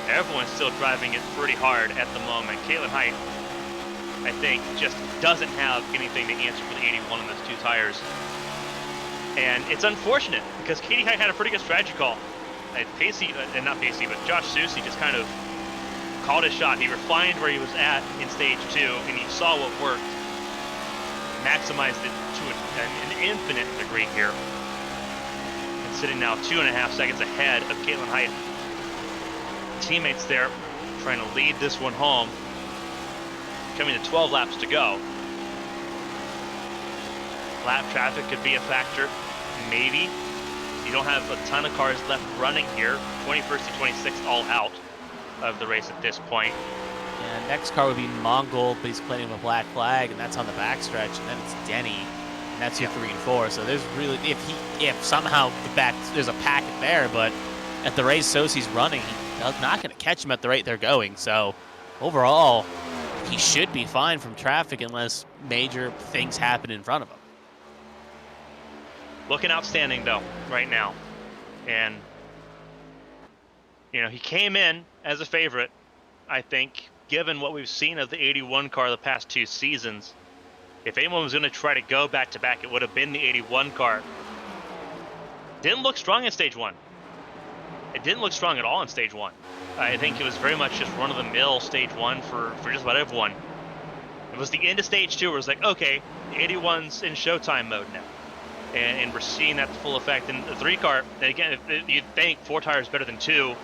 S2: Everyone's still driving it pretty hard at the moment. Caitlin Height, I think, just doesn't have anything to answer for the 81 on those 2 tires. And it's unfortunate because Katie Height had a pretty good strategy call. Not Pacey, but Josh Susie just kind of called his shot. He refined where he was at in stage 2, and he saw what worked. Maximized it to an infinite degree here. And sitting now 2.5 seconds ahead of Caitlin Height. Teammates there trying to lead this one home. Coming to 12 laps to go. Lap traffic could be a factor, maybe. You don't have a ton of cars left running here. 21st to 26th all out of the race at this point.
S1: And next car would be Mongol, but he's claiming a black flag, and that's on the backstretch. And then it's Denny, and that's your 3 and 4. So there's really, if somehow there's a packet there, but at the rate Sosie's running, he's not going to catch him at the rate they're going. So overall, he should be fine from traffic unless major things happen in front of him.
S2: Looking outstanding though right now, and he came in as a favorite. I think, given what we've seen of the 81 car the past 2 seasons, if anyone was going to try to go back-to-back, it would have been the 81 car. Didn't look strong in stage 1. It didn't look strong at all in stage 1. I think it was very much just run-of-the-mill stage 1 for just about everyone. It was the end of stage 2 where it was like, okay, the 81's in showtime mode now. And we're seeing that to full effect. In the 3 car, and again, you'd think 4 tires better than 2.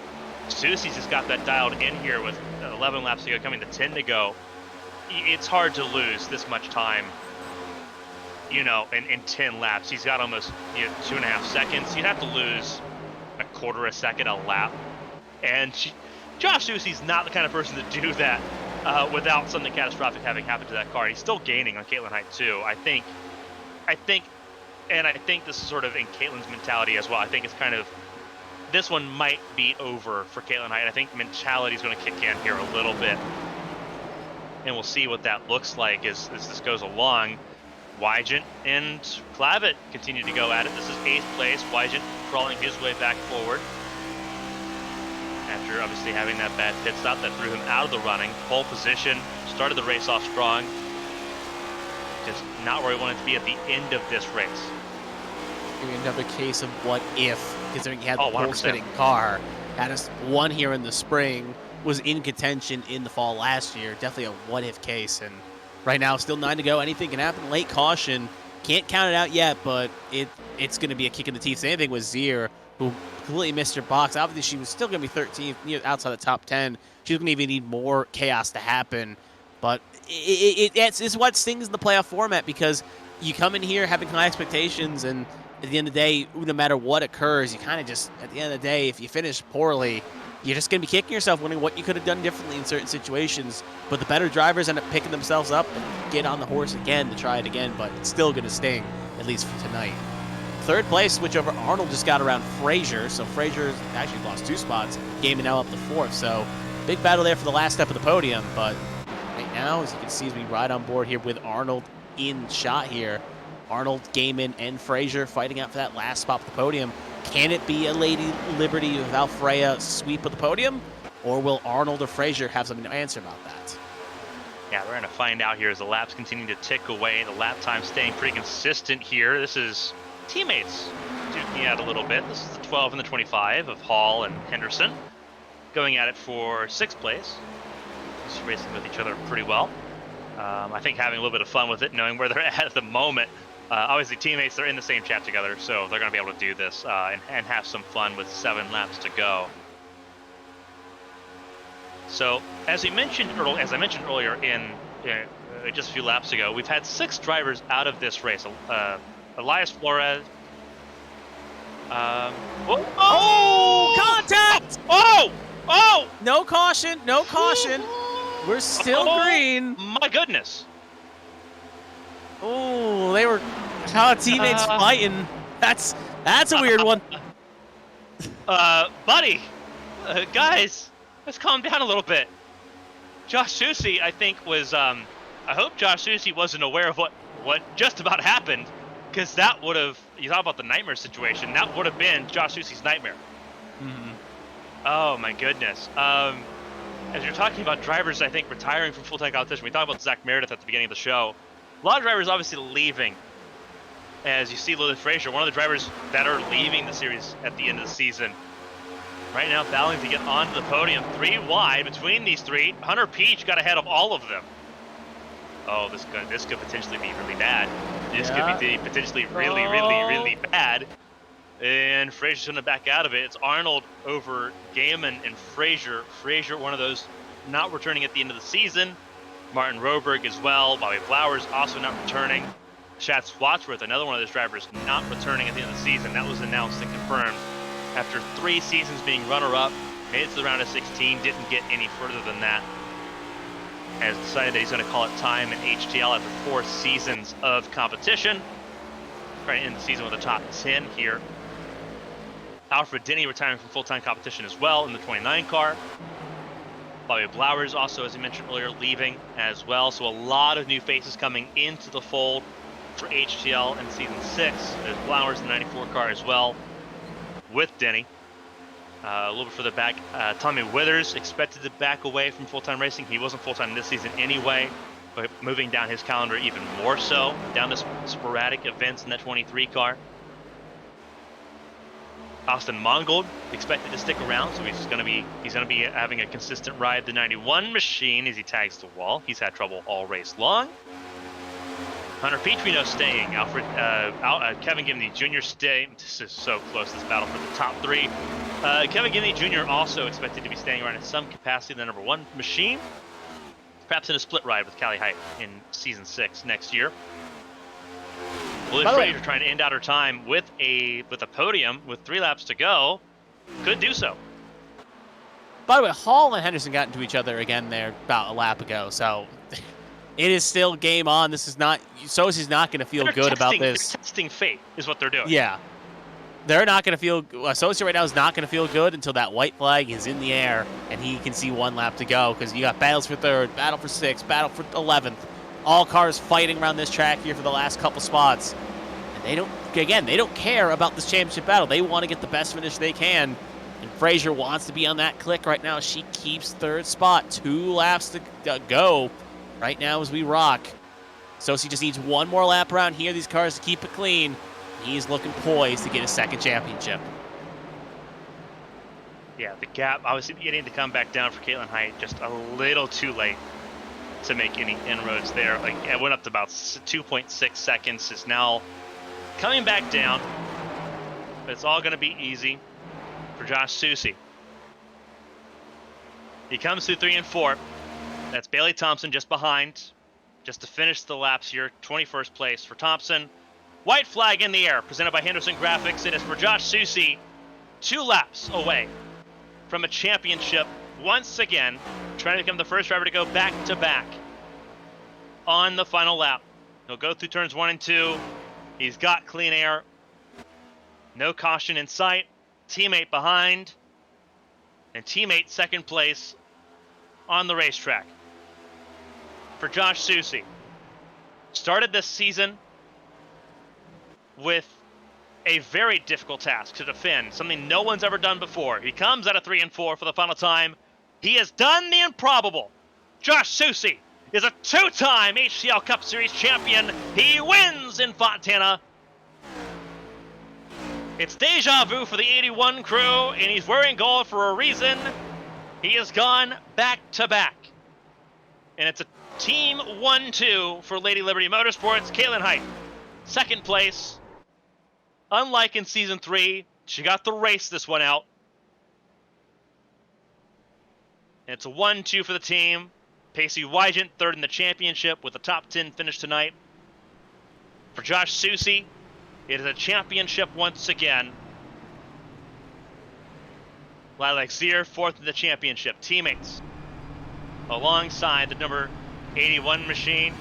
S2: Susie's just got that dialed in here with 11 laps to go, coming to 10 to go. It's hard to lose this much time, in 10 laps. He's got almost 2.5 seconds. You'd have to lose a quarter a second a lap. And Josh Susie's not the kind of person to do that without something catastrophic having happened to that car. He's still gaining on Caitlin Height too. I think this is sort of in Caitlin's mentality as well. I think it's kind of, this one might be over for Caitlin Height. I think mentality is going to kick in here a little bit. And we'll see what that looks like as this goes along. Wygen and Clavitt continue to go at it. This is 8th place. Wygen crawling his way back forward. After obviously having that bad pit stop that threw him out of the running. Pole position, started the race off strong. Just not where he wanted to be at the end of this race.
S3: Another case of what if, considering he had the
S2: 100%.
S3: pole-spinning car, had us one here in the spring, was in contention in the fall last year. Definitely a what-if case, and right now still 9 to go. Anything can happen. Late caution, can't count it out yet, but it's going to be a kick in the teeth. Same thing with Zier, who completely missed her box. Obviously, she was still going to be 13th, outside the top 10. She's going to even need more chaos to happen, but it's what stings in the playoff format, because you come in here having high expectations, and at the end of the day, no matter what occurs, you kind of just, at the end of the day, if you finish poorly, you're just going to be kicking yourself, wondering what you could have done differently in certain situations. But the better drivers end up picking themselves up and get on the horse again to try it again, but it's still going to sting, at least for tonight. 3rd place, switch over. Arnold just got around Frazier, so Frazier actually lost 2 spots. Gaiman now up to 4th, so big battle there for the last step of the podium. But right now, as you can see, as we ride on board here with Arnold in shot here, Arnold, Gaiman, and Frazier fighting out for that last spot for the podium. Can it be a Lady Liberty with Alfreya sweep of the podium? Or will Arnold or Frazier have something to answer about that?
S2: Yeah, we're going to find out here as the laps continue to tick away. The lap time staying pretty consistent here. This is teammates duking out a little bit. This is the 12 and the 25 of Hall and Henderson going at it for 6th place. Just racing with each other pretty well. I think having a little bit of fun with it, knowing where they're at the moment. Obviously, teammates, they're in the same chat together, so they're going to be able to do this and have some fun with 7 laps to go. So, as I mentioned earlier in just a few laps ago, we've had 6 drivers out of this race. Elias Flores.
S3: Contact!
S2: Oh!
S3: No caution, no caution. We're still green.
S2: My goodness.
S3: Oh, they were teammates fighting. That's a weird one.
S2: Buddy, guys, let's calm down a little bit. Josh Susie, I think, was. I hope Josh Susie wasn't aware of what just about happened, because that would have. You thought about the nightmare situation. That would have been Josh Susie's nightmare.
S3: Mm-hmm.
S2: Oh my goodness. As you're talking about drivers, I think, retiring from full-time competition, we talked about Zach Meredith at the beginning of the show. A lot of drivers obviously leaving. As you see Lily Frazier, one of the drivers that are leaving the series at the end of the season. Right now battling to get onto the podium, 3 wide between these 3. Hunter Peach got ahead of all of them. Oh, this could potentially be really bad. This could be potentially really bad. And Frazier's going to back out of it. It's Arnold over Gaiman and Frazier. Frazier, one of those not returning at the end of the season. Martin Roberg as well. Bobby Flowers also not returning. Chad Swatsworth, another one of those drivers, not returning at the end of the season. That was announced and confirmed. After 3 seasons being runner-up, made it to the round of 16, didn't get any further than that. Has decided that he's going to call it time in HTL after 4 seasons of competition. Trying to end the season with a top 10 here. Alfred Denny retiring from full-time competition as well in the 29 car. Bobby Blowers also, as I mentioned earlier, leaving as well. So a lot of new faces coming into the fold for HTL in Season 6. There's Blowers in the 94 car as well with Denny. A little bit further back, Tommy Withers expected to back away from full-time racing. He wasn't full-time this season anyway, but moving down his calendar even more so, down to sporadic events in that 23 car. Austin Mongold expected to stick around, so he's going to be having a consistent ride the 91 machine as he tags the wall. He's had trouble all race long. Hunter Petrino staying. Kevin Gimney Jr. staying. This is so close, this battle for the top 3. Kevin Gimney Jr. also expected to be staying around in some capacity in the number 1 machine, perhaps in a split ride with Callie Height in Season 6 next year. Lily Frazier trying to end out her time with a podium with 3 laps to go. Could do so.
S3: By the way, Hall and Henderson got into each other again there about a lap ago, so it is still game on. This is not Sosie's not going to feel good about this.
S2: They're testing fate is what they're doing.
S3: Yeah. They're not going to feel Sosie right now is not going to feel good until that white flag is in the air and he can see 1 lap to go, because you got battles for 3rd, battle for 6th, battle for 11th. All cars fighting around this track here for the last couple spots. And they don't care about this championship battle. They want to get the best finish they can. And Frazier wants to be on that click right now. She keeps 3rd spot. 2 laps to go right now as we rock. Sosie just needs 1 more lap around here, these cars, to keep it clean. He's looking poised to get his 2nd championship.
S2: Yeah, the gap obviously getting to come back down for Caitlin Height just a little too late to make any inroads there. Like, it went up to about 2.6 seconds. Is now coming back down, but it's all going to be easy for Josh Susie. He comes through 3 and 4. That's Bailey Thompson just behind, just to finish the laps here. 21st place for Thompson. White flag in the air, presented by Henderson Graphics. It is for Josh Susie, 2 laps away from a championship once again, trying to become the first driver to go back-to-back on the final lap. He'll go through turns 1 and 2. He's got clean air. No caution in sight. Teammate behind. And teammate 2nd place on the racetrack. For Josh Susie. Started this season with a very difficult task to defend, something no one's ever done before. He comes out of 3 and 4 for the final time. He has done the improbable. Josh Soucy is a 2-time HTL Cup Series champion. He wins in Fontana. It's deja vu for the 81 crew, and he's wearing gold for a reason. He has gone back-to-back. And it's a team 1-2 for Lady Liberty Motorsports. Caitlin Height, second place. Unlike in Season 3, she got to race this one out. And it's a 1-2 for the team. Pacey Wygant, third in the championship with a top 10 finish tonight. For Josh Soucy, it is a championship once again. Lilac Zier, fourth in the championship. Teammates alongside the number 81 machine.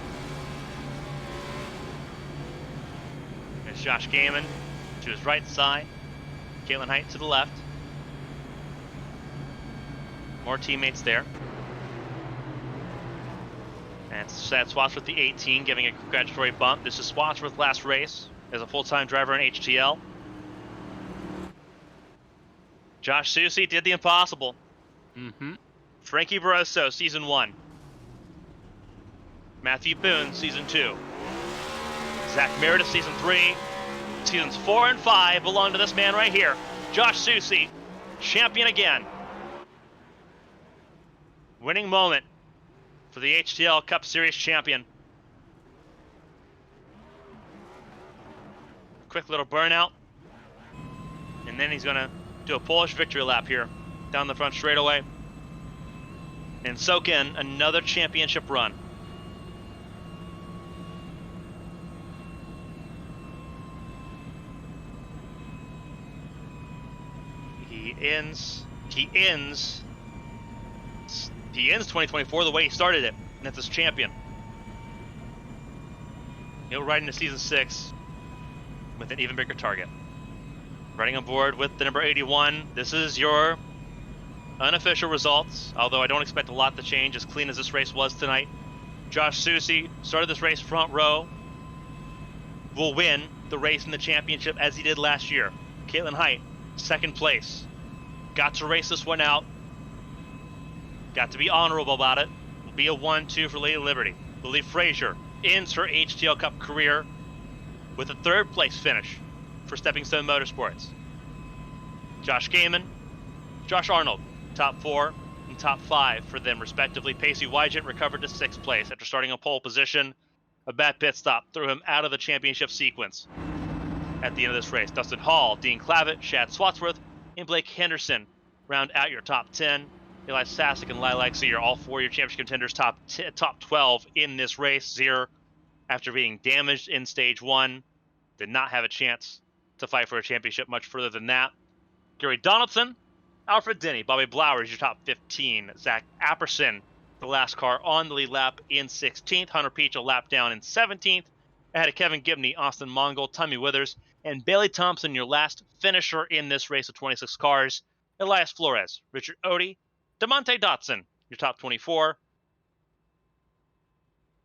S2: There's Josh Gaiman to his right side. Caitlin Height to the left. More teammates there. And Sad Swatsworth, the 18, giving a congratulatory bump. This is Swatsworth's last race as a full-time driver in HTL. Josh Soucy did the impossible. Frankie Barroso, Season 1. Matthew Boone, Season 2. Zach Meredith, Season 3. Seasons 4 and 5 belong to this man right here. Josh Soucy, champion again. Winning moment for the HTL Cup Series champion. Quick little burnout. And then he's going to do a Polish victory lap here down the front straightaway and soak in another championship run. He ends 2024 the way he started it, and that's as champion. He'll ride into Season 6 with an even bigger target. Riding on board with the number 81. This is your unofficial results, although I don't expect a lot to change, as clean as this race was tonight. Josh Soucy started this race front row. Will win the race in the championship as he did last year. Caitlin Height, second place. Got to race this one out. Got to be honorable about it. Will be a 1-2 for Lady Liberty. Lily Frazier ends her HTL Cup career with a third place finish for Stepping Stone Motorsports. Josh Gaiman, Josh Arnold, top 4 and top 5 for them respectively. Pacey Wygant recovered to 6th place after starting on pole position. A bad pit stop threw him out of the championship sequence at the end of this race. Dustin Hall, Dean Clavitt, Shad Swatsworth, and Blake Henderson round out your top 10. Eli Sasek and Lilac Zier, all 4 of your championship contenders, top 12 in this race. Zier, after being damaged in stage 1, did not have a chance to fight for a championship much further than that. Gary Donaldson, Alfred Denny, Bobby Blauer is your top 15. Zach Apperson, the last car on the lead lap, in 16th. Hunter Peach a lap down in 17th. Ahead of Kevin Gibney, Austin Mongol, Tommy Withers, and Bailey Thompson, your last finisher in this race of 26 cars. Elias Flores, Richard Odie, DeMonte Dotson, your top 24.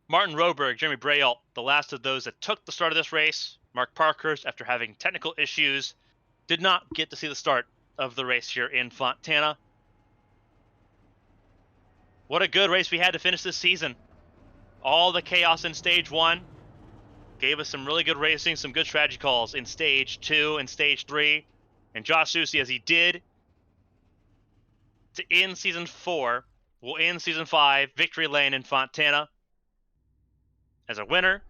S2: Martin Roberg, Jeremy Braille, the last of those that took the start of this race. Mark Parkhurst, after having technical issues, did not get to see the start of the race here in Fontana. What a good race we had to finish this season. All the chaos in stage 1 gave us some really good racing, some good strategy calls in stage 2 and stage 3. And Josh Soucy, as he did to end Season 4, will end Season 5, victory lane in Fontana, as a winner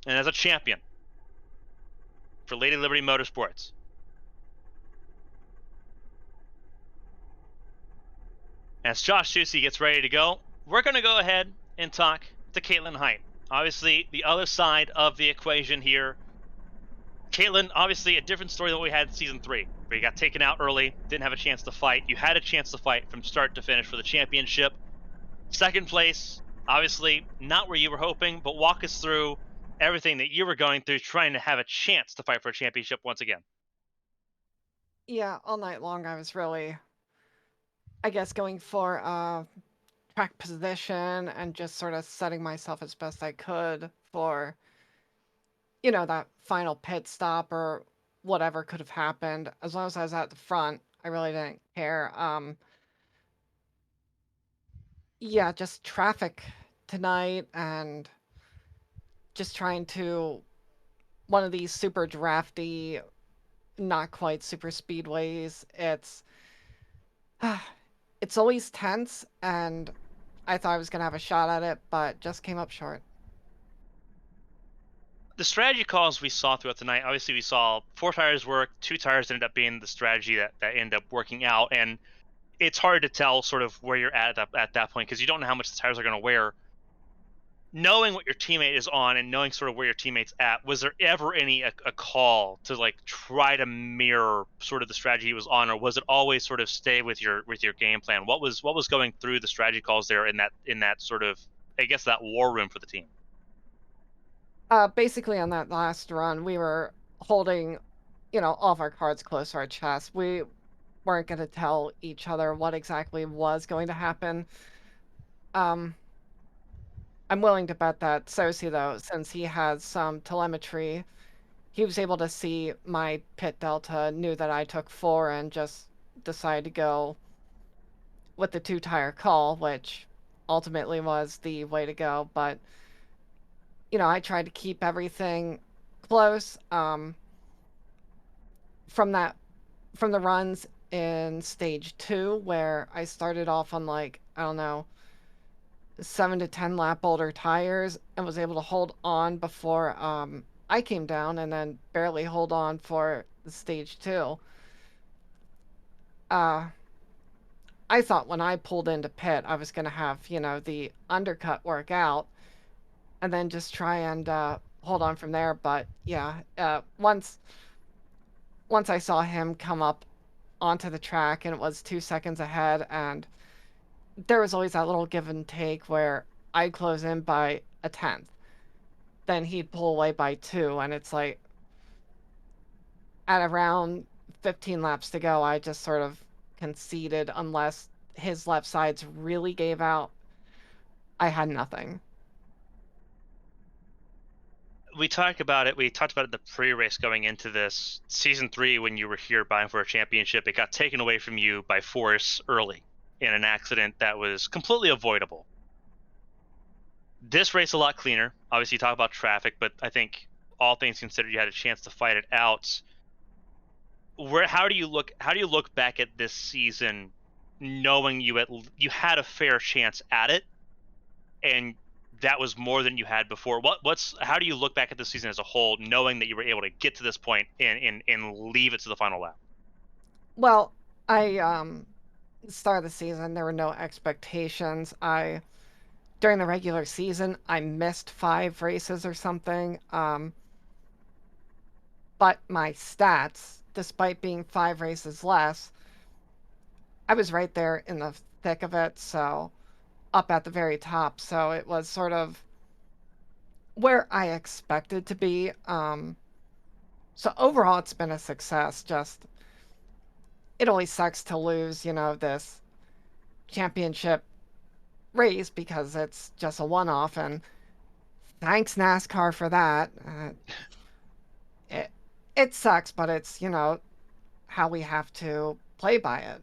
S2: and as a champion for Lady Liberty Motorsports. As Josh Soucy gets ready to go, we're going to go ahead and talk to Caitlin Height. Obviously, the other side of the equation here. Caitlin, obviously a different story than what we had in Season 3, where you got taken out early, didn't have a chance to fight. You had a chance to fight from start to finish for the championship. Second place, obviously not where you were hoping, but walk us through everything that you were going through trying to have a chance to fight for a championship once again.
S4: Yeah, all night long I was really, I guess, going for track position and just sort of setting myself as best I could for, that final pit stop or whatever could have happened. As long as I was at the front, I really didn't care. Yeah, just traffic tonight and just trying to one of these super drafty, not quite super speedways. It's always tense, and I thought I was gonna have a shot at it, but just came up short.
S2: The strategy calls we saw throughout the night, obviously we saw 4 tires work, 2 tires ended up being the strategy that ended up working out, and it's hard to tell sort of where you're at that point because you don't know how much the tires are going to wear. Knowing what your teammate is on and knowing sort of where your teammate's at, was there ever a call to like try to mirror sort of the strategy he was on, or was it always sort of stay with your game plan? What was going through the strategy calls there in that sort of, I guess, that war room for the team?
S4: Basically on that last run, we were holding, all of our cards close to our chest. We weren't going to tell each other what exactly was going to happen. I'm willing to bet that Sosi, though, since he has some telemetry, he was able to see my pit delta, knew that I took 4, and just decided to go with the 2-tire call, which ultimately was the way to go. But, I tried to keep everything close. From the runs in stage 2, where I started off on, like, I don't know, 7 to 10 lap older tires and was able to hold on before I came down, and then barely hold on for the stage 2. I thought when I pulled into pit, I was going to have, the undercut work out and then just try and hold on from there. But yeah, once I saw him come up onto the track and it was 2 seconds ahead, and there was always that little give and take where I'd close in by a tenth, then he'd pull away by 2, and it's like at around 15 laps to go, I just sort of conceded. Unless his left sides really gave out, I had nothing.
S2: We talked about it in the pre-race going into this season 3 when you were here buying for a championship. It got taken away from you by force early in an accident that was completely avoidable. This race a lot cleaner. Obviously, you talk about traffic, but I think all things considered, you had a chance to fight it out. How do you look back at this season, knowing you had a fair chance at it, and that was more than you had before? How do you look back at this season as a whole, knowing that you were able to get to this point and leave it to the final lap?
S4: Well, I start of the season, there were no expectations. During the regular season, I missed 5 races or something. But my stats, despite being 5 races less, I was right there in the thick of it, so up at the very top. So it was sort of where I expected to be. So overall, it's been a success. Just, it always sucks to lose, this championship race because it's just a one-off, and thanks NASCAR for that. It it sucks, but it's, how we have to play by it.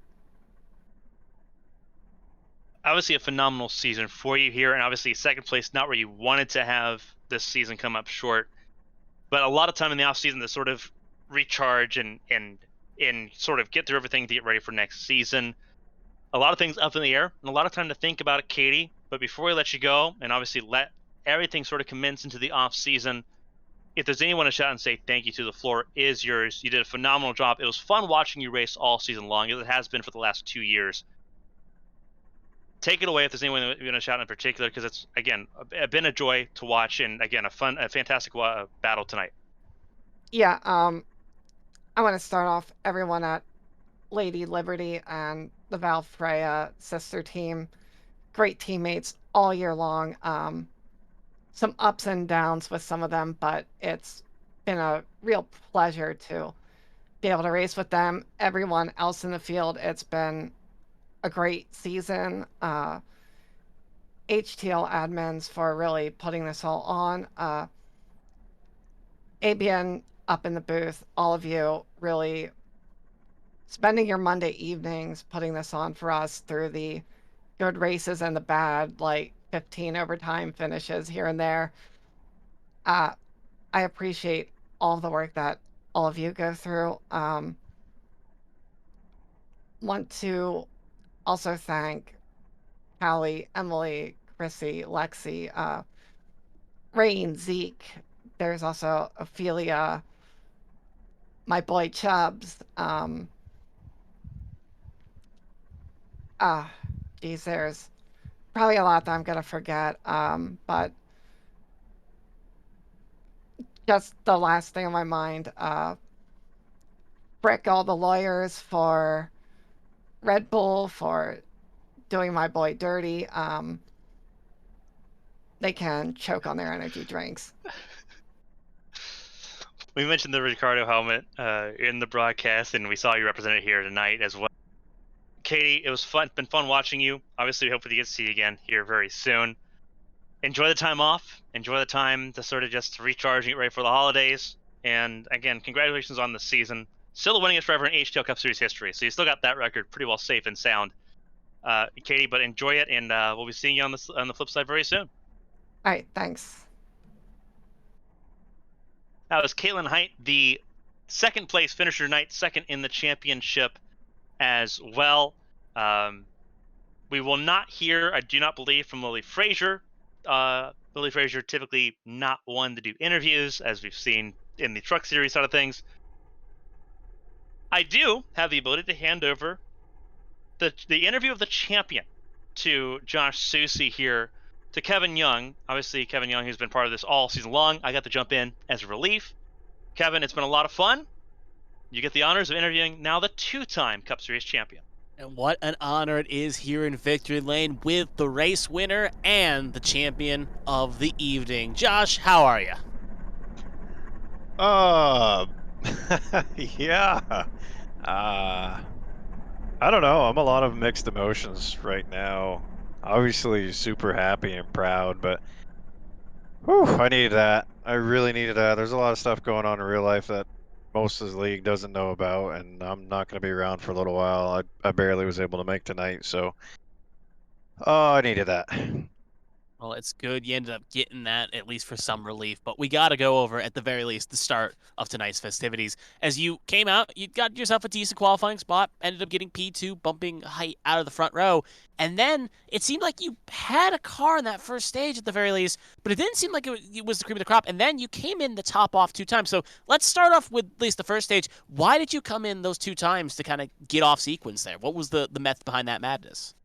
S2: Obviously, a phenomenal season for you here, and obviously second place, not where you wanted to have this season come up short, but a lot of time in the off season to sort of recharge and sort of get through everything to get ready for next season. A lot of things up in the air and a lot of time to think about it, Katie. But before we let you go and obviously let everything sort of commence into the off season, if there's anyone to shout and say thank you to, the floor is yours. You did a phenomenal job. It was fun watching you race all season long, as it has been for the last 2 years. Take it away if there's anyone you want to shout in particular, because it's, again, been a joy to watch, and again, a fantastic battle tonight.
S4: Yeah, I want to start off everyone at Lady Liberty and the Val Freya sister team. Great teammates all year long. Some ups and downs with some of them, but it's been a real pleasure to be able to race with them. Everyone else in the field, it's been a great season. HTL admins for really putting this all on. ABN up in the booth, all of you really spending your Monday evenings putting this on for us through the good races and the bad, like 15 overtime finishes here and there. I appreciate all the work that all of you go through. Want to also thank Callie, Emily, Chrissy, Lexi, Rain, Zeke. There's also Ophelia, my boy Chubbs. Geez, there's probably a lot that I'm gonna forget. But just the last thing on my mind, frick all the lawyers for Red Bull for doing my boy dirty. They can choke on their energy drinks.
S2: We mentioned the Ricardo helmet in the broadcast, and we saw you represented here tonight as well. Katie, it was fun. Been fun watching you. Obviously, hopefully, get to see you again here very soon. Enjoy the time off. Enjoy the time to sort of just recharge and get ready for the holidays. And again, congratulations on the season. Still the winningest driver in HTL Cup Series history. So you still got that record pretty well safe and sound, Katie. But enjoy it, and we'll be seeing you on the flip side very soon.
S4: All right, thanks.
S2: That was Caitlin Height, the second place finisher tonight, second in the championship as well. We will not hear, I do not believe, from Lily Frazier. Lily Frazier typically not one to do interviews, as we've seen in the truck series side of things. I do have the ability to hand over the interview of the champion to Josh Susie here, to Kevin Young. Obviously, Kevin Young, who's been part of this all season long. I got to jump in as a relief. Kevin, it's been a lot of fun. You get the honors of interviewing now the two-time Cup Series champion.
S3: And what an honor it is here in Victory Lane with the race winner and the champion of the evening. Josh, how are you?
S5: Yeah. I don't know. I'm a lot of mixed emotions right now. Obviously super happy and proud, but whew, I needed that. I really needed that. There's a lot of stuff going on in real life that most of the league doesn't know about, and I'm not going to be around for a little while. I barely was able to make tonight, so I needed that.
S3: Well, it's good you ended up getting that, at least for some relief. But we got to go over, at the very least, the start of tonight's festivities. As you came out, you got yourself a decent qualifying spot, ended up getting P2, bumping Height out of the front row. And then it seemed like you had a car in that first stage at the very least, but it didn't seem like it was the cream of the crop. And then you came in the top off 2 times. So let's start off with at least the first stage. Why did you come in those 2 times to kind of get off sequence there? What was the method behind that madness?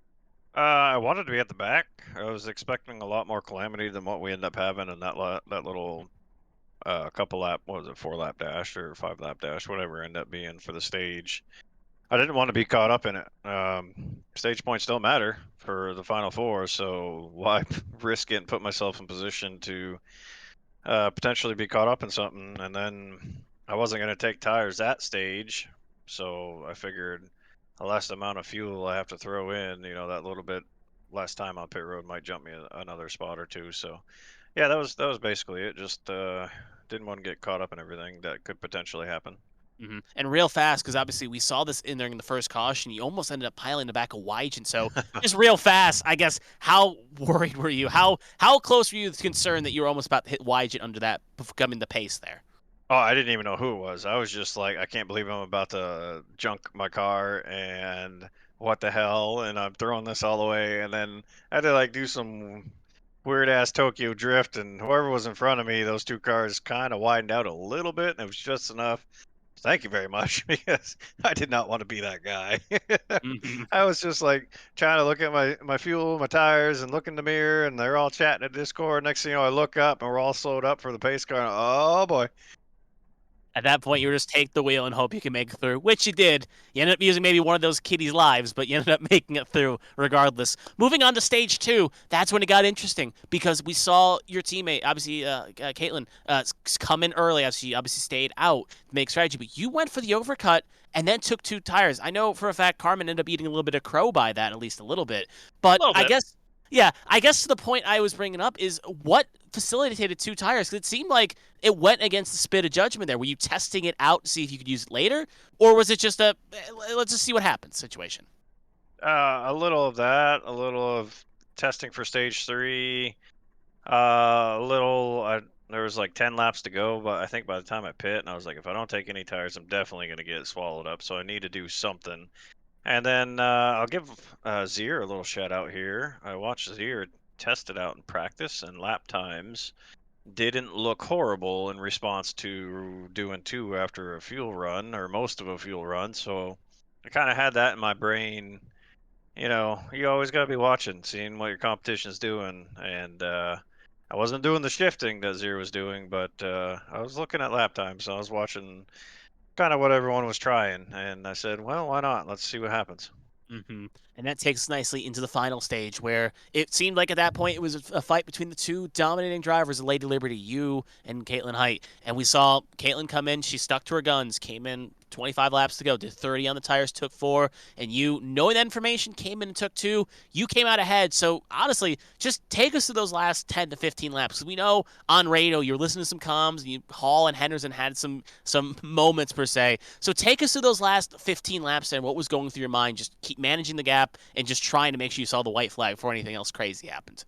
S5: I wanted to be at the back. I was expecting a lot more calamity than what we ended up having in that little couple lap, what was it, 4-lap dash or 5-lap dash, whatever it ended up being for the stage. I didn't want to be caught up in it. Stage points don't matter for the final 4, so why risk it and put myself in position to potentially be caught up in something? And then I wasn't going to take tires that stage, so I figured the less amount of fuel I have to throw in, that little bit less time on pit road might jump me another spot or 2. So yeah, that was basically it. Just didn't want to get caught up in everything that could potentially happen.
S3: And real fast, because obviously we saw this in during the first caution. You almost ended up piling the back of Wygen. So just real fast, I guess, how worried were you? How close were you concerned that you were almost about to hit Wygen under that, becoming the pace there?
S5: Oh, I didn't even know who it was. I was just like, I can't believe I'm about to junk my car, and what the hell? And I'm throwing this all the way, and then I had to like do some weird ass Tokyo drift, and whoever was in front of me, those 2 cars kind of widened out a little bit, and it was just enough. Thank you very much, because I did not want to be that guy. I was just like trying to look at my fuel, my tires, and look in the mirror, and they're all chatting at Discord. Next thing you know, I look up, and we're all slowed up for the pace car. And, oh boy.
S3: At that point, you were just take the wheel and hope you can make it through, which you did. You ended up using maybe one of those kitties' lives, but you ended up making it through regardless. Moving on to stage 2, that's when it got interesting because we saw your teammate, obviously Caitlin, come in early as she obviously stayed out to make strategy, but you went for the overcut and then took 2 tires. I know for a fact Carmen ended up eating a little bit of crow by that, at least a little bit. But I guess Yeah, I guess the point I was bringing up is what facilitated 2 tires? Because it seemed like it went against the spit of judgment there. Were you testing it out to see if you could use it later? Or was it just a, let's just see what happens situation?
S5: A little of that, a little of testing for stage 3, a little. There was like 10 laps to go, but I think by the time I pit, and I was like, if I don't take any tires, I'm definitely going to get swallowed up. So I need to do something. And then I'll give Zier a little shout out here. I watched Zier test it out in practice, and lap times didn't look horrible in response to doing 2 after a fuel run, or most of a fuel run. So I kind of had that in my brain. You always got to be watching, seeing what your competition's doing. And I wasn't doing the shifting that Zier was doing, but I was looking at lap times. So I was watching kind of what everyone was trying. And I said, well, why not? Let's see what happens.
S3: Mm-hmm. And that takes us nicely into the final stage, where it seemed like at that point it was a fight between the 2 dominating drivers, Lady Liberty, you and Caitlin Height. And we saw Caitlin come in, she stuck to her guns, came in 25 laps to go, did 30 on the tires, took 4, and you, knowing that information, came in and took 2. You came out ahead. So honestly, just take us to those last 10 to 15 laps. Because we know on radio you're listening to some comms, and Hall and Henderson had some moments per se. So take us to those last 15 laps and what was going through your mind. Just keep managing the gap and just trying to make sure you saw the white flag before anything else crazy happened.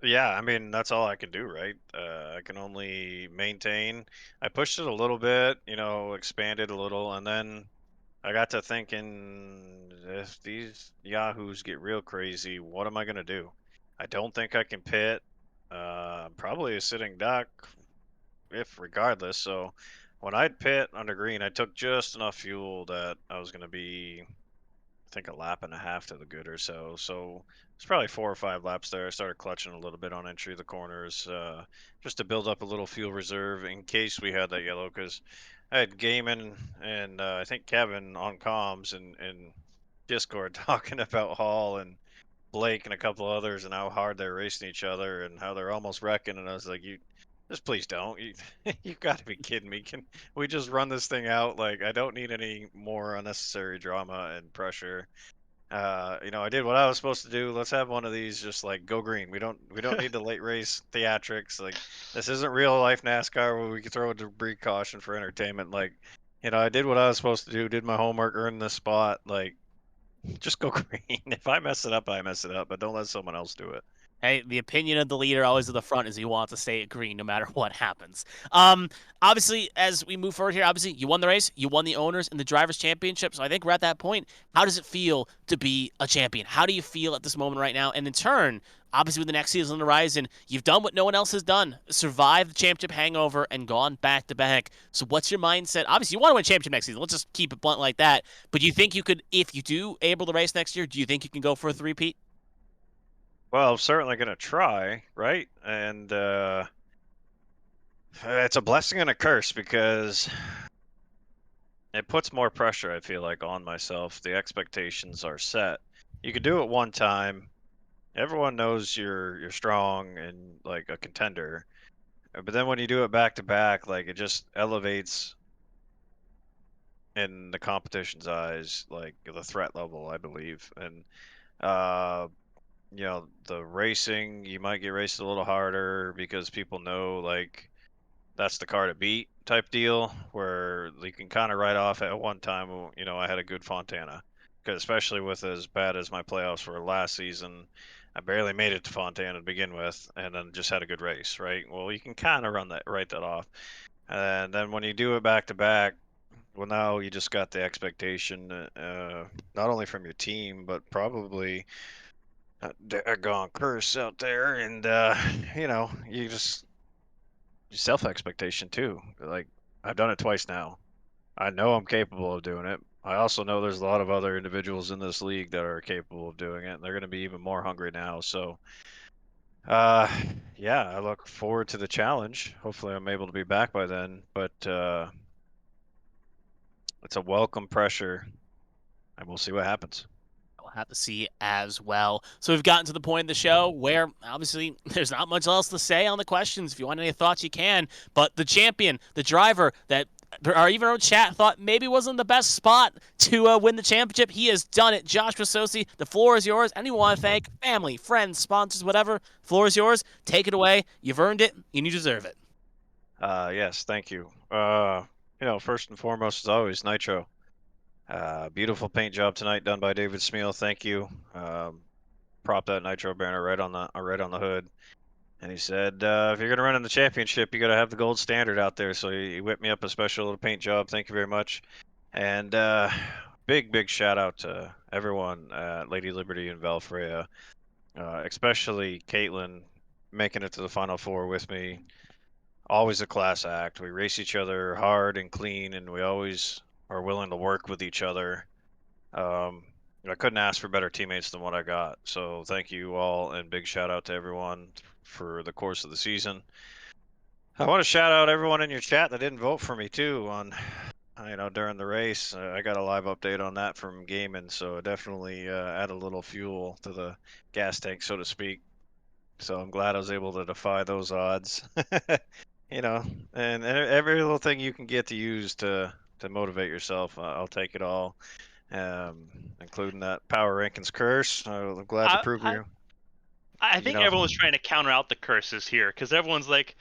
S5: Yeah, I mean, that's all I can do, right? I can only maintain. I pushed it a little bit, expanded a little, and then I got to thinking, if these yahoos get real crazy, what am I going to do? I don't think I can pit. Probably a sitting duck, if regardless. So when I'd pit under green, I took just enough fuel that I was going to be, I think, a lap and a half to the good or so. So it's probably 4 or 5 laps there. I started clutching a little bit on entry of the corners, just to build up a little fuel reserve in case we had that yellow. Because I had Gaiman and I think Kevin on comms and Discord talking about Hall and Blake and a couple others and how hard they're racing each other and how they're almost wrecking. And I was like, you just please don't. You've got to be kidding me. Can we just run this thing out? Like, I don't need any more unnecessary drama and pressure. I did what I was supposed to do. Let's have one of these just like go green. We don't need the late race theatrics. Like, this isn't real life NASCAR where we can throw a debris caution for entertainment. Like, I did what I was supposed to do, did my homework, earned this spot. Like, just go green. If I mess it up, I mess it up, but don't let someone else do it.
S3: Hey, the opinion of the leader always at the front is he wants to stay at green no matter what happens. Obviously, as we move forward here, obviously you won the race, you won the owners and the drivers' championship. So I think we're at that point. How does it feel to be a champion? How do you feel at this moment right now? And in turn, obviously with the next season on the horizon, you've done what no one else has done: survived the championship hangover and gone back to back. So what's your mindset? Obviously, you want to win championship next season. Let's just keep it blunt like that. But do you think you could, if you do able to race next year, do you think you can go for a three-peat?
S5: Well, I'm certainly going to try, right? And it's a blessing and a curse because it puts more pressure, I feel like, on myself. The expectations are set. You can do it one time. Everyone knows you're strong and like a contender. But then when you do it back to back, like it just elevates in the competition's eyes, like the threat level, I believe. And uh the racing, you might get raced a little harder because people know like that's the car to beat type deal, where you can kind of write off at one time, I had a good Fontana. Because especially with as bad as my playoffs were last season, I barely made it to Fontana to begin with, and then just had a good race, right? Well, you can kind of write that off. And then when you do it back to back, well, now you just got the expectation, not only from your team, but probably daggone curse out there, and you just self expectation too. Like, I've done it twice now. I know I'm capable of doing it. I also know there's a lot of other individuals in this league that are capable of doing it, and they're going to be even more hungry now. So, uh, yeah, I look forward to the challenge. Hopefully, I'm able to be back by then. But it's a welcome pressure, and we'll see what happens.
S3: We'll have to see as well. So we've gotten to the point of the show where obviously there's not much else to say on the questions. If you want any thoughts, you can. But the champion, the driver that
S1: our own chat thought maybe wasn't the best spot to win the championship. He has done it. Joshua Sosi, the floor is yours. And you want to thank family, friends, sponsors, whatever. Floor is yours. Take it away. You've earned it, and you deserve it.
S5: Yes, thank you. First and foremost, as always, Nitro. Beautiful paint job tonight done by David Smeal. Thank you. Prop that Nitro banner right on the hood. And he said, if you're gonna run in the championship, you gotta have the gold standard out there. So he whipped me up a special little paint job. Thank you very much. And big shout out to everyone at Lady Liberty and Valfreya, especially Caitlin, making it to the Final Four with me. Always a class act. We race each other hard and clean, and we always are willing to work with each other. I couldn't ask for better teammates than what I got. So thank you all, and big shout out to everyone for the course of the season. I want to shout out everyone in your chat that didn't vote for me too on, during the race. I got a live update on that from gaming, so definitely add a little fuel to the gas tank, so to speak. So I'm glad I was able to defy those odds. And every little thing you can get to use to motivate yourself, I'll take it all, including that power rankings curse. I'm glad to prove you.
S2: I think everyone's trying to counter out the curses here because everyone's like,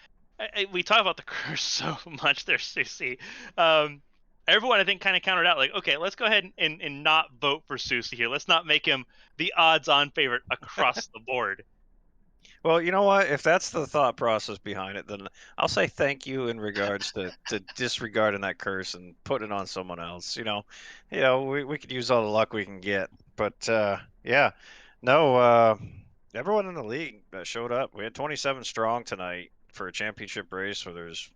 S2: we talk about the curse so much there, Susie. Everyone, I think, kind of countered out like, okay, let's go ahead and not vote for Susie here. Let's not make him the odds-on favorite across the board.
S5: Well, you know what? If that's the thought process behind it, then I'll say thank you in regards to disregarding that curse and putting it on someone else. We could use all the luck we can get. But yeah, no, everyone in the league that showed up. We had 27 strong tonight for a championship race where there's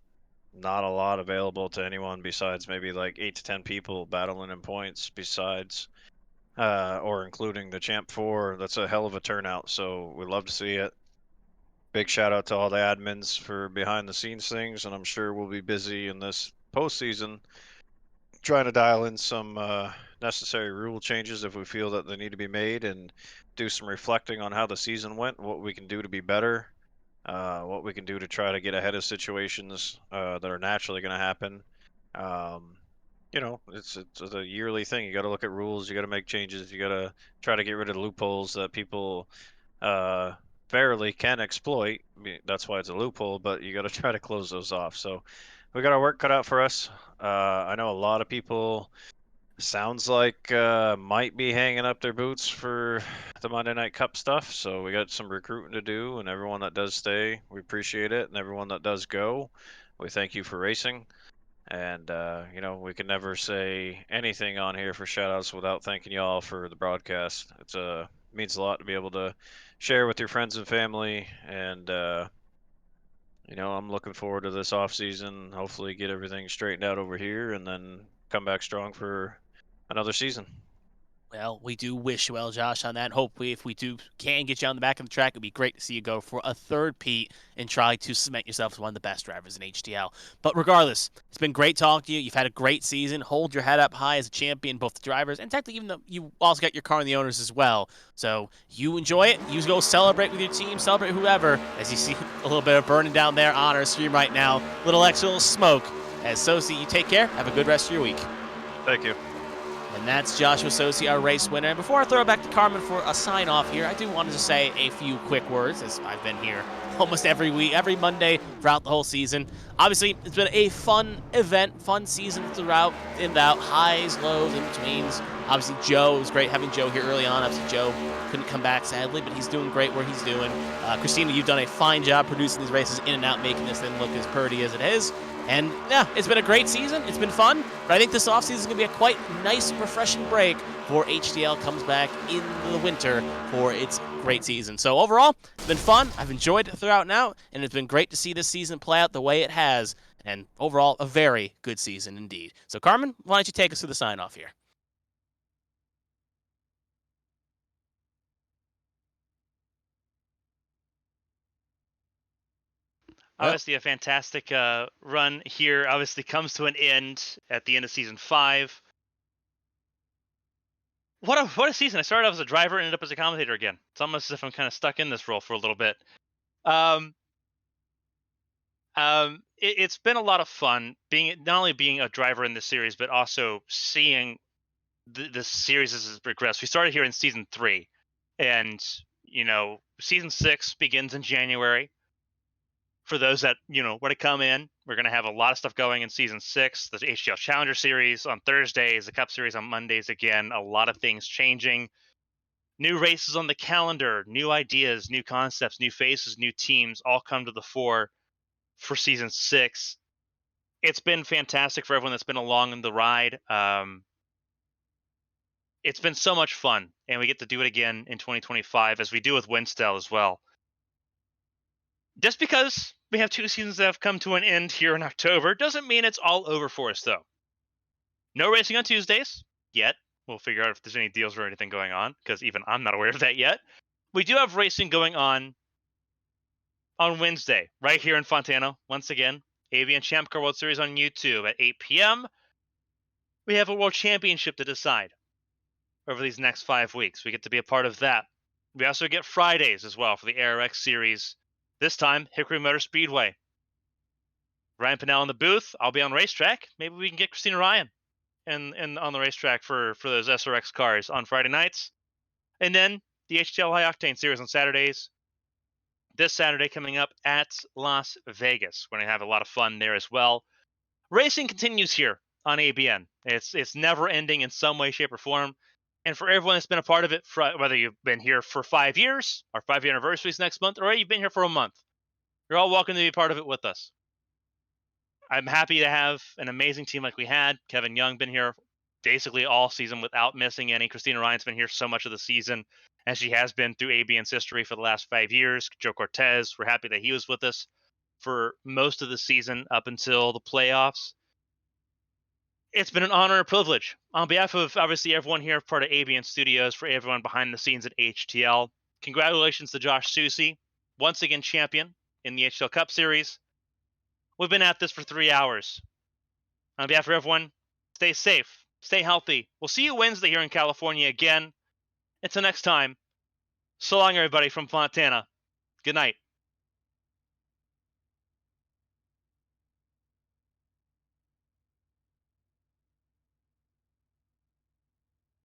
S5: not a lot available to anyone besides maybe like 8 to 10 people battling in points besides or including the Champ 4. That's a hell of a turnout, so we'd love to see it. Big shout out to all the admins for behind the scenes things, and I'm sure we'll be busy in this postseason trying to dial in some necessary rule changes if we feel that they need to be made, and do some reflecting on how the season went, what we can do to be better, what we can do to try to get ahead of situations that are naturally going to happen. It's a yearly thing. You got to look at rules. You got to make changes. You got to try to get rid of the loopholes that people fairly can exploit. I mean, that's why it's a loophole, but you got to try to close those off. So we got our work cut out for us. I know a lot of people sounds like might be hanging up their boots for the Monday Night Cup stuff. So we got some recruiting to do, and everyone that does stay, we appreciate it, and everyone that does go, we thank you for racing. And we can never say anything on here for shoutouts without thanking you all for the broadcast. It's means a lot to be able to share with your friends and family, and I'm looking forward to this off season. Hopefully, get everything straightened out over here, and then come back strong for another season.
S1: Well, we do wish you well, Josh, on that. Hopefully, if we can get you on the back of the track, it'd be great to see you go for a third Pete and try to cement yourself as one of the best drivers in HTL. But regardless, it's been great talking to you. You've had a great season. Hold your head up high as a champion, both the drivers and technically even though you also got your car and the owners as well. So you enjoy it. You go celebrate with your team, celebrate whoever. As you see a little bit of burning down there on our stream right now, little extra smoke. As Sosi, you take care. Have a good rest of your week.
S5: Thank you.
S1: And that's Joshua Sosi, our race winner. And before I throw it back to Carmen for a sign-off here, I do want to say a few quick words, as I've been here almost every week, every Monday throughout the whole season. Obviously, it's been a fun event, fun season throughout, in and out, highs, lows, in-betweens. Obviously, Joe, it was great having Joe here early on. Obviously, Joe couldn't come back, sadly, but he's doing great where he's doing. Kristina, you've done a fine job producing these races in and out, making this thing look as purty as it is. And yeah, it's been a great season. It's been fun. But I think this offseason is going to be a quite nice, refreshing break before HTL comes back in the winter for its great season. So overall, it's been fun. I've enjoyed it throughout now, and it's been great to see this season play out the way it has. And overall, a very good season indeed. So Carmen, why don't you take us through the sign-off here?
S2: Obviously, a fantastic run here. Obviously, comes to an end at the end of season 5. What a season! I started off as a driver, ended up as a commentator again. It's almost as if I'm kind of stuck in this role for a little bit. it's been a lot of fun being not only being a driver in this series, but also seeing the series as it progressed. We started here in season 3, and season 6 begins in January. For those that want to come in, we're going to have a lot of stuff going in season 6. The HTL Challenger Series on Thursdays, the Cup Series on Mondays. Again, a lot of things changing. New races on the calendar, new ideas, new concepts, new faces, new teams all come to the fore for season 6. It's been fantastic for everyone that's been along in the ride. It's been so much fun, and we get to do it again in 2025, as we do with Winstel as well. Just because we have 2 seasons that have come to an end here in October doesn't mean it's all over for us, though. No racing on Tuesdays yet. We'll figure out if there's any deals or anything going on, because even I'm not aware of that yet. We do have racing going on Wednesday, right here in Fontana. Once again, ABN Champ Car World Series on YouTube at 8 p.m. We have a World Championship to decide over these next 5 weeks. We get to be a part of that. We also get Fridays as well for the ARX Series. This time, Hickory Motor Speedway. Ryan Pinnell in the booth. I'll be on racetrack. Maybe we can get Kristina Ryan and on the racetrack for those SRX cars on Friday nights. And then the HTL High Octane Series on Saturdays. This Saturday coming up at Las Vegas. We're going to have a lot of fun there as well. Racing continues here on ABN. It's never ending in some way, shape, or form. And for everyone that's been a part of it, whether you've been here for 5 years, our 5-year anniversary is next month, or you've been here for a month, you're all welcome to be a part of it with us. I'm happy to have an amazing team like we had. Kevin Young been here basically all season without missing any. Kristina Ryan's been here so much of the season, as she has been through ABN's history for the last 5 years. Joe Cortez, we're happy that he was with us for most of the season up until the playoffs. It's been an honor and a privilege. On behalf of, obviously, everyone here, part of ABN Studios, for everyone behind the scenes at HTL, congratulations to Josh Susie, once again champion in the HTL Cup Series. We've been at this for 3 hours. On behalf of everyone, stay safe, stay healthy. We'll see you Wednesday here in California again. Until next time, so long, everybody from Fontana. Good night.